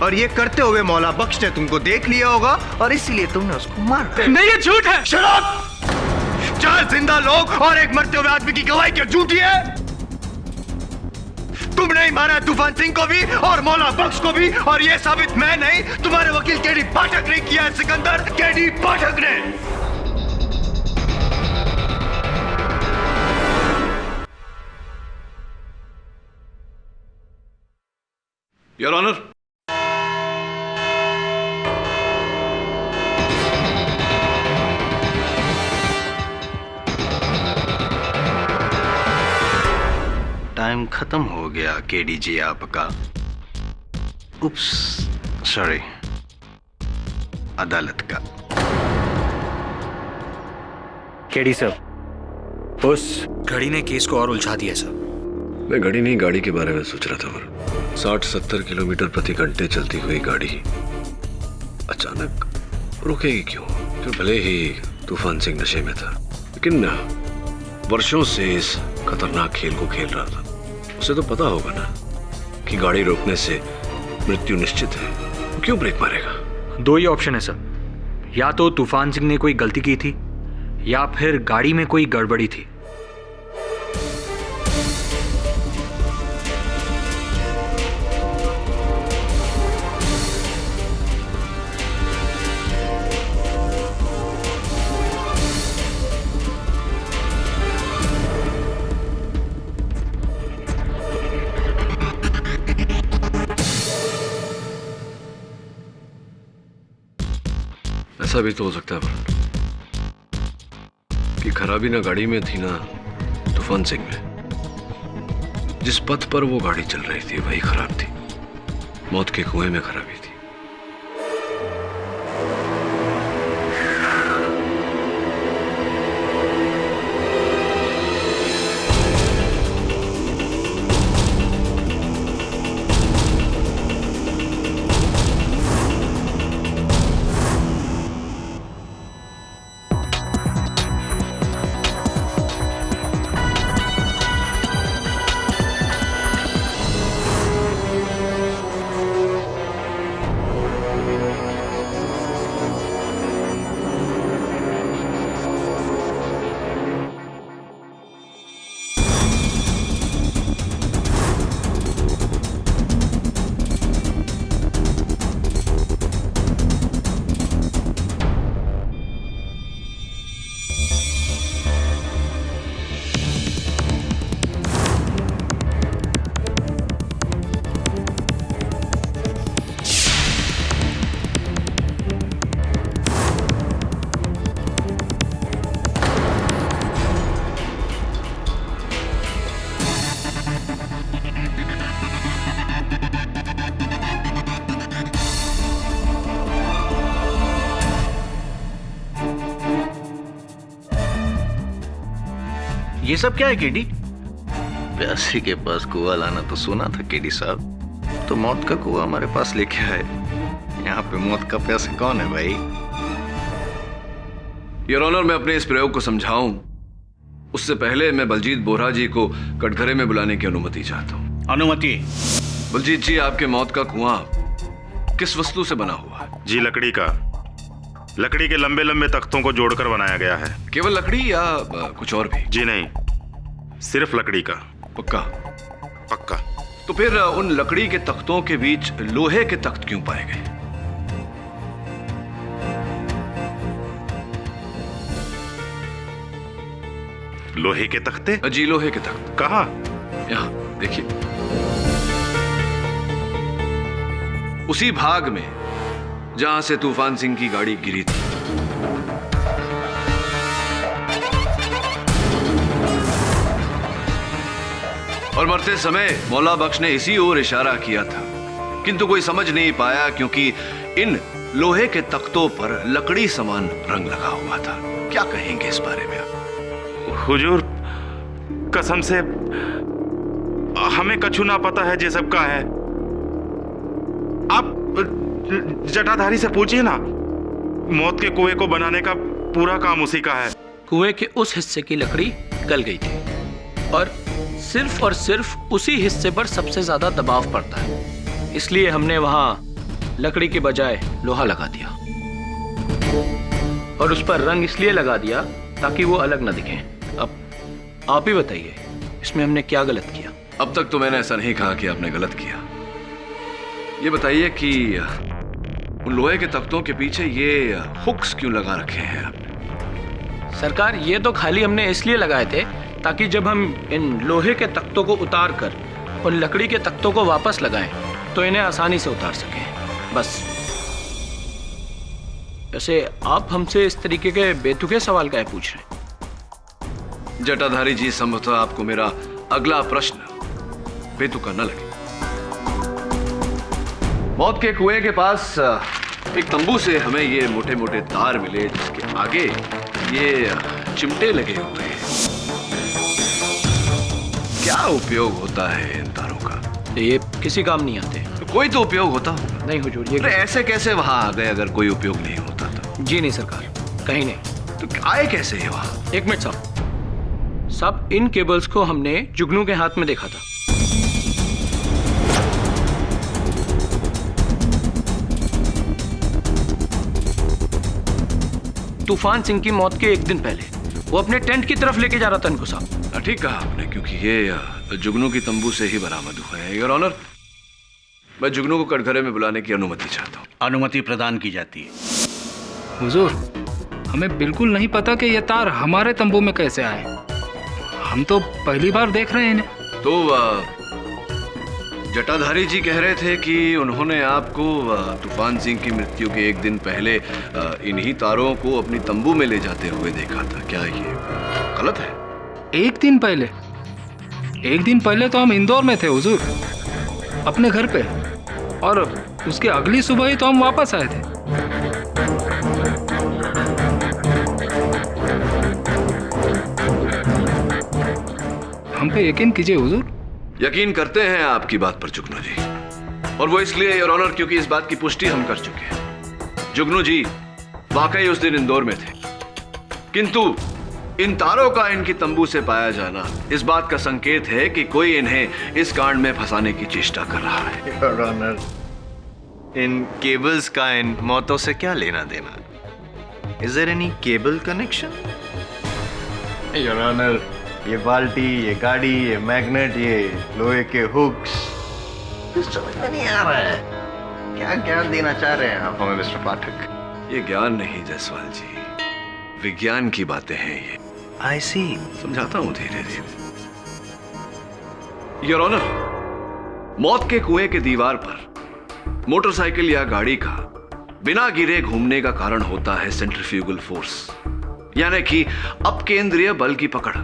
और ये करते हुए मौला बख्श ने तुमको देख लिया होगा, और इसीलिए तुमने उसको मारा। नहीं, ये झूठ है। शराब! 4 जिंदा लोग और एक मरते हुए आदमी की गवाही क्या झूठी है? तुमने ही मारा तूफान सिंह को भी और मौला बख्श को भी, और ये साबित मैं नहीं, तुम्हारे वकील केडी पाठक ने किया है सिकंदर, केडी पाठक ने। योर ऑनर, टाइम खत्म हो गया केडी जी आपका। उप्स, सॉरी, अदालत का। केडी सर, उस घड़ी ने केस को और उलझा दिया सर। मैं घड़ी नहीं, गाड़ी के बारे में सोच रहा था। 60-70 किलोमीटर प्रति घंटे चलती हुई गाड़ी अचानक रुकेगी क्यों? जो भले ही तूफान सिंह नशे में था, लेकिन वर्षों से इस खतरनाक खेल को खेल रहा था। उसे तो पता होगा ना कि गाड़ी रोकने से मृत्यु निश्चित है, वो क्यों ब्रेक मारेगा? 2 ही ऑप्शन है सर, या तो तूफान सिंह ने कोई गलती की थी, या फिर गाड़ी में कोई गड़बड़ी थी। ऐसा भी तो हो सकता है कि खराबी ना गाड़ी में थी ना तूफान सिंह में। जिस पथ पर वो गाड़ी चल रही थी वही खराब थी, मौत के कुएं में खराबी थी। ये सब क्या है केडी? प्यासी के पास कुआं लाना तो सुना था केडी साहब, तो मौत का कुआं हमारे पास लेके आए। यहाँ पे मौत का प्यासा कौन है भाई? योर ऑनर, मैं अपने इस प्रयोग को समझाऊं उससे पहले मैं बलजीत बोहरा जी को कटघरे में बुलाने की अनुमति चाहता हूं। अनुमति? बलजीत जी, आपके मौत का कुआं किस वस्तु से बना हुआ है? जी लकड़ी का। लकड़ी के लंबे लंबे तख्तों को जोड़कर बनाया गया है। केवल लकड़ी या कुछ और भी? जी नहीं, सिर्फ लकड़ी का। पक्का? पक्का। तो फिर उन लकड़ी के तख्तों के बीच लोहे के तख्त क्यों पाए गए? लोहे के तख्ते? जी, लोहे के तख्त। कहाँ? यहाँ देखिए, उसी भाग में जहां से तूफान सिंह की गाड़ी गिरी थी। और मरते समय मौला बख्श ने इसी ओर इशारा किया था, किंतु कोई समझ नहीं पाया क्योंकि इन लोहे के तख्तों पर लकड़ी समान रंग लगा हुआ था। क्या कहेंगे इस बारे में आप? हुजूर, कसम से हमें कछु ना पता है ये सब का है। आप जटाधारी से पूछिए ना, मौत के कुएं को बनाने का पूरा काम उसी का है। कुएं के उस हिस्से की लकड़ी गल गई थी और सिर्फ उसी हिस्से पर सबसे ज्यादा दबाव पड़ता है, इसलिए हमने वहां लकड़ी के बजाय लोहा लगा दिया और उस पर रंग इसलिए लगा दिया ताकि वो अलग न दिखे। अब आप ही बताइए, इसमें हमने क्या गलत किया? अब तक तो मैंने ऐसा नहीं कहा कि आपने गलत किया। ये बताइए कि उन लोहे के तख्तों के पीछे ये हुक्स क्यों लगा रखे हैं आपने? सरकार, ये तो खाली हमने इसलिए लगाए थे ताकि जब हम इन लोहे के तख्तों को उतार कर उन लकड़ी के तख्तों को वापस लगाएं तो इन्हें आसानी से उतार सकें, बस। वैसे आप हमसे इस तरीके के बेतुके सवाल काहे पूछ रहे हैं? जटाधारी जी, संभवतः आपको मेरा अगला प्रश्न बेतुका न लगे। मौत के कुएं के पास एक तंबू से हमें ये मोटे मोटे तार मिले जिसके आगे ये चिमटे लगे हुए हैं। क्या उपयोग होता है इन तारों का? ये किसी काम नहीं आते। तो कोई तो उपयोग होता होगा। नहीं हुजूर, ये ऐसे कैसे वहां आ गए अगर कोई उपयोग नहीं होता तो? जी नहीं सरकार, कहीं नहीं। तो आए कैसे ये वहां? एक मिनट साहब, इन केबल्स को हमने जुगनू के हाथ में देखा था। तूफान सिंह की मौत के एक दिन पहले वो अपने टेंट की तरफ लेके जा रहा था इनको साहब। ठीक कहा आपने, क्योंकि ये जुगनू की तंबू से ही बरामद हुए हैं। योर ऑनर, मैं जुगनू को कटघरे में बुलाने की अनुमति चाहता हूँ। अनुमति प्रदान की जाती है। हुजूर, हमें बिल्कुल नहीं पता कि ये तार हमारे तंबू में कैसे आए। हम तो पहली बार देख रहे हैं इन्हें। तो जटाधारी जी कह रहे थे कि उन्होंने आपको तूफान सिंह की मृत्यु के एक दिन पहले इन्हीं तारों को अपनी तंबू में ले जाते हुए देखा था। क्या ये गलत है? एक दिन पहले? एक दिन पहले तो हम इंदौर में थे हुजूर, अपने घर पे, और उसके अगली सुबह ही तो हम वापस आए थे। हम पे यकीन कीजिए हुजूर। यकीन करते हैं आपकी बात पर जुगनू जी, और वो इसलिए योर ऑनर क्योंकि इस बात की पुष्टि हम कर चुके हैं। जुगनू जी वाकई उस दिन इंदौर में थे, किंतु इन तारों का इनकी तंबू से पाया जाना इस बात का संकेत है कि कोई इन्हें इस कांड में फंसाने की चेष्टा कर रहा है। योर ऑनर, इन केबल्स का इन मौतों से क्या लेना देना? Is there any cable connection? Your honour, ये बाल्टी, ये गाड़ी, ये मैग्नेट, ये लोहे के हुक्स, समझ में नहीं आ रहा है। क्या ज्ञान देना चाह रहे हैं आप हमें मिस्टर पाठक? ये ज्ञान नहीं जायसवाल जी, विज्ञान की बातें हैं ये। आई सी। समझाता हूं धीरे धीरे। योर ऑनर, मौत के कुएं के दीवार पर मोटरसाइकिल या गाड़ी का बिना गिरे घूमने का कारण होता है सेंट्रीफ्यूगल फोर्स, यानी कि अपकेंद्रीय बल की पकड़,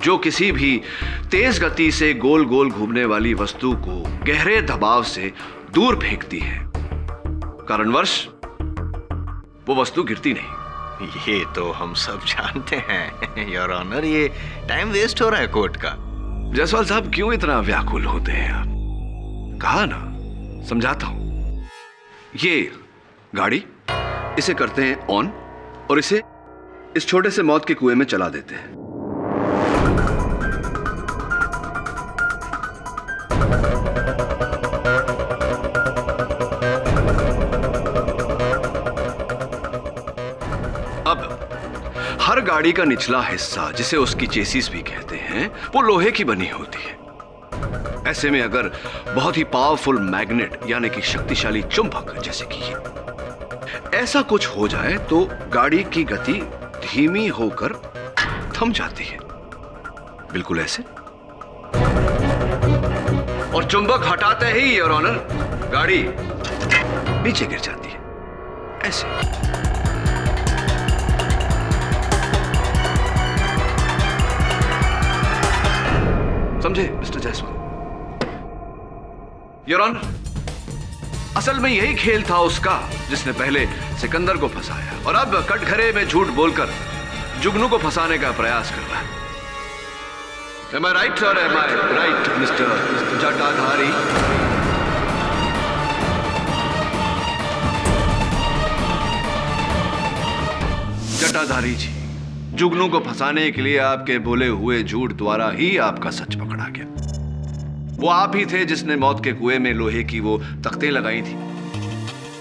जो किसी भी तेज गति से गोल गोल घूमने वाली वस्तु को गहरे दबाव से दूर फेंकती है, कारणवश वो वस्तु गिरती नहीं। ये तो हम सब जानते हैं योर ऑनर, ये टाइम वेस्ट हो रहा है कोर्ट का। जायसवाल साहब क्यों इतना व्याकुल होते हैं आप? कहा ना, समझाता हूं। ये गाड़ी, इसे करते हैं ऑन और इसे इस छोटे से मौत के कुएं में चला देते हैं। अब हर गाड़ी का निचला हिस्सा, जिसे उसकी चेसिस भी कहते हैं, वो लोहे की बनी होती है। ऐसे में अगर बहुत ही पावरफुल मैग्नेट यानी कि शक्तिशाली चुंबक, जैसे कि ये, ऐसा कुछ हो जाए तो गाड़ी की गति धीमी होकर थम जाती है, बिल्कुल ऐसे। और चुंबक हटाते ही योर ऑनर गाड़ी नीचे गिर जाती है, ऐसे। समझे मिस्टर जायसवाल? योर ऑनर, असल में यही खेल था उसका जिसने पहले सिकंदर को फंसाया और अब कटघरे में झूठ बोलकर जुगनू को फंसाने का प्रयास कर रहा है। Am I right or am I right, mister जटाधारी? जटाधारी जी, जुगनू को फंसाने के लिए आपके बोले हुए झूठ द्वारा ही आपका सच पकड़ा गया। वो आप ही थे जिसने मौत के कुएं में लोहे की वो तख्तें लगाई थी,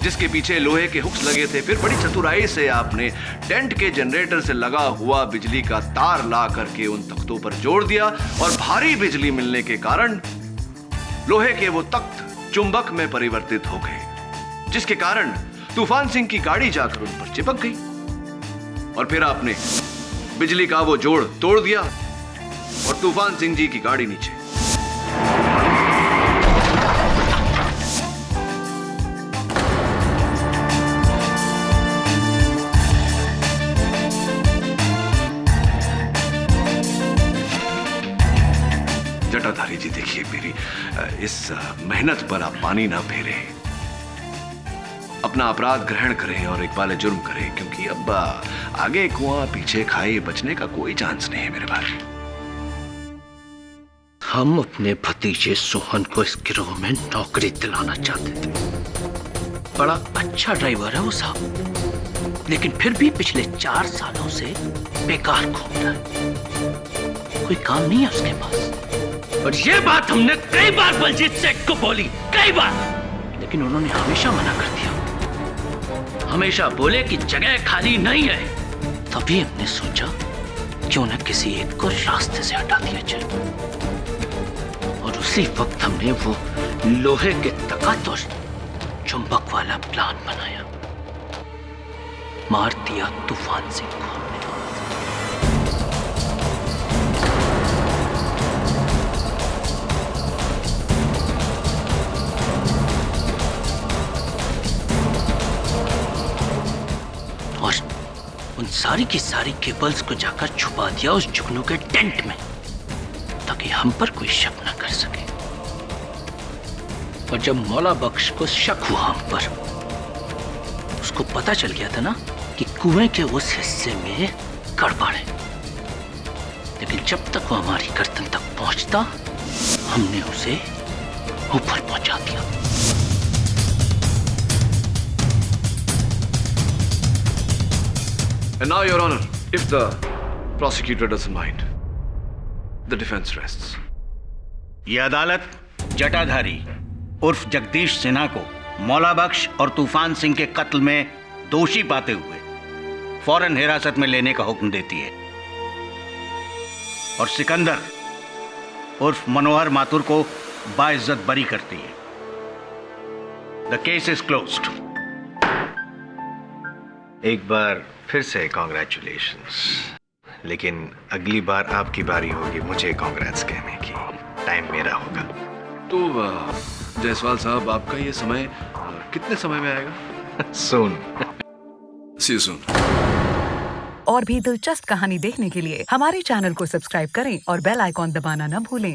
जिसके पीछे लोहे के हुक्स लगे थे। फिर बड़ी चतुराई से आपने टेंट के जनरेटर से लगा हुआ बिजली का तार ला करके उन तख्तों पर जोड़ दिया और भारी बिजली मिलने के कारण लोहे के वो तख्त चुंबक में परिवर्तित हो गए, जिसके कारण तूफान सिंह की गाड़ी जाकर उन पर चिपक गई और फिर आपने बिजली का वो जोड़ तोड़ दिया और तूफान सिंह जी की गाड़ी नीचे। जटाधारी जी, देखिए मेरी इस मेहनत पर आप पानी ना फेरे, अपना अपराध ग्रहण करें और इकबाल जुर्म करें, क्योंकि अब आगे कुआं पीछे खाई बचने का कोई चांस नहीं है मेरे भाई। हम अपने भतीजे सोहन को इस गिरोह में नौकरी दिलाना चाहते थे। बड़ा अच्छा ड्राइवर है वो साहब, लेकिन फिर भी पिछले 4 सालों से बेकार घूम रहा है, कोई काम नहीं है उसके पास। और ये बात हमने कई बार बलजीत सेठ को बोली, कई बार, लेकिन उन्होंने हमेशा मना कर दिया। हमेशा बोले कि जगह खाली नहीं है। तभी हमने सोचा क्यों न किसी एक को रास्ते से हटा दिया जाए, और उसी वक्त हमने वो लोहे के तख्त और चुंबक वाला प्लान बनाया। मार दिया तूफान सिंह को हमने। और उन सारी की सारी केबल्स को जाकर छुपा दिया उस जुगनू के टेंट में, ताकि हम पर कोई शक न कर सके। और जब मौला बख्श को शक हुआ हम पर, उसको पता चल गया था ना कि कुएं के उस हिस्से में गड़बड़ है, लेकिन जब तक वो हमारी गर्दन तक पहुंचता, हमने उसे ऊपर पहुंचा दिया। And now, Your Honor, if the prosecutor doesn't mind, the defense rests. यह अदालत जटाधारी उर्फ जगदीश सिन्हा को मौला बख्श और तूफान सिंह के कत्ल में दोषी पाते हुए फौरन हिरासत में लेने का हुक्म देती है और सिकंदर उर्फ मनोहर माथुर को बाइज्जत बरी करती है। The case is closed. एक बार फिर से कॉन्ग्रेचुलेशंस, लेकिन अगली बार आपकी बारी होगी मुझे कांग्रेट्स कहने की। टाइम मेरा होगा। तो जायसवाल साहब, आपका ये समय कितने समय में आएगा? Soon. See you soon. और भी दिलचस्प कहानी देखने के लिए हमारे चैनल को सब्सक्राइब करें और बेल आइकॉन दबाना न भूलें।